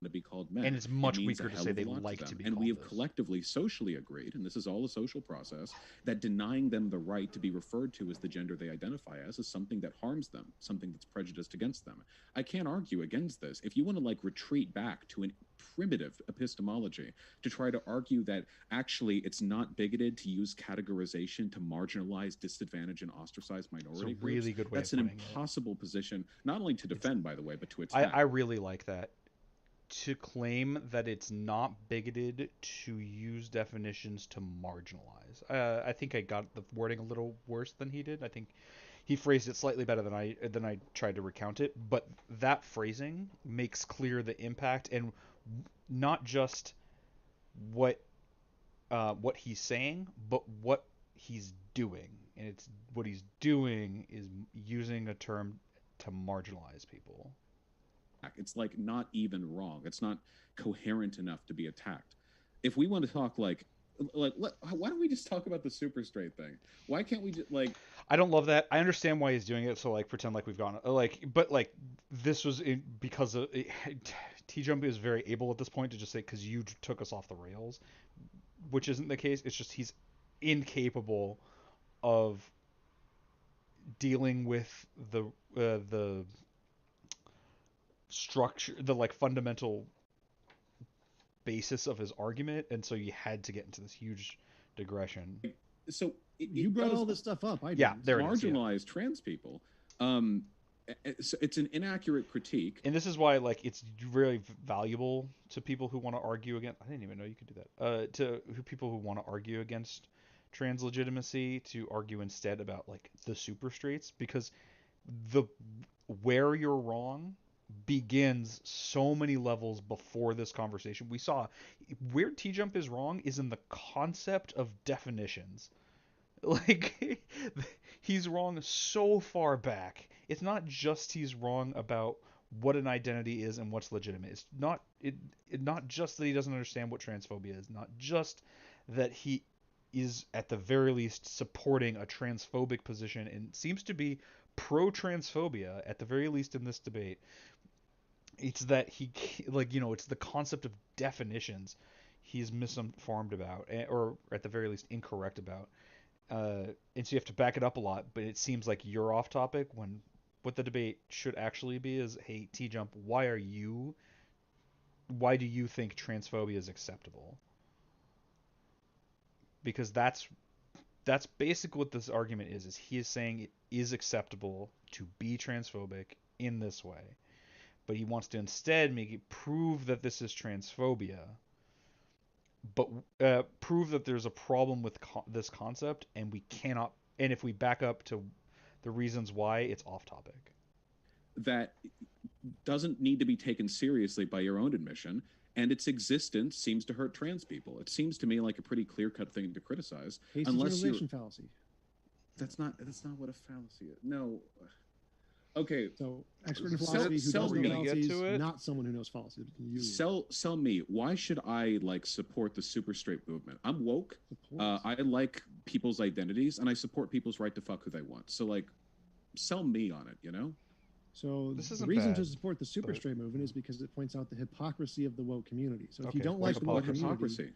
To be called men. And it's much it means weaker a to hell say of they a lot like to to them. be And called we have this. collectively socially agreed, and this is all a social process, that denying them the right to be referred to as the gender they identify as is something that harms them, something that's prejudiced against them. I can't argue against this. If you want to like retreat back to an primitive epistemology to try to argue that actually it's not bigoted to use categorization to marginalize, disadvantage, and ostracize minority It's a really groups, good way that's of an putting it. impossible position, not only to defend, by the way, but to attack. I really like that. To claim that it's not bigoted to use definitions to marginalize. I think I got the wording a little worse than he did. I think he phrased it slightly better than I tried to recount it. But that phrasing makes clear the impact and not just what he's saying, but what he's doing. And it's what he's doing is using a term to marginalize people. It's like not even wrong. It's not coherent enough to be attacked. If we want to talk why don't we just talk about the super straight thing? Why can't we just like? I don't love that. I understand why he's doing it. So like, pretend like we've gone but like this was because of T Jump is very able at this point to just say because you took us off the rails, which isn't the case. It's just he's incapable of dealing with the structure, the like fundamental basis of his argument, and so you had to get into this huge digression. So You brought all this stuff up. I Yeah, didn't. there it is. Yeah. marginalized trans people. It's an inaccurate critique. And this is why like it's really valuable to people who want to argue against. I didn't even know you could do that. To people who want to argue against trans legitimacy to argue instead about like the super straights, because the where you're wrong begins so many levels before this conversation. We saw where T Jump is wrong is in the concept of definitions. Like he's wrong so far back. It's not just he's wrong about what an identity is and what's legitimate. It's not just that he doesn't understand what transphobia is, not just that he is at the very least supporting a transphobic position and seems to be pro transphobia at the very least in this debate. It's that he it's the concept of definitions he's misinformed about, or at the very least incorrect about. And so you have to back it up a lot, but it seems like you're off topic when what the debate should actually be is, hey, T-Jump, why do you think transphobia is acceptable? Because that's basically what this argument is he is saying it is acceptable to be transphobic in this way, but he wants to instead prove that this is transphobia, but prove that there's a problem with this concept, and we cannot. And if we back up to the reasons why, it's off topic. That doesn't need to be taken seriously by your own admission, and its existence seems to hurt trans people. It seems to me like a pretty clear-cut thing to criticize, Hasty unless you're. generalization fallacy. That's not what a fallacy is. No. Okay. So expert in Sell- philosophy who sell does me. know Gonna get fallacies, to it? not someone who knows fallacies. You Sell me. Why should I like support the super straight movement? I'm woke. support. I like people's identities, and I support people's right to fuck who they want. So like, sell me on it. You know. So This the isn't reason to bad, support the super but- straight movement is because it points out the hypocrisy of the woke community. So if you Okay, don't what's like the woke hypocrisy? community, Hypocrisy.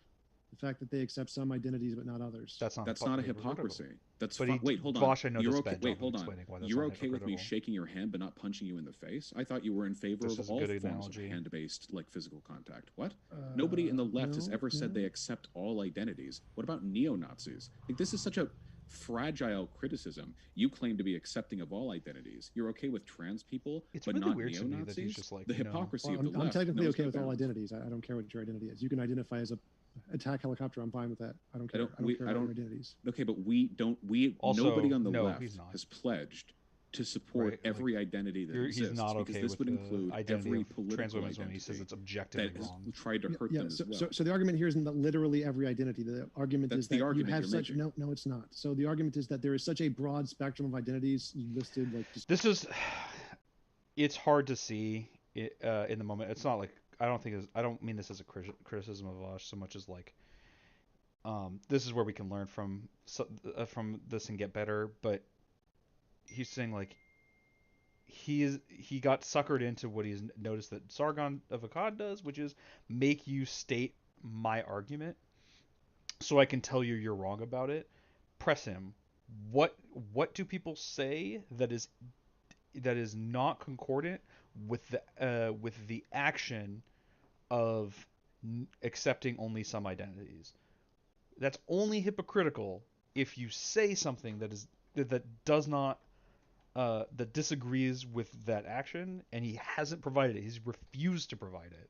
the fact that they accept some identities but not others. That's not. That's not a hypocritical. hypocrisy. That's But fine. he- Wait, hold on. Vosh, I know You're does a okay. bad Wait, job of hold on. explaining why that's You're not okay with me hypocritical. shaking your hand but not punching you in the face? I thought you were in favor This of is a all good forms analogy. of hand-based like physical contact. What? Nobody in the left has no, ever said no. they accept all identities. What about neo-Nazis? Like this is such a fragile criticism. You claim to be accepting of all identities. You're okay with trans people, It's but really not weird to me that neo-Nazis. he's just like, the you know- hypocrisy Well, of the I'm left. technically knows okay no with all bounds. identities. I don't care what your identity is. You can identify as a attack helicopter. I'm fine with that. I don't care. I don't care about your identities. Okay, but we don't. Also, Nobody on the no, left he's not. has pledged to support Right, like, every identity that exists. He's not because okay this with would the include identity every of trans political women when he says identity it's objectively that has wrong. tried to hurt them as well. So the argument here isn't that literally every identity. The argument That's is the that argument you have you're such making. no, it's not. So the argument is that there is such a broad spectrum of identities listed, like just This is. It's hard to see it, in the moment. It's not like I don't think. I don't mean this as a criticism of Vosh so much as like. This is where we can learn from this and get better. But he's saying like. He got suckered into what he's noticed that Sargon of Akkad does, which is make you state my argument, so I can tell you you're wrong about it. Press him. What do people say that is not concordant with the action of accepting only some identities? That's only hypocritical if you say something that does not that disagrees with that action, and he hasn't provided it. He's refused to provide it.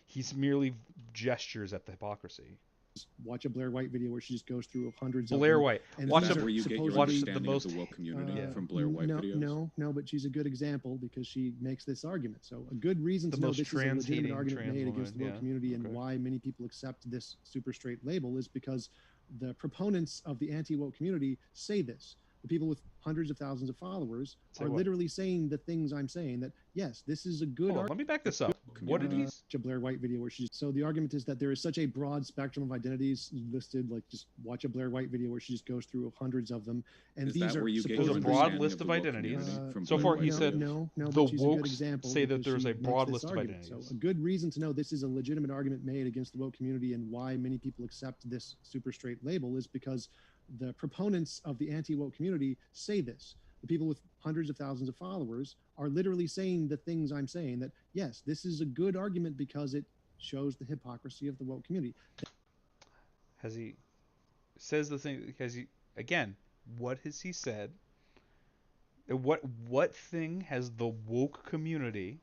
He's merely gestures at the hypocrisy. watch a Blair White video where she just goes through hundreds of Blair them, White. and Watch Is these that a- are where you get your supposedly- watch the understanding most- of the woke community Yeah. from Blair White no, videos? No, but she's a good example because she makes this argument. So a good reason The to know most this is a legitimate trans-hating argument trans made against the woman, woke yeah, community and okay. why many people accept this super straight label is because the proponents of the anti-woke community say this. The people with hundreds of thousands of followers Say are what? literally saying the things I'm saying, that yes, this is a good Hold on, let me back this up. What did he? Watch a Blair White video where she's so the argument is that there is such a broad spectrum of identities listed, like just watch a Blair White video where she just goes through hundreds of them, and Is these that are where you get There's your a supposedly- broad understanding list of of the woke identities. community from So Blair far White he no, said no, the but she's a good wokes example say that because there's she a makes broad this list of argument. identities. So a good reason to know this is a legitimate argument made against the woke community and why many people accept this super straight label is because the proponents of the anti-woke community say this. The people with hundreds of thousands of followers are literally saying the things I'm saying, that yes, this is a good argument because it shows the hypocrisy of the woke community. Has he says the thing? Has he again? What has he said? What thing has the woke community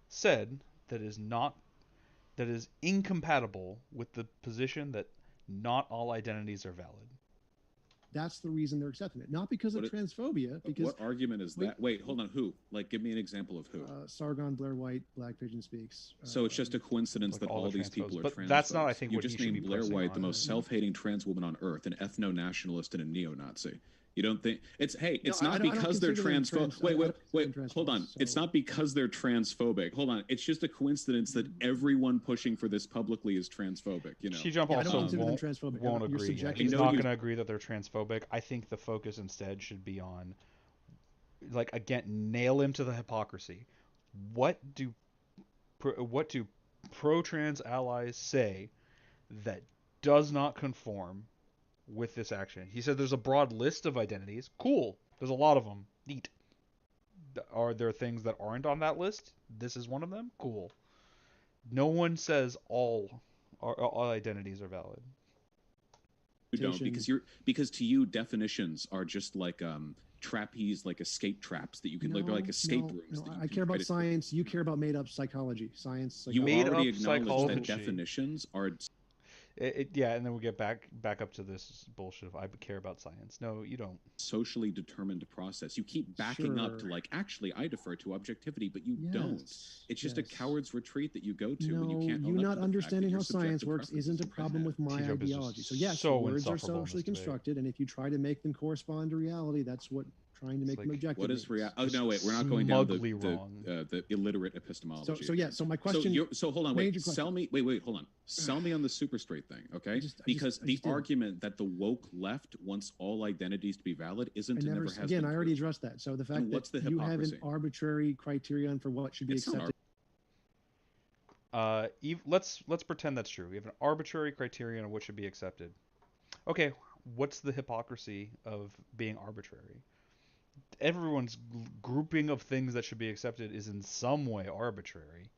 said that is incompatible with the position that not all identities are valid? That's the reason they're accepting it, not because of What transphobia, because What argument is Wait. that? Wait, hold on. Who? Like, give me an example of who. Sargon, Blair White, Black Pigeon Speaks. So it's just a coincidence like that all all the these trans people folks. are But trans. that's not, I folks. think, you what just he should named be Blair pressing White the on. most self-hating trans woman on earth, an ethno-nationalist and a neo-Nazi. You don't think it's it's No, not I don't because they're consider them transphobic. trans- Wait, I wait, don't wait. consider them Hold on. transphobes, It's so- not because they're transphobic. Hold on. It's just a coincidence that everyone pushing for this publicly is transphobic. You know. She jump Yeah, I don't also consider them won't, transphobic. won't You're agree. Yeah. subjecting He's it. not I know going to agree that they're transphobic. I think the focus instead should be on, like, again, nail him to the hypocrisy. What do pro-trans allies say that does not conform with this action? He said there's a broad list of identities. Cool. There's a lot of them. Neat. Are there things that aren't on that list? This is one of them. Cool. No one says all identities are valid. You don't because to you definitions are just like trapeze, like escape traps that you can they're like escape rooms. that you I can care try about to- science. You care about made-up psychology. Science. You Made already up acknowledged psychology. that definitions are Yeah, and then we get back up to this bullshit of I care about science. No, you don't. Socially determined process. You keep backing up to Sure. like, actually, I defer to objectivity, but you don't. Yes. It's just a Yes. coward's retreat that you go to when you No, can't you own up not to the fact that understanding your how science subjective works isn't a preferences are problem bad. with my T-Jump is just ideology. So yes, so words are insufferable in this socially debate. constructed, and if you try to make them correspond to reality, that's what trying to It's make them like, objective What is means. reality? Oh Just no, wait, we're not going down smugly wrong. the illiterate epistemology. So yeah. So my So question. so hold on, wait. major question. Sell me. Wait, hold on. Sell me on the super straight thing, okay? Because I the just did. argument that the woke left wants all identities to be valid isn't I and never. never has Again, been I already true. addressed that. So the fact And what's that the you have an hypocrisy? arbitrary criterion for what should be It's not accepted. Let's pretend that's true. We have an arbitrary criterion of what should be accepted. Okay, what's the hypocrisy of being arbitrary? Everyone's grouping of things that should be accepted is in some way arbitrary,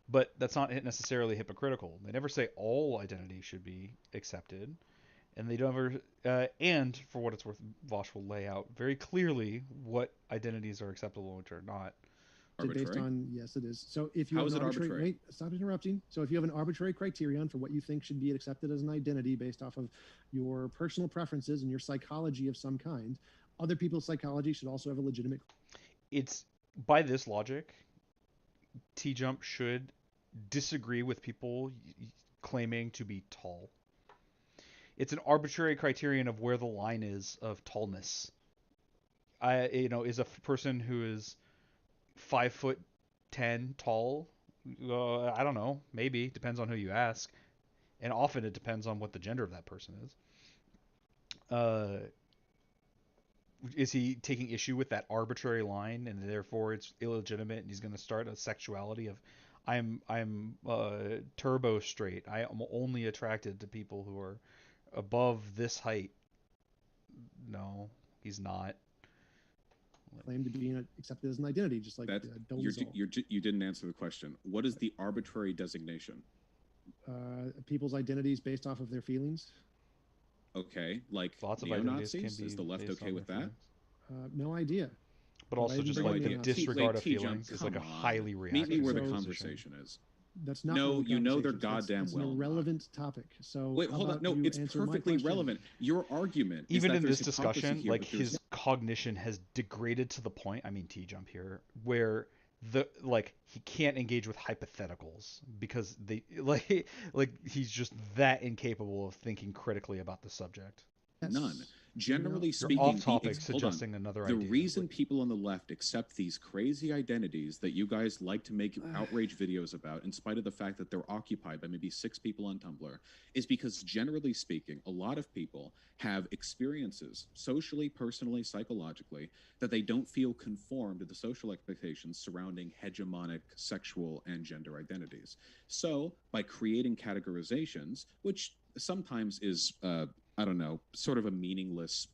but that's not necessarily hypocritical. They never say all identity should be accepted, and they don't ever. And for what it's worth, Vosh will lay out very clearly what identities are acceptable and which are not. Based arbitrary. on yes, it is. So if you How have is an it arbitrary, arbitrary? wait, stop interrupting. So if you have an arbitrary criterion for what you think should be accepted as an identity based off of your personal preferences and your psychology of some kind, other people's psychology should also have a legitimate. It's by this logic, T-Jump should disagree with people claiming to be tall. It's an arbitrary criterion of where the line is of tallness. Is a person who is 5'10" tall? I don't know. Maybe depends on who you ask, and often it depends on what the gender of that person is. Is he taking issue with that arbitrary line, and therefore it's illegitimate, and he's going to start a sexuality of, I'm turbo straight. I am only attracted to people who are above this height. No, he's not. Claim to be accepted as an identity, just like That Bill you didn't answer the question. What is the arbitrary designation? people's identities based off of their feelings. Okay, like Lots of identities can neo-Nazis? be Is the left based okay on with their that? feelings. No idea. But Why also didn't just bring like it the up? disregard of T-Jump, feelings is like a come on. highly Meet me reactionary where the So- conversation is. That's not No, what the you know they're conversation is. goddamn That's well an not. irrelevant topic. So Wait, how hold on. about No, you it's answer my perfectly question? relevant. Your argument is Even that in there's this hypocrisy discussion, here, like but there's his cognition has degraded to the point, I mean T-Jump here, where he can't engage with hypotheticals because they like he's just that incapable of thinking critically about the subject. Yes. none. Generally You're speaking, off topic hold on. suggesting another The idea. reason people on the left accept these crazy identities that you guys like to make outrage videos about, in spite of the fact that they're occupied by maybe 6 people on Tumblr, is because generally speaking, a lot of people have experiences, socially, personally, psychologically, that they don't feel conform to the social expectations surrounding hegemonic sexual and gender identities. So, by creating categorizations, which sometimes is I don't know, sort of a meaningless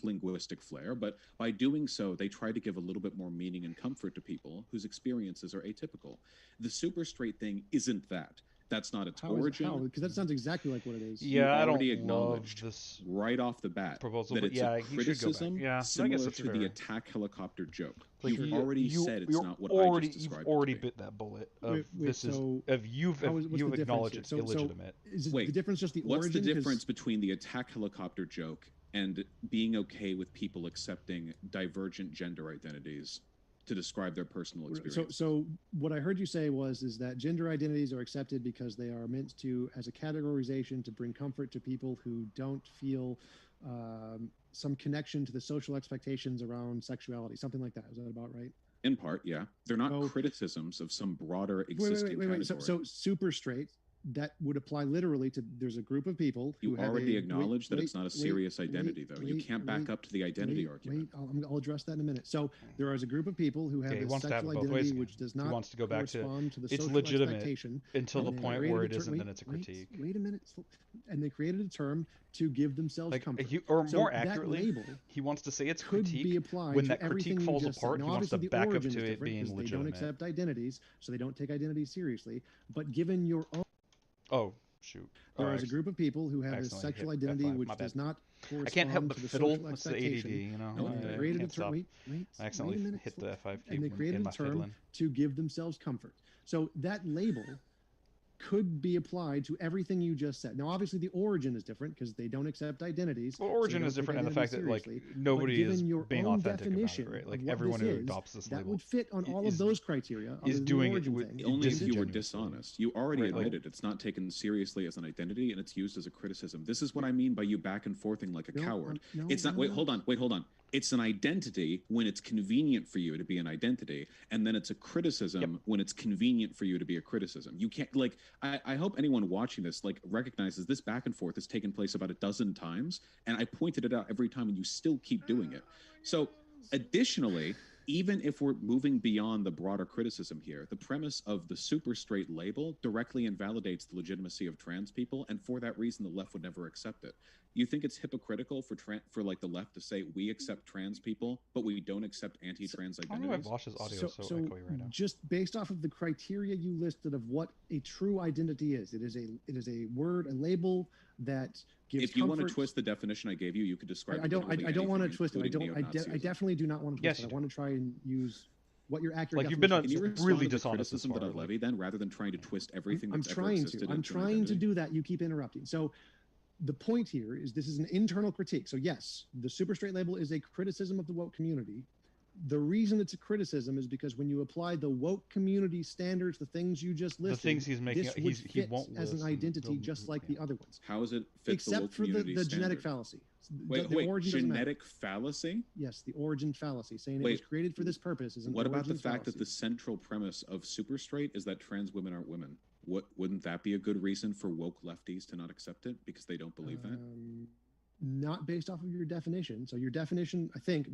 linguistic flair, but by doing so, they try to give a little bit more meaning and comfort to people whose experiences are atypical. The super straight thing isn't that. That's not its origin. Because that sounds exactly like what it is. Yeah, I don't already love acknowledged this right off the bat proposal, that but it's yeah, a you should go back. criticism Yeah, I guess similar that's to the fair. attack helicopter joke. Like, You've you- already you- said it's you're not what already, I just described. You've already it to be. bit that bullet of Wait, this is so of you've what's the you've difference acknowledged here? it's So- illegitimate. Is it Wait, the difference just the What's origin? the 'Cause difference between the attack helicopter joke and being okay with people accepting divergent gender identities to describe their personal experience? So what I heard you say is that gender identities are accepted because they are meant to, as a categorization, to bring comfort to people who don't feel some connection to the social expectations around sexuality, something like that. Is that about right? In part, yeah. They're not So- criticisms of some broader existing Wait. category. So super straight, that would apply literally to there's a group of people who You have already a- acknowledged that it's not a serious wait, identity, though. You wait, can't back wait, up to the identity argument. I'll address that in a minute. So there is a group of people who have Okay, he a wants to have sexual it both ways identity again. which does He not wants to go back to correspond to the it's social legitimate expectation. until the And they point created where a it ter- isn't, wait, then it's a wait, critique. Wait a minute. And they created a term to give themselves Like, comfort. or So more that accurately, label he wants to say it's could be critique. applied When to that critique everything you falls just said. apart, Now, he wants to obviously, the back up origin to is it different being because they don't legitimate. accept identities, so they don't take identities seriously. But given your own, Oh, shoot. there Oh, is a group of people who have a accidentally sexual hit identity F5, which my does bad. not correspond I can't help but to the fiddle. social It's the ADD, expectation. you know. No, And I they created a can't term. stop. Wait, I accidentally wait a minute. hit the F5 key And they in created my a term fiddling. to give themselves comfort. So that label could be applied to everything you just said. Now, obviously, the origin is different because they don't accept identities. Well, so origin they is don't take different, and the fact identities that like seriously. But nobody is given your being own authentic about definition it, right? of Like what everyone this who is, adopts this that label would fit on all is- of those criteria. Other is than doing the it origin with- thing. Only if you were disingenuously. dishonest. You already Right, like- admitted it's not taken seriously as an identity and it's used as a criticism. This is what I mean by you back and forthing like a No, coward. no, It's not. no, Wait, no. hold on. Wait, hold on. It's an identity when it's convenient for you to be an identity, and then it's a criticism when it's convenient for you to be a criticism. You can't like. I hope anyone watching this like recognizes this back and forth has taken place about a dozen times, and I pointed it out every time, and you still keep doing it. So, additionally, even if we're moving beyond the broader criticism here, the premise of the super straight label directly invalidates the legitimacy of trans people, and for that reason, the left would never accept it. You think it's hypocritical for like the left to say we accept trans people, but we don't accept anti-trans I don't know why identities? Vosh's audio is so echoey right now. just based off of the criteria you listed of what a true identity is, it is a word, a label that gives If you want to comfort. twist the definition I gave you, you could describe. I don't want to anything, twist it. I including neo-Nazism. definitely do not want to Yes, twist it. you I want to try and use what your accurate Like, you've been definition Can you is. respond really to the dishonest this criticism that far, I levy then, rather than trying to twist everything I'm that's ever trying existed to. I'm into an trying to identity? do that. You keep interrupting. So the point here is this is an internal critique. So yes, the super straight label is a criticism of the woke community. The reason it's a criticism is because when you apply the woke community standards, the things you just listed, The things he's making, this would he fit won't as an list and identity they'll- just like yeah. the other ones, How does it fit the except woke for the community genetic standard? fallacy. Wait, the wait, origin doesn't matter. genetic fallacy? Yes, the origin fallacy, saying it Wait, was created for this purpose is an What about the origin fact that fallacy. the central premise of super straight is that trans women aren't women? Wouldn't that be a good reason for woke lefties to not accept it because they don't believe that? Not based off of your definition. So your definition, I think,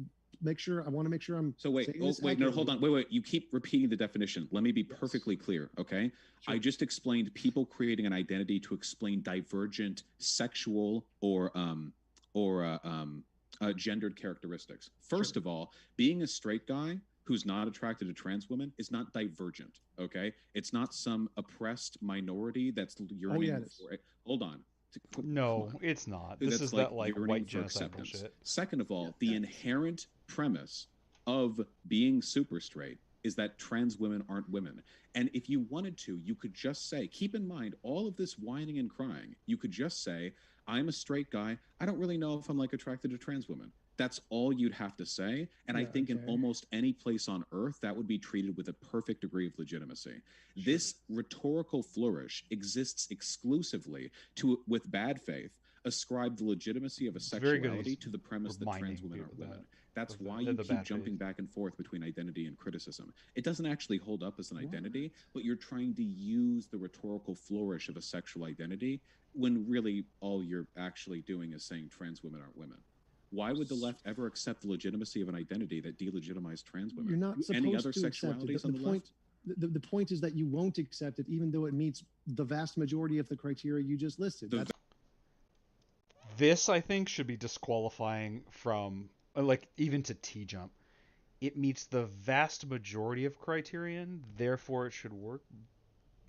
I want to make sure I'm So wait, saying oh this wait, no, hold accurately. on, wait. You keep repeating the definition. Let me be perfectly clear, okay? Sure. I just explained people creating an identity to explain divergent sexual or gendered characteristics. First of all, being a straight guy who's not attracted to trans women is not divergent, okay? It's not some oppressed minority that's yearning it is. for it. Hold on. No, Come on. it's not. Dude, This that's is that like yearning white for genocide acceptance. bullshit. Second of all, Yeah, the yeah. inherent premise of being super straight is that trans women aren't women. And if you wanted to, you could just say, keep in mind all of this whining and crying. You could just say, I'm a straight guy. I don't really know if I'm like attracted to trans women. That's all you'd have to say. And I Yeah, think in okay. almost any place on earth, that would be treated with a perfect degree of legitimacy. This rhetorical flourish exists exclusively to, with bad faith, ascribe the legitimacy of a very good sexuality he's to the premise that trans reminding women people aren't of women. that. That's of the- why of you the keep bad jumping faith. back and forth between identity and criticism. It doesn't actually hold up as an identity, but you're trying to use the rhetorical flourish of a sexual identity when really all you're actually doing is saying trans women aren't women. Why would the left ever accept the legitimacy of an identity that delegitimized trans women? You're not Do supposed any other to accept it. sexualities The on the point, left? the point is that you won't accept it, even though it meets the vast majority of the criteria you just listed. The That's This, I think, should be disqualifying from, like, even to T-Jump. It meets the vast majority of criterion, therefore it should work.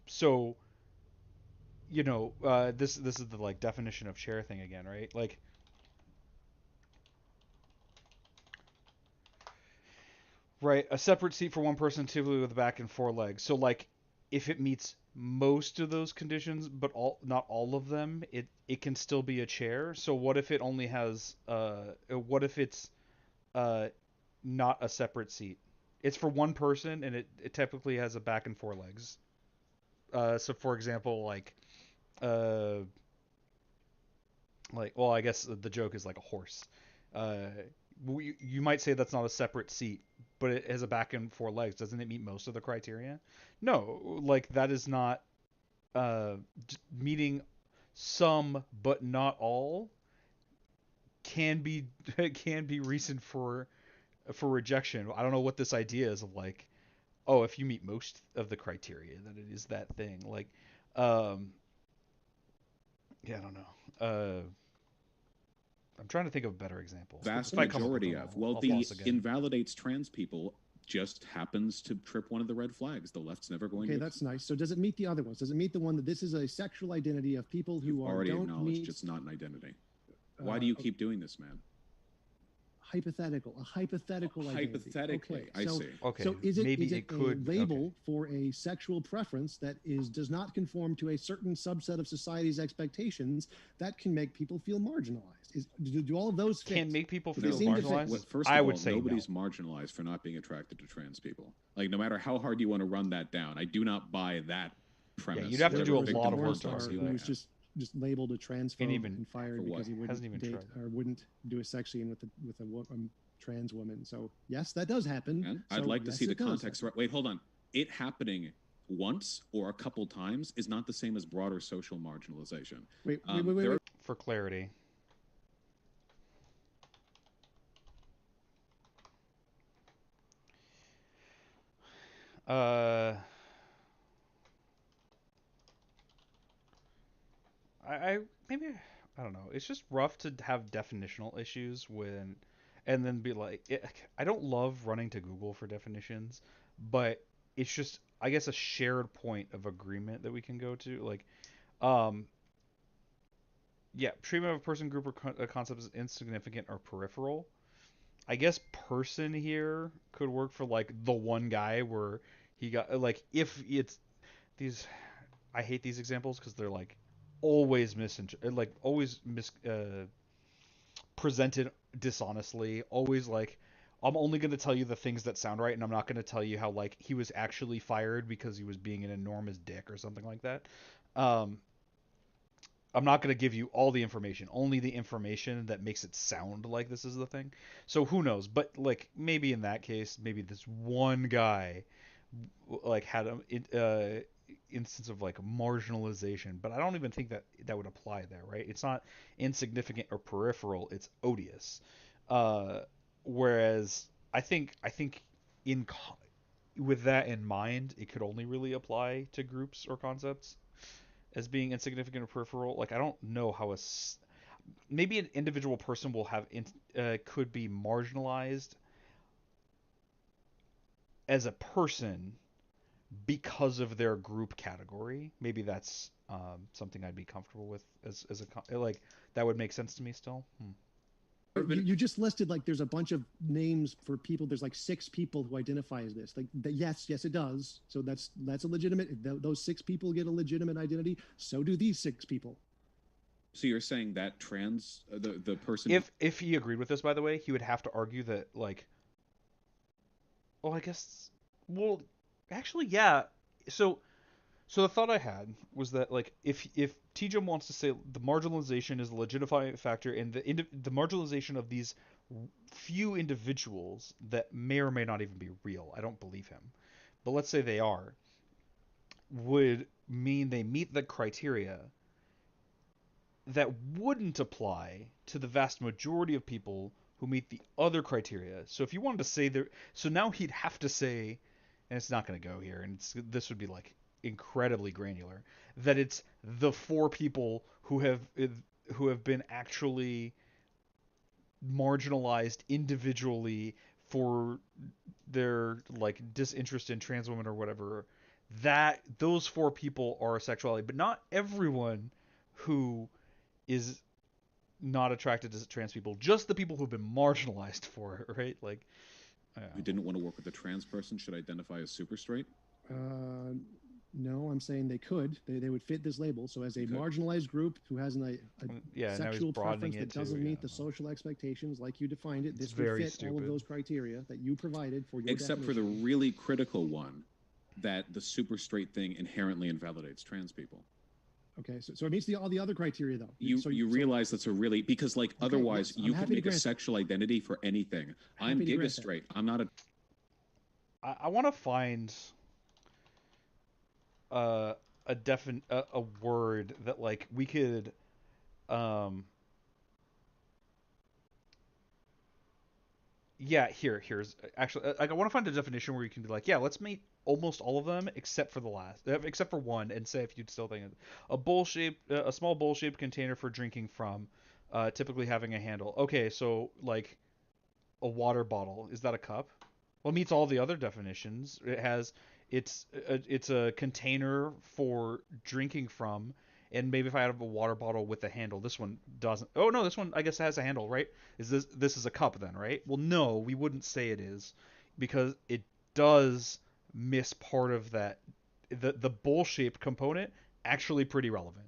So, you know, this is the, like, definition of chair thing again, right? Like, right, a separate seat for one person, typically with a back and four legs. So, like, if it meets most of those conditions, but not all of them, it can still be a chair. So what if it only has what if it's not a separate seat? It's for one person and it typically has a back and four legs. So for example, well, I guess the joke is like a horse. You might say that's not a separate seat, but it has a back and four legs. Doesn't it meet most of the criteria? No, like that is not meeting some but not all can be reason for rejection. I don't know what this idea is of like, oh, if you meet most of the criteria, then it is that thing. Like, yeah, I don't know. I'm trying to think of a better example. Vast If I come up with majority one, of. I'll Well, floss the again. invalidates trans people just happens to trip one of the red flags. The left's never going okay. to. That's nice. So does it meet the other ones? Does it meet the one that this is a sexual identity of people who You've already don't acknowledged meet? it's not an identity. Why do you keep doing this, man? a hypothetical identity. Hypothetically, Okay, I so see. Okay, so is it maybe is it it could. a Okay. label for a sexual preference that does not conform to a certain subset of society's expectations that can make people feel marginalized? Do all of those fit? Can make people They feel seem to fit. marginalized? First I of would all, say nobody's no. marginalized for not being attracted to trans people. Like, no matter how hard you want to run that down, I do not buy that premise. you'd have to do whatever a lot of victimhood work to policy argue you who that. may was have. just labeled a transphobe even- and fired For what? because he wouldn't Hasn't even date tried. or wouldn't do a sex scene with a trans woman. So yes, that does happen. And So, I'd like to yes, see the it does context. happen. Wait, hold on. It happening once or a couple times is not the same as broader social marginalization. Wait, There are For clarity. Uh, I maybe I don't know. It's just rough to have definitional issues when, and then be like, I don't love running to Google for definitions, but it's just I guess a shared point of agreement that we can go to. Like, um, yeah, treatment of a person, group, or concept is insignificant or peripheral. I guess person here could work for like the one guy where he got like if it's these I hate these examples because they're like always presented dishonestly. Always like I'm only going to tell you the things that sound right, and I'm not going to tell you how like he was actually fired because he was being an enormous dick or something like that. Um, I'm not going to give you all the information, only the information that makes it sound like this is the thing. So who knows? But like maybe in that case, maybe this one guy like had a instance of like marginalization, but I don't even think that that would apply there, right? It's not insignificant or peripheral; it's odious. Uh, whereas I think in with that in mind, it could only really apply to groups or concepts as being insignificant or peripheral. Like I don't know how maybe an individual person will have could be marginalized as a person because of their group category. Maybe that's something I'd be comfortable with as a like that would make sense to me still. You just listed like there's a bunch of names for people. There's like 6 people who identify as this. Like yes, it does. So that's a legitimate. Those 6 people get a legitimate identity. So do these 6 people. So you're saying that trans the person If he agreed with this, by the way, he would have to argue that like, well, I guess, well, actually, yeah. So the thought I had was that like if TJM wants to say the marginalization is a legitimate factor and the marginalization of these few individuals that may or may not even be real, I don't believe him, but let's say they are, would mean they meet the criteria that wouldn't apply to the vast majority of people who meet the other criteria. So if you wanted to say there, so now he'd have to say, and it's not going to go here, and this would be like incredibly granular, that it's the 4 people who have been actually marginalized individually for their like disinterest in trans women or whatever, that those 4 people are sexuality, but not everyone who is not attracted to trans people, just the people who've been marginalized for it, right? Like, who didn't want to work with a trans person should identify as super straight. No, I'm saying they could. They would fit this label. So as a marginalized group who has yeah, sexual preference that too, doesn't meet yeah. the social expectations like you defined it, this It's would very fit all of stupid. those criteria that you provided for your Except for the definition. really critical one, that the super straight thing inherently invalidates trans people. Okay, so it meets all the other criteria though. You realize that's a really, because like otherwise yes, I'm you happy could to make a grant sexual identity for anything. I'm Happy to grant giga that. straight. I'm not a I want to find a a word that like we could yeah, here's actually like I want to find a definition where you can be like, yeah, let's meet almost all of them except for the last, except for one, and say if you'd still think a small bowl-shaped container for drinking from, typically having a handle. Okay, so like a water bottle, is that a cup? Well, it meets all the other definitions. It's a container for drinking from, And maybe if I have a water bottle with a handle, this one doesn't. Oh no, this one I guess has a handle, right? Is this is a cup then, right? Well, no, we wouldn't say it is, because it does miss part of that. The bowl shaped component actually pretty relevant.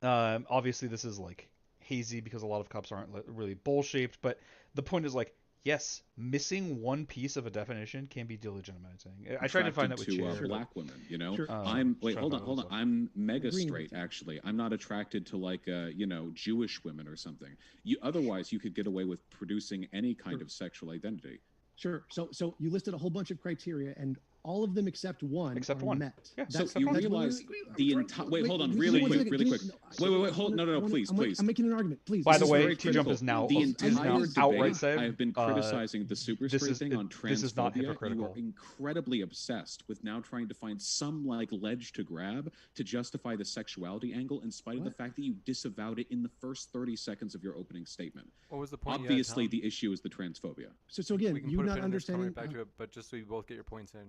Obviously, this is like hazy because a lot of cups aren't really bowl shaped, but the point is like, yes, missing one piece of a definition can be delegitimizing. I tried to find that with attracted chair. to black women, you know. Sure. I'm wait, trying to hold on, find hold on. myself. I'm mega Agreeing straight with you. actually. I'm not attracted to like you know, Jewish women or something. You otherwise you could get away with producing any kind Sure. of sexual identity. Sure. So you listed a whole bunch of criteria, and all of them except one Except are one. met. Yeah, So That's you fine. realize the entire wait, hold on, wait, really one quick, second. really Give quick. me- Wait, hold, no, please, please. I'm making an argument, please. By This the is way, very T-Jump critical. is now The is now entire outright debate said, I have been criticizing the super this straight is- thing on this is not transphobia. You hypocritical. are incredibly obsessed with now trying to find some like ledge to grab to justify the sexuality angle, in spite of the What? fact that you disavowed it in the first 30 seconds of your opening statement. What was the point? you had, Obviously, Tom? the issue is the transphobia. So again, We can you put a not pin in this, come understanding. right back to it, but just so you both get your points in.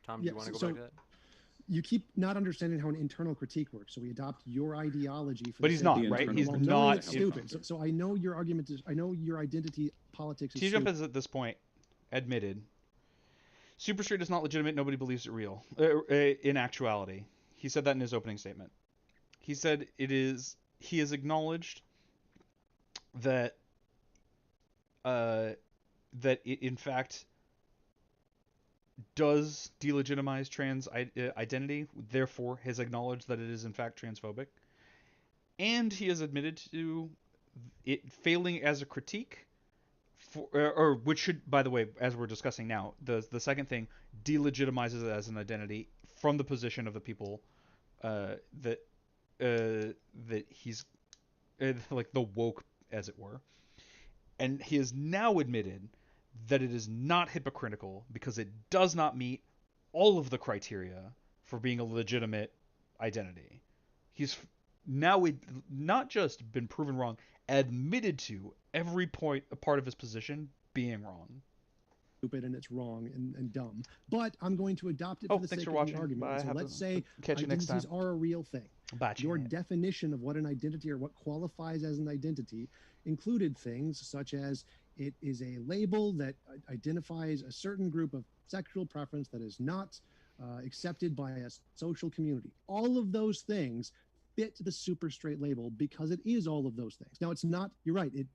Tom, do Yeah, you want to go so- back to that? You keep not understanding how an internal critique works. So we adopt your ideology. For But the he's sake not, of it. right? He's Well, not- knowing it's you know. stupid. So I know your argument is. I know your identity politics is T-Jump stupid. has at this point admitted Super Straight is not legitimate. Nobody believes it real. In actuality, he said that in his opening statement. He said it is. He has acknowledged that that it in fact does delegitimize trans identity. Therefore, has acknowledged that it is in fact transphobic, and he has admitted to it failing as a critique. Or which should, by the way, as we're discussing now, the second thing delegitimizes it as an identity from the position of the people that he's like the woke, as it were, and he has now admitted that it is not hypocritical because it does not meet all of the criteria for being a legitimate identity. He's now not just been proven wrong, admitted to every point, a part of his position being wrong. Stupid and it's wrong and dumb. But I'm going to adopt it Oh, for the thanks sake for of the watching. argument. Bye. So Have let's a- say catch you next time. identities are a real thing. Bye, Your chat. definition of what an identity or what qualifies as an identity included things such as it is a label that identifies a certain group of sexual preference that is not accepted by a social community. All of those things fit the super straight label because it is all of those things. Now, it's not, you're right, it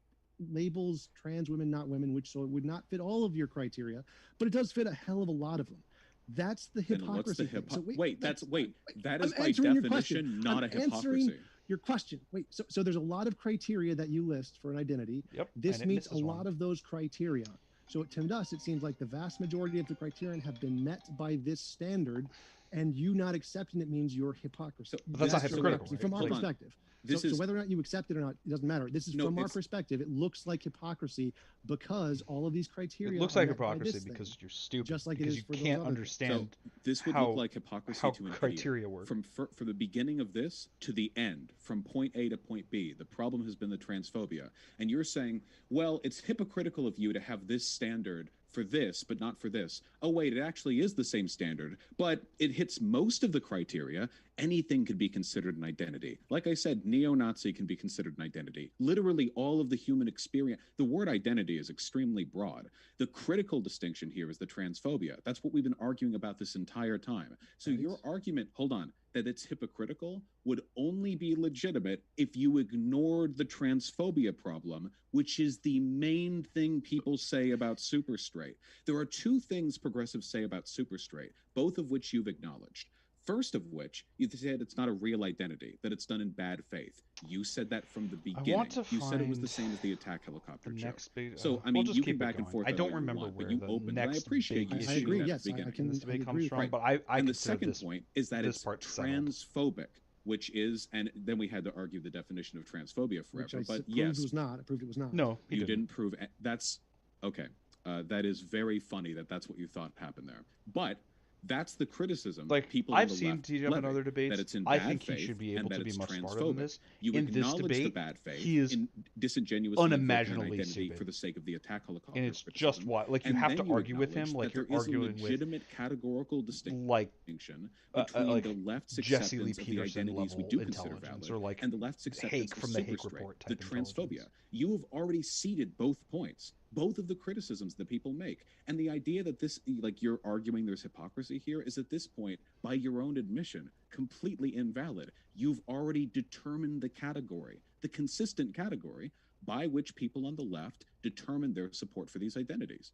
labels trans women, not women, which so it would not fit all of your criteria, but it does fit a hell of a lot of them. That's the Then hypocrisy. what's the thing. So wait, that is I'm by answering your definition question. not I'm a hypocrisy. answering your question. Wait, so there's a lot of criteria that you list for an identity. Yep. This and it meets a misses lot one. of those criteria. So to us, it seems like the vast majority of the criterion have been met by this standard, and you not accepting it means you're hypocrisy. So But that's not your hypocritical, hypocrisy right? from our Hold on. perspective. This so is whether or not you accept it or not, it doesn't matter. This is No, from our it's- perspective. It looks like hypocrisy because all of these criteria. It looks are like met by hypocrisy this thing. because you're stupid. just like it because is you for those can't other things. so understand this would how- look like hypocrisy how to an criteria idiot. work. From the beginning of this to the end, from point A to point B, the problem has been the transphobia. And you're saying, well, it's hypocritical of you to have this standard for this, but not for this. Oh, wait, it actually is the same standard, but it hits most of the criteria. Anything could be considered an identity. Like I said, neo-Nazi can be considered an identity. Literally all of the human experience. The word identity is extremely broad. The critical distinction here is the transphobia. That's what we've been arguing about this entire time. So Right. your argument, hold on, that it's hypocritical would only be legitimate if you ignored the transphobia problem, which is the main thing people say about super straight. There are two things progressives say about super straight, both of which you've acknowledged. First of which, you said it's not a real identity, that it's done in bad faith. You said that from the beginning. want to You said it was the find same as the attack helicopter The joke. next big. So, I we'll mean, just you keep can back it and going. forth I all don't you remember want, but where you the opened, and I next appreciate big you I issue agree. at the Yes, I beginning. can. this debate I comes agree from, with but that. I And the consider second this point is that this it's part settled. transphobic, which is, and then we had to argue the definition of transphobia forever. Which I But proved yes, was not. I proved it was not. No, he you didn't. didn't prove that's okay. That is very funny that that's what you thought happened there. But That's the criticism Like, people on I've the seen left TJ in levy, other that debates. it's in I bad think he faith should be and able that to be it's much smarter than transphobic. this. You In this acknowledge the debate, bad faith he is in disingenuously invoking an unimaginably identity stupid. for the sake of the attack helicopter And it's just criticism. why, like, you And have then to you argue with him acknowledge like that you're there is a arguing with, legitimate categorical distinction like, between like the left's Jesse Lee acceptance of the Peterson identities we level do consider intelligence, valid or like and the left's acceptance Hake of from the super Hake straight, Report the type transphobia. intelligence. You have already ceded both points, both of the criticisms that people make. And the idea that this, like, you're arguing there's hypocrisy here is at this point, by your own admission, completely invalid. You've already determined the category, the consistent category by which people on the left determine their support for these identities.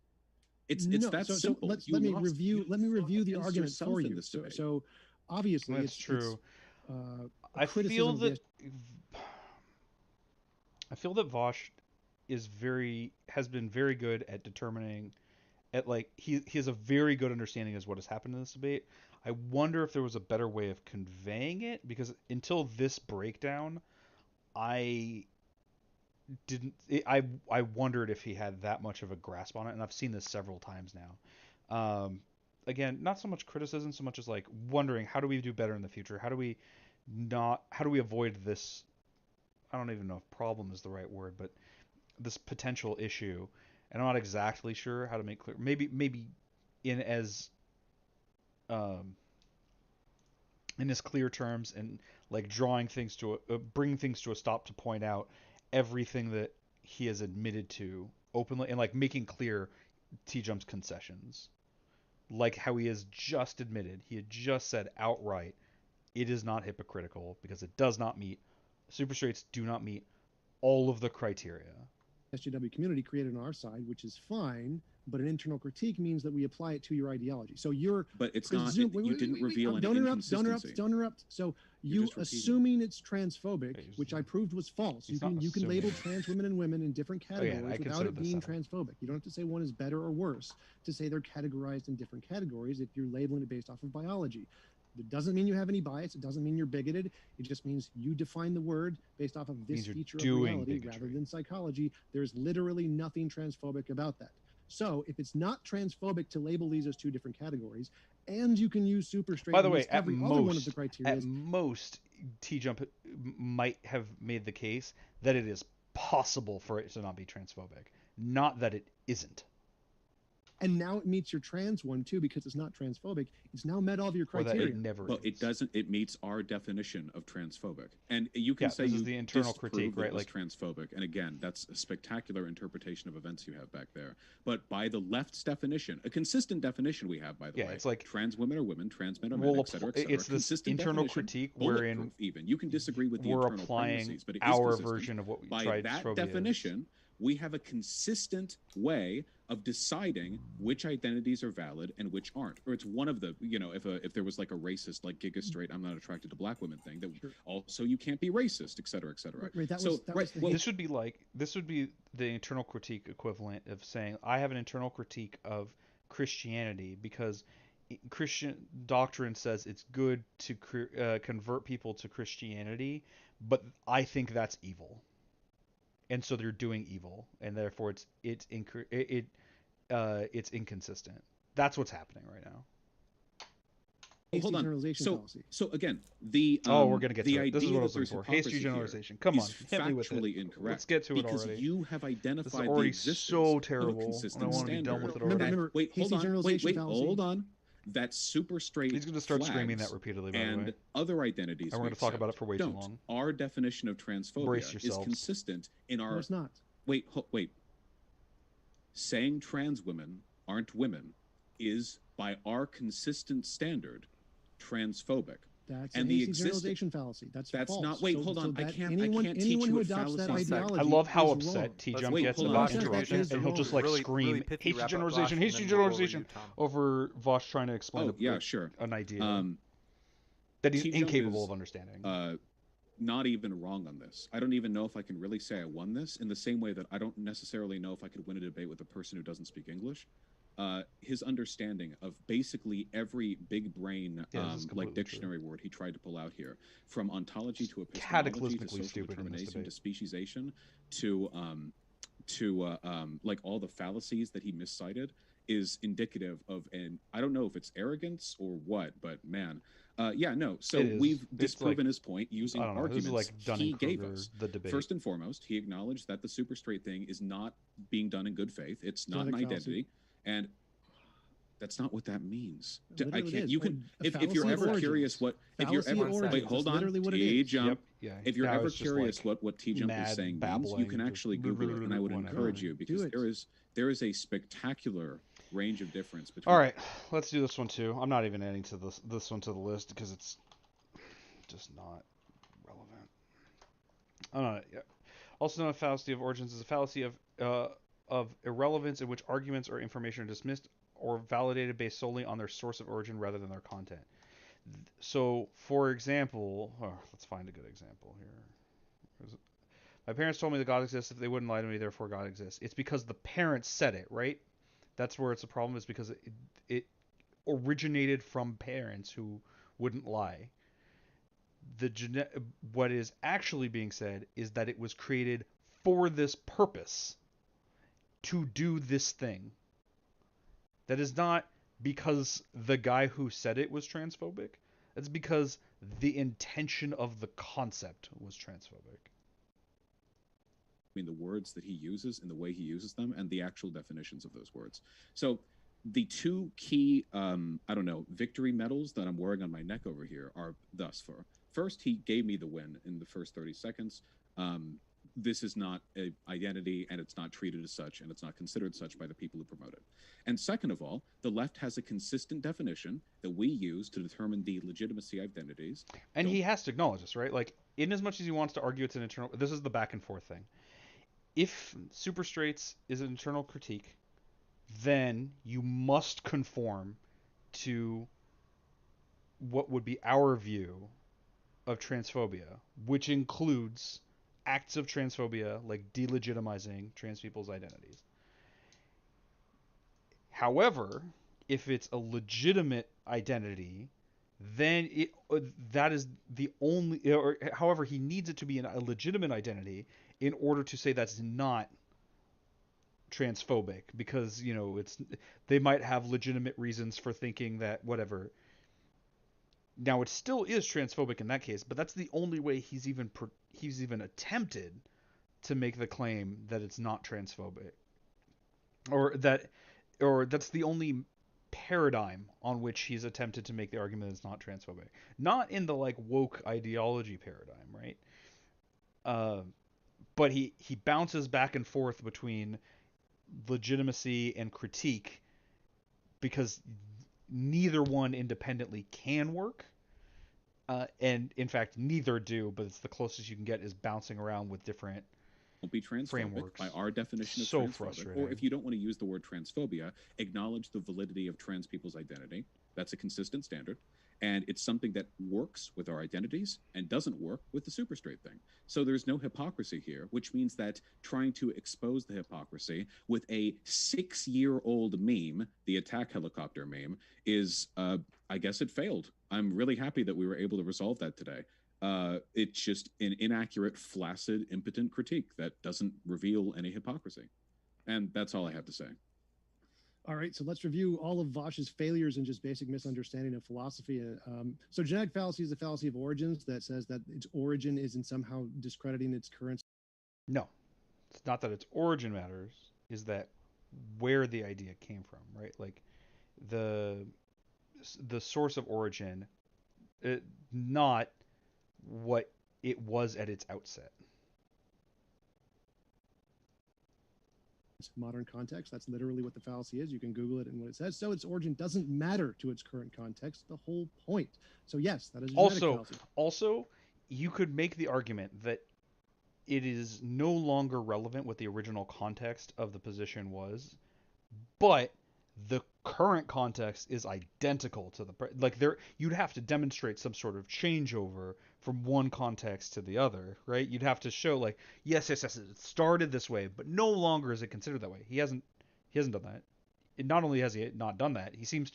It's that simple. Let me review the against argument yourself for in you. this debate. So obviously, That's true. I feel that Vosh has been very good at determining, he has a very good understanding of what has happened in this debate. I wonder if there was a better way of conveying it, because until this breakdown, I wondered if he had that much of a grasp on it, and I've seen this several times now. Again, not so much criticism, so much as like wondering, how do we do better in the future? How do we avoid this? I don't even know if problem is the right word, but this potential issue. And I'm not exactly sure how to make clear. Maybe in as clear terms, and like bringing things to a stop to point out everything that he has admitted to openly, and like making clear T-Jump's concessions, like how he has just admitted, he had just said outright, it is not hypocritical because it does not meet, super straights do not meet all of the criteria. SJW community created on our side, which is fine, but an internal critique means that we apply it to your ideology. So but it's not. You didn't reveal any inconsistency. Don't interrupt. So you assuming it's transphobic, which I proved was false. You can label trans women and women in different categories without it being transphobic. You don't have to say one is better or worse to say they're categorized in different categories if you're labeling it based off of biology. It doesn't mean you have any bias. It doesn't mean you're bigoted. It just means you define the word based off of this feature of reality rather than psychology. There's literally nothing transphobic about that. So if it's not transphobic to label these as two different categories, and you can use super straight, by the way, every other one of the criteria, at most, T-Jump might have made the case that it is possible for it to not be transphobic, not that it isn't. And now it meets your trans one too, because it's not transphobic. It's now met all of your criteria. But it doesn't. It meets our definition of transphobic. And you can say this is the internal critique, right? Like transphobic. And again, that's a spectacular interpretation of events you have back there. But by the left's definition, a consistent definition we have, by the way, it's like trans women are women, trans men are men, etc. It's this internal critique wherein even you can disagree with the we're internal applying premises, but it our is version of what we by that definition. We have a consistent way of deciding which identities are valid and which aren't. Or it's one of the, if there was like a racist, like Giga Straight, I'm not attracted to black women thing, that also you can't be racist, et cetera, et cetera. This would be the internal critique equivalent of saying, I have an internal critique of Christianity because Christian doctrine says it's good to convert people to Christianity, but I think that's evil. And so they're doing evil, and therefore it's inconsistent. That's what's happening right now. Hold on. So again, we're gonna get to it. This is what I was looking for. Hasty generalization. Come on, hit me with it. Incorrect. Let's get to it already. Because you have identified this is already the existence so terrible. of a consistent I want to be done with it already. Remember, wait, hold on. That super straight. He's going to start screaming that repeatedly, by the way. And other identities. And we're going to talk about it for way too long. Our definition of transphobia is consistent in our. No, it's not. Wait. Saying trans women aren't women is, by our consistent standard, transphobic. That's a hasty generalization fallacy. That's false. Not. Wait, hold on. I can't teach anyone you who a adopts that fallacy. ideology. I love how is upset wrong. T-Jump gets about interruptions, and he'll just like scream hasty generalization over Vosh trying to explain an idea that he's incapable of understanding. Not even wrong on this. I don't even know if I can really say I won this, in the same way that I don't necessarily know if I could win a debate with a person who doesn't speak English. His understanding of basically every big brain like dictionary word he tried to pull out here, from ontology to epistemology to social determination to speciation to like all the fallacies that he miscited, is indicative of an, I don't know if it's arrogance or what, but man, yeah, no. So It is. we've It's disproven like, his point using I don't know. This is arguments like he gave Dunning-Kruger, us. the debate. First and foremost, he acknowledged that the super straight thing is not being done in good faith. It's not an Genetic identity, fallacy. and that's not what that means. Literally I it can't. is. You can, A if fallacy you're of ever origins. curious what, if you're Fallacy of ever, origins. wait, hold That's on, literally what it T is. jump. Yeah. If you're Now ever it's just curious like what T jump is mad saying means, you babbling, can just actually Google it, and I would whatever. encourage you, because it. there is a spectacular range of difference between. All right, let's do this one too. I'm not even adding to this one to the list because it's just not relevant. Yeah. Also known as fallacy of origins is a fallacy of irrelevance in which arguments or information are dismissed or validated based solely on their source of origin rather than their content. So, for example, let's find a good example here. My parents told me that God exists. If they wouldn't lie to me, therefore God exists. It's because the parents said it, right? That's where it's a problem, is because it originated from parents who wouldn't lie. What is actually being said is that it was created for this purpose, to do this thing. That is not because the guy who said it was transphobic. That's because the intention of the concept was transphobic. Between the words that he uses and the way he uses them and the actual definitions of those words. So the two key, victory medals that I'm wearing on my neck over here are thus far. First, he gave me the win in the first 30 seconds. This is not an identity, and it's not treated as such, and it's not considered such by the people who promote it. And second of all, the left has a consistent definition that we use to determine the legitimacy of identities. And he has to acknowledge this, right? Like, in as much as he wants to argue it's an internal... This is the back and forth thing. If super straights is an internal critique, then you must conform to what would be our view of transphobia, which includes acts of transphobia like delegitimizing trans people's identities. However, if it's a legitimate identity, then that is the only... Or, however, he needs it to be a legitimate identity in order to say that's not transphobic, because they might have legitimate reasons for thinking that whatever. Now it still is transphobic in that case, but that's the only way he's even attempted to make the claim that it's not transphobic, or that's the only paradigm on which he's attempted to make the argument that it's not transphobic. Not in the like woke ideology paradigm, right? But he bounces back and forth between legitimacy and critique because neither one independently can work. And in fact, neither do, but it's the closest you can get is bouncing around with different Won't be transphobic frameworks. by our definition of So transphobic. frustrating. Or if you don't want to use the word transphobia, acknowledge the validity of trans people's identity. That's a consistent standard. And it's something that works with our identities and doesn't work with the super straight thing. So there's no hypocrisy here, which means that trying to expose the hypocrisy with a 6-year-old meme, the attack helicopter meme, is, I guess it failed. I'm really happy that we were able to resolve that today. It's just an inaccurate, flaccid, impotent critique that doesn't reveal any hypocrisy. And that's all I have to say. All right, so let's review all of Vosh's failures and just basic misunderstanding of philosophy. So genetic fallacy is the fallacy of origins that says that its origin is in somehow discrediting its current. No, it's not that its origin matters, is that where the idea came from, right? Like the source of origin, not what it was at its outset. Modern context. That's literally what the fallacy is. You can Google it and what it says. So its origin doesn't matter to its current context. The whole point. So yes, that is a genetic fallacy. Also, you could make the argument that it is no longer relevant what the original context of the position was, but the current context is identical to you'd have to demonstrate some sort of changeover from one context to the other, right? You'd have to show like, yes, it started this way, but no longer is it considered that way. He hasn't done that. Not only has he not done that, he seems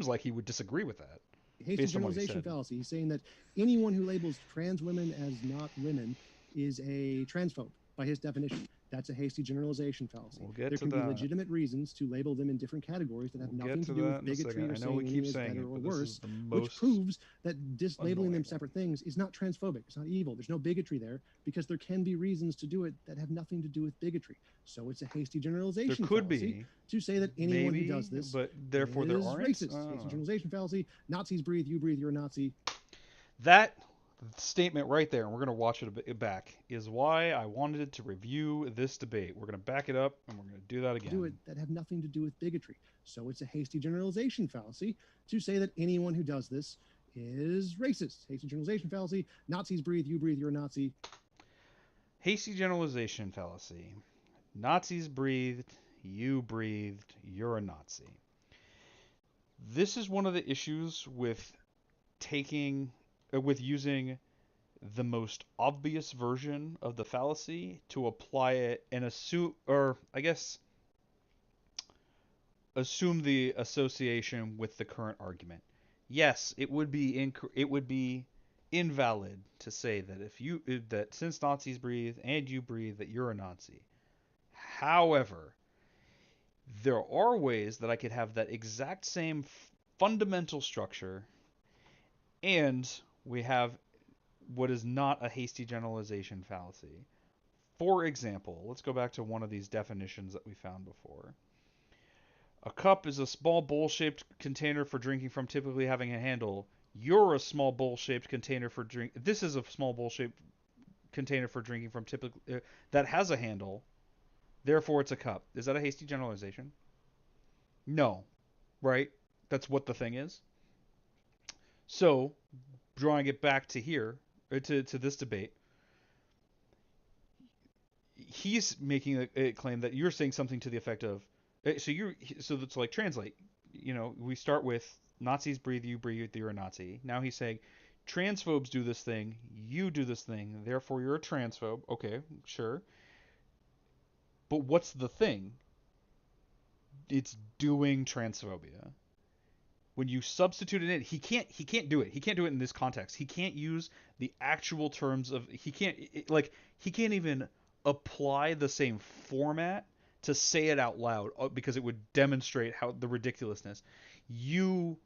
like he would disagree with that. Hasty generalization fallacy. He's saying that anyone who labels trans women as not women is a transphobe by his definition. That's a hasty generalization fallacy. We'll get There to can be that. legitimate reasons to label them in different categories that have We'll nothing get to to do that with in a bigotry second. or I know we saying keep anyone is saying better it, or but this is worse, the which most proves that labeling them annoying separate one. things is not transphobic. It's not evil. There's no bigotry there because there can be reasons to do it that have nothing to do with bigotry. So it's a hasty There generalization could fallacy be, to say that anyone who maybe, does this but therefore there is aren't. I racist. don't Hasty know. generalization fallacy. Nazis breathe, you breathe, you're a Nazi. That statement right there, and we're going to watch it a bit back, is why I wanted to review this debate. We're going to back it up, and we're going to do that again. Do it that have nothing to do with bigotry. So it's a hasty generalization fallacy to say that anyone who does this is racist. Hasty generalization fallacy. Nazis breathe, you're a Nazi. Hasty generalization fallacy. Nazis breathed, you're a Nazi. This is one of the issues with using the most obvious version of the fallacy to apply it and assume the association with the current argument. Yes, it would be invalid to say that since Nazis breathe and you breathe that you're a Nazi. However, there are ways that I could have that exact same fundamental structure, and we have what is not a hasty generalization fallacy. For example, let's go back to one of these definitions that we found before. A cup is a small bowl-shaped container for drinking from, typically having a handle. You're a small bowl-shaped container for drink. This is a small bowl-shaped container for drinking from, typically that has a handle. Therefore, it's a cup. Is that a hasty generalization? No, right? That's what the thing is. So, drawing it back to here, or to this debate, he's making a claim that you're saying something to the effect of, so that's like translate. We start with Nazis breathe, you're a Nazi. Now he's saying transphobes do this thing, you do this thing, therefore you're a transphobe. Okay, sure. But what's the thing? It's doing transphobia. When you substitute it in, he can't do it. He can't do it in this context. He can't use the actual terms of, he can't even apply the same format to say it out loud because it would demonstrate how the ridiculousness. He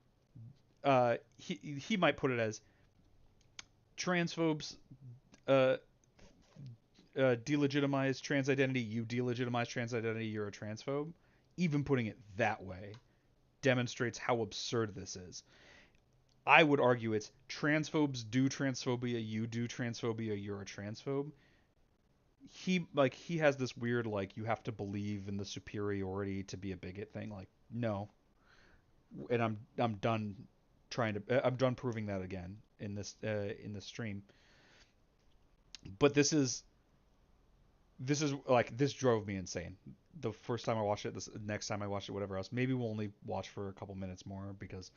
might put it as transphobes delegitimize trans identity, you delegitimize trans identity, you're a transphobe. Even putting it that way demonstrates how absurd this is. I would argue it's transphobes do transphobia, you do transphobia, you're a transphobe. He has this weird you have to believe in the superiority to be a bigot thing. No, and I'm done I'm done proving that again in this stream. But this drove me insane. The first time I watched it, this next time I watched it, whatever else. Maybe we'll only watch for a couple minutes more because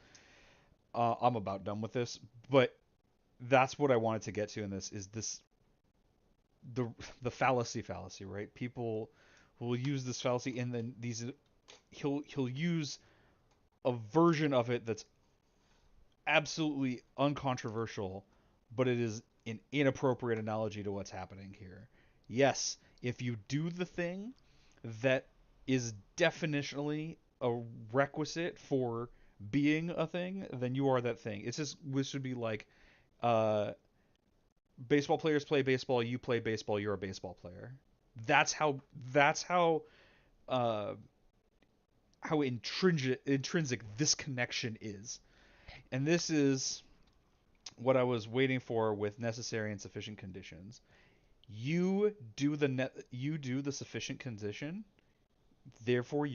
I'm about done with this. But that's what I wanted to get to in this is the fallacy, right? People will use this fallacy, and then he'll use a version of it that's absolutely uncontroversial, but it is an inappropriate analogy to what's happening here. Yes, if you do the thing that is definitionally a requisite for being a thing, then you are that thing. This would be like baseball players play baseball, you play baseball, you're a baseball player. That's how intrinsic this connection is. And this is what I was waiting for with necessary and sufficient conditions. You do the sufficient condition, therefore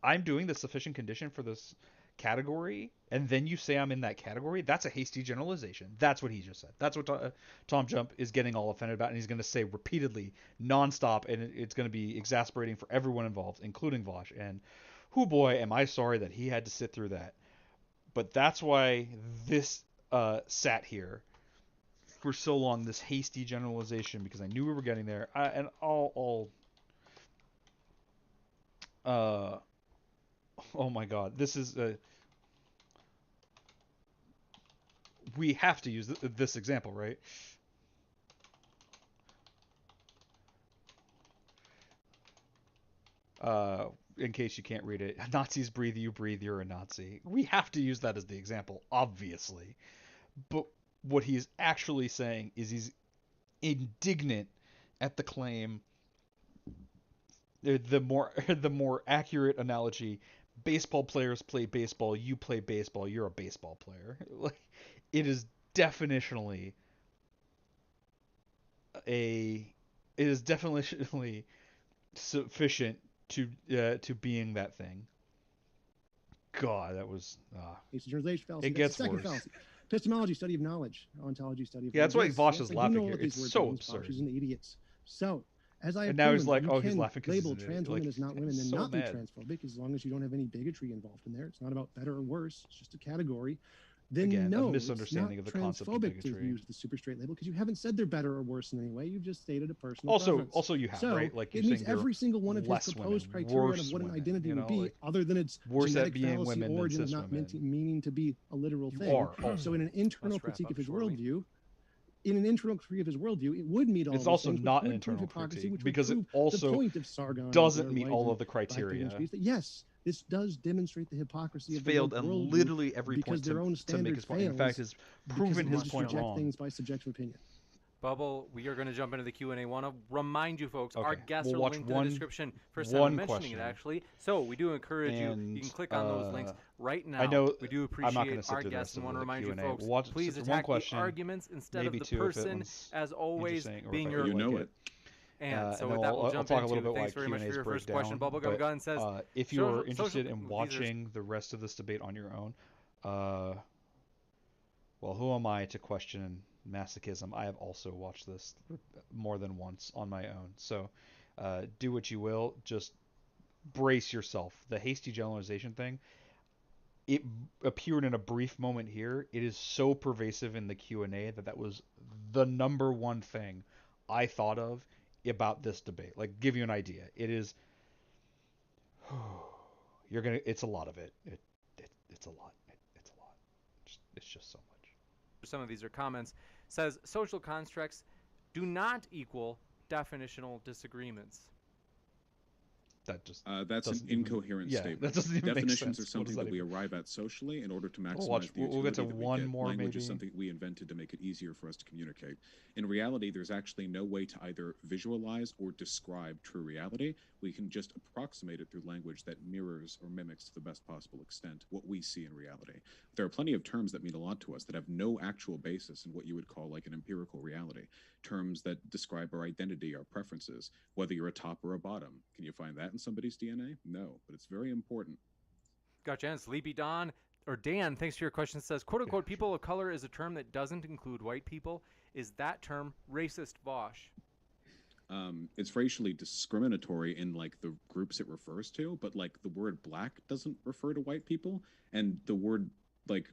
I'm doing the sufficient condition for this category, and then you say I'm in that category. That's a hasty generalization. That's what he just said. That's what Tom Jump is getting all offended about, and he's going to say repeatedly, nonstop, and it's going to be exasperating for everyone involved, including Vosh. And who boy, am I sorry that he had to sit through that. But that's why this sat here for so long, this hasty generalization, because I knew we were getting there. Oh my God, this is we have to use this example, right? In case you can't read it, Nazis breathe, you breathe, you're a Nazi. We have to use that as the example, obviously. But what he's actually saying is he's indignant at the claim. The more the more accurate analogy: baseball players play baseball, you play baseball, you're a baseball player. Like, it is definitionally a it is definitionally sufficient to being that thing. God, that was It's a translation fallacy. it That's gets the second worse. fallacy. Epistemology, study of knowledge. Ontology, study of Yeah, that's why knowledge. Vosh is I do laughing know here. what these It's words so mean. absurd. Vosh is an idiot. So, as I have And now he's proven, like, you oh, he's can laughing 'cause label he's an idiot. trans women Like, as not women I'm and so not mad. be transphobic as long as you don't have any bigotry involved in there. It's not about better or worse. It's just a category. Then Again, a no, misunderstanding it's of not the concept of transphobic to bigotry. use the super straight label because you haven't said they're better or worse in any way. You've just stated a personal Also, preference. you have, So right? Like, you're it means saying they're every single one of his less proposed women, criteria worse of what an women, identity you would know, be, like, other than its worse at genetic being fallacy women than origin of cis not women. meaning to be a literal You thing. are also. So in an internal Let's wrap critique up of his shortly. worldview, in an internal critique of his worldview, it would meet all It's those also things, which not an would prove internal hypocrisy, critique which because would it prove the also point of Sargon doesn't and meet Blair all White of the and Black people and criteria. space. That yes, this does demonstrate the hypocrisy It's of the failed woke on worldview literally every because point their own to make standard his point. In fails fact, has because proven they his just point reject wrong. things by subjective opinion. Bubble, we are going to jump into the Q&A. Want to remind you folks, our Okay, guests we'll are watch linked in one- the description. First one time I'm mentioning question. it, actually. So we do encourage you. You can And, click on those links right now. I know we do I'm not going appreciate to sit our through the guests rest and of want to the remind you Q&A. folks, We'll watch please one attack the question, arguments instead maybe of the two if it person, was as always, interesting, or being if I your... really You know like it. And so and with then that, we'll I'll jump talk a into. little bit Thanks like very much for Q&A's your first breakdown. question. Bubblegum But, Gun says, if you are social- interested in these are- watching the rest of this debate on your own, well, who am I to question masochism? I have also watched this more than once on my own. So do what you will. Just brace yourself. The hasty generalization thing, it appeared in a brief moment here. It is so pervasive in the Q&A that was the number one thing I thought of about this debate. Like, give you an idea. It is it's a lot of it. It's a lot. It's a lot. It's just so much. some of these are comments, says social constructs do not equal definitional disagreements. That just That's an doesn't even- incoherent yeah, statement. that doesn't even make Definitions sense. are What something does that that we even- arrive at socially in order to maximize watch- the we'll get utility to that we one get. more, Language is maybe. something we invented to make it easier for us to communicate. In reality, there's actually no way to either visualize or describe true reality. We can just approximate it through language that mirrors or mimics to the best possible extent what we see in reality. There are plenty of terms that mean a lot to us that have no actual basis in what you would call like an empirical reality. Terms that describe our identity, our preferences, whether you're a top or a bottom. Can you find that in somebody's DNA? No, but it's very important. Gotcha. And Sleepy Don, or Dan, thanks for your question, says, quote unquote, people of color is a term that doesn't include white people. Is that term racist, Vosh? It's racially discriminatory in like the groups it refers to, but like the word black doesn't refer to white people, and the word like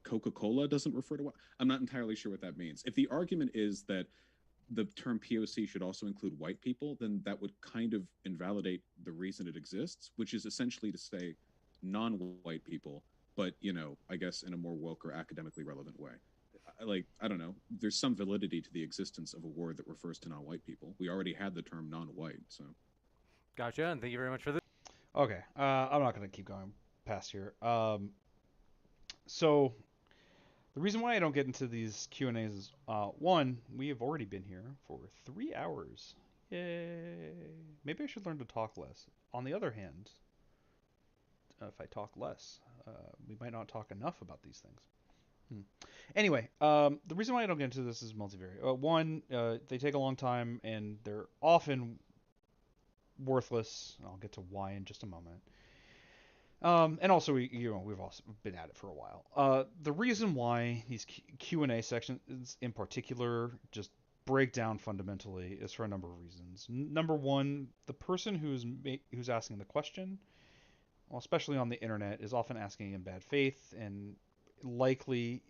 Coca-Cola doesn't refer to what. I'm not entirely sure what that means. If the argument is that the term POC should also include white people, then that would kind of invalidate the reason it exists, which is essentially to say non-white people, but you know, I guess in a more woke or academically relevant way. I don't know. There's some validity to the existence of a word that refers to non-white people. We already had the term non-white, so. Gotcha. And thank you very much for this. Okay, I'm not going to keep going past here. So the reason why I don't get into these Q&As is, one, we have already been here for 3 hours. Yay! Maybe I should learn to talk less. On the other hand, if I talk less, we might not talk enough about these things. Anyway, the reason why I don't get into this is multivariate. One, they take a long time and they're often worthless. I'll get to why in just a moment. And also, we've also been at it for a while. The reason why these Q&A sections in particular just break down fundamentally is for a number of reasons. Number one, the person who's asking the question, well, especially on the internet, is often asking in bad faith and likely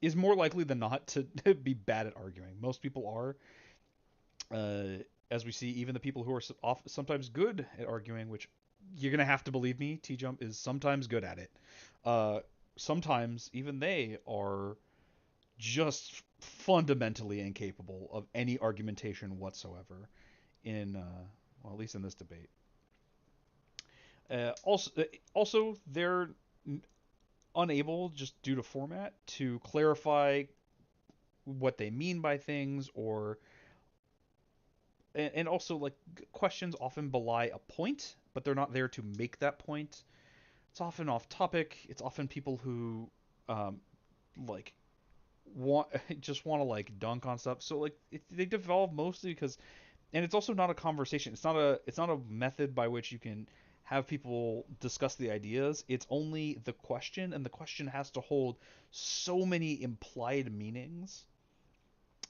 is more likely than not to be bad at arguing. Most people are. As we see, even the people who are sometimes good at arguing, which you're going to have to believe me, T-Jump is sometimes good at it. Sometimes even they are just fundamentally incapable of any argumentation whatsoever. in well, at least in this debate. Also, they're unable, just due to format, to clarify what they mean by things, or and also like questions often belie a point, but they're not there to make that point. It's often off topic. It's often people who like want just want to like dunk on stuff. So like they devolve mostly because, and it's also not a conversation. It's not a method by which you can have people discuss the ideas. It's only the question, and the question has to hold so many implied meanings.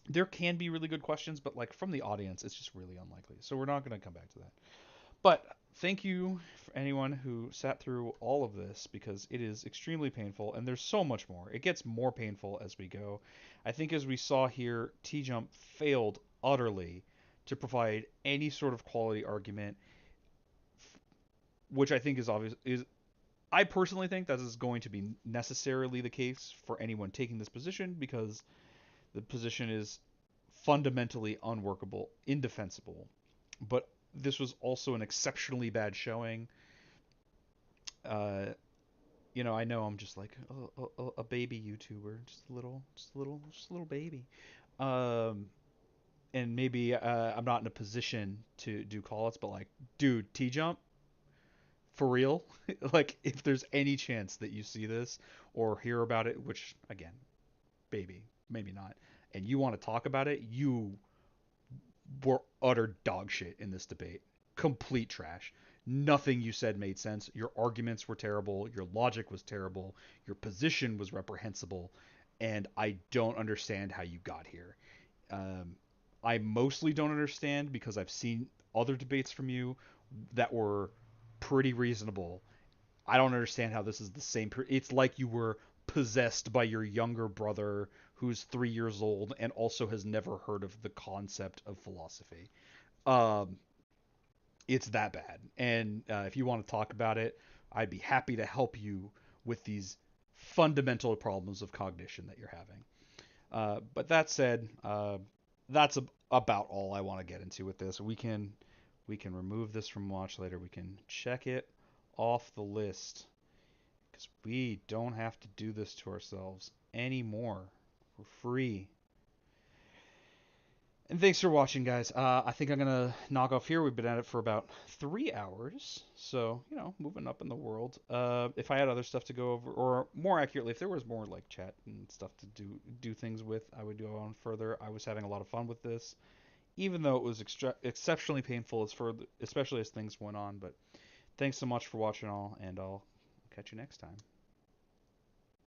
There can be really good questions, but like from the audience, it's just really unlikely. So we're not going to come back to that. But thank you for anyone who sat through all of this, because it is extremely painful, and there's so much more. It gets more painful as we go. I think, as we saw here, T Jump failed utterly to provide any sort of quality argument, which I think is obvious. Is I personally think that is going to be necessarily the case for anyone taking this position, because the position is fundamentally unworkable, indefensible. But this was also an exceptionally bad showing. Uh, I know I'm just like a baby YouTuber, just a little baby. Um, and maybe I'm not in a position to do call-outs, but like, dude, T-Jump, for real? Like, if there's any chance that you see this or hear about it, which, again, baby, maybe not, and you want to talk about it, you were utter dog shit in this debate. Complete trash. Nothing you said made sense. Your arguments were terrible. Your logic was terrible. Your position was reprehensible. And I don't understand how you got here. Um, I mostly don't understand because I've seen other debates from you that were pretty reasonable. I don't understand how this is the same. It's like you were possessed by your younger brother who's 3 years old and also has never heard of the concept of philosophy. Um, it's that bad. And if you want to talk about it, I'd be happy to help you with these fundamental problems of cognition that you're having. But that said, that's about all I want to get into with this. We can remove this from watch later. We can check it off the list, because we don't have to do this to ourselves anymore. We're free. And thanks for watching, guys. I think I'm going to knock off here. We've been at it for about 3 hours. So, moving up in the world. If I had other stuff to go over, or more accurately, if there was more like chat and stuff to do things with, I would go on further. I was having a lot of fun with this, even though it was exceptionally painful, especially as things went on. But thanks so much for watching all, and I'll catch you next time.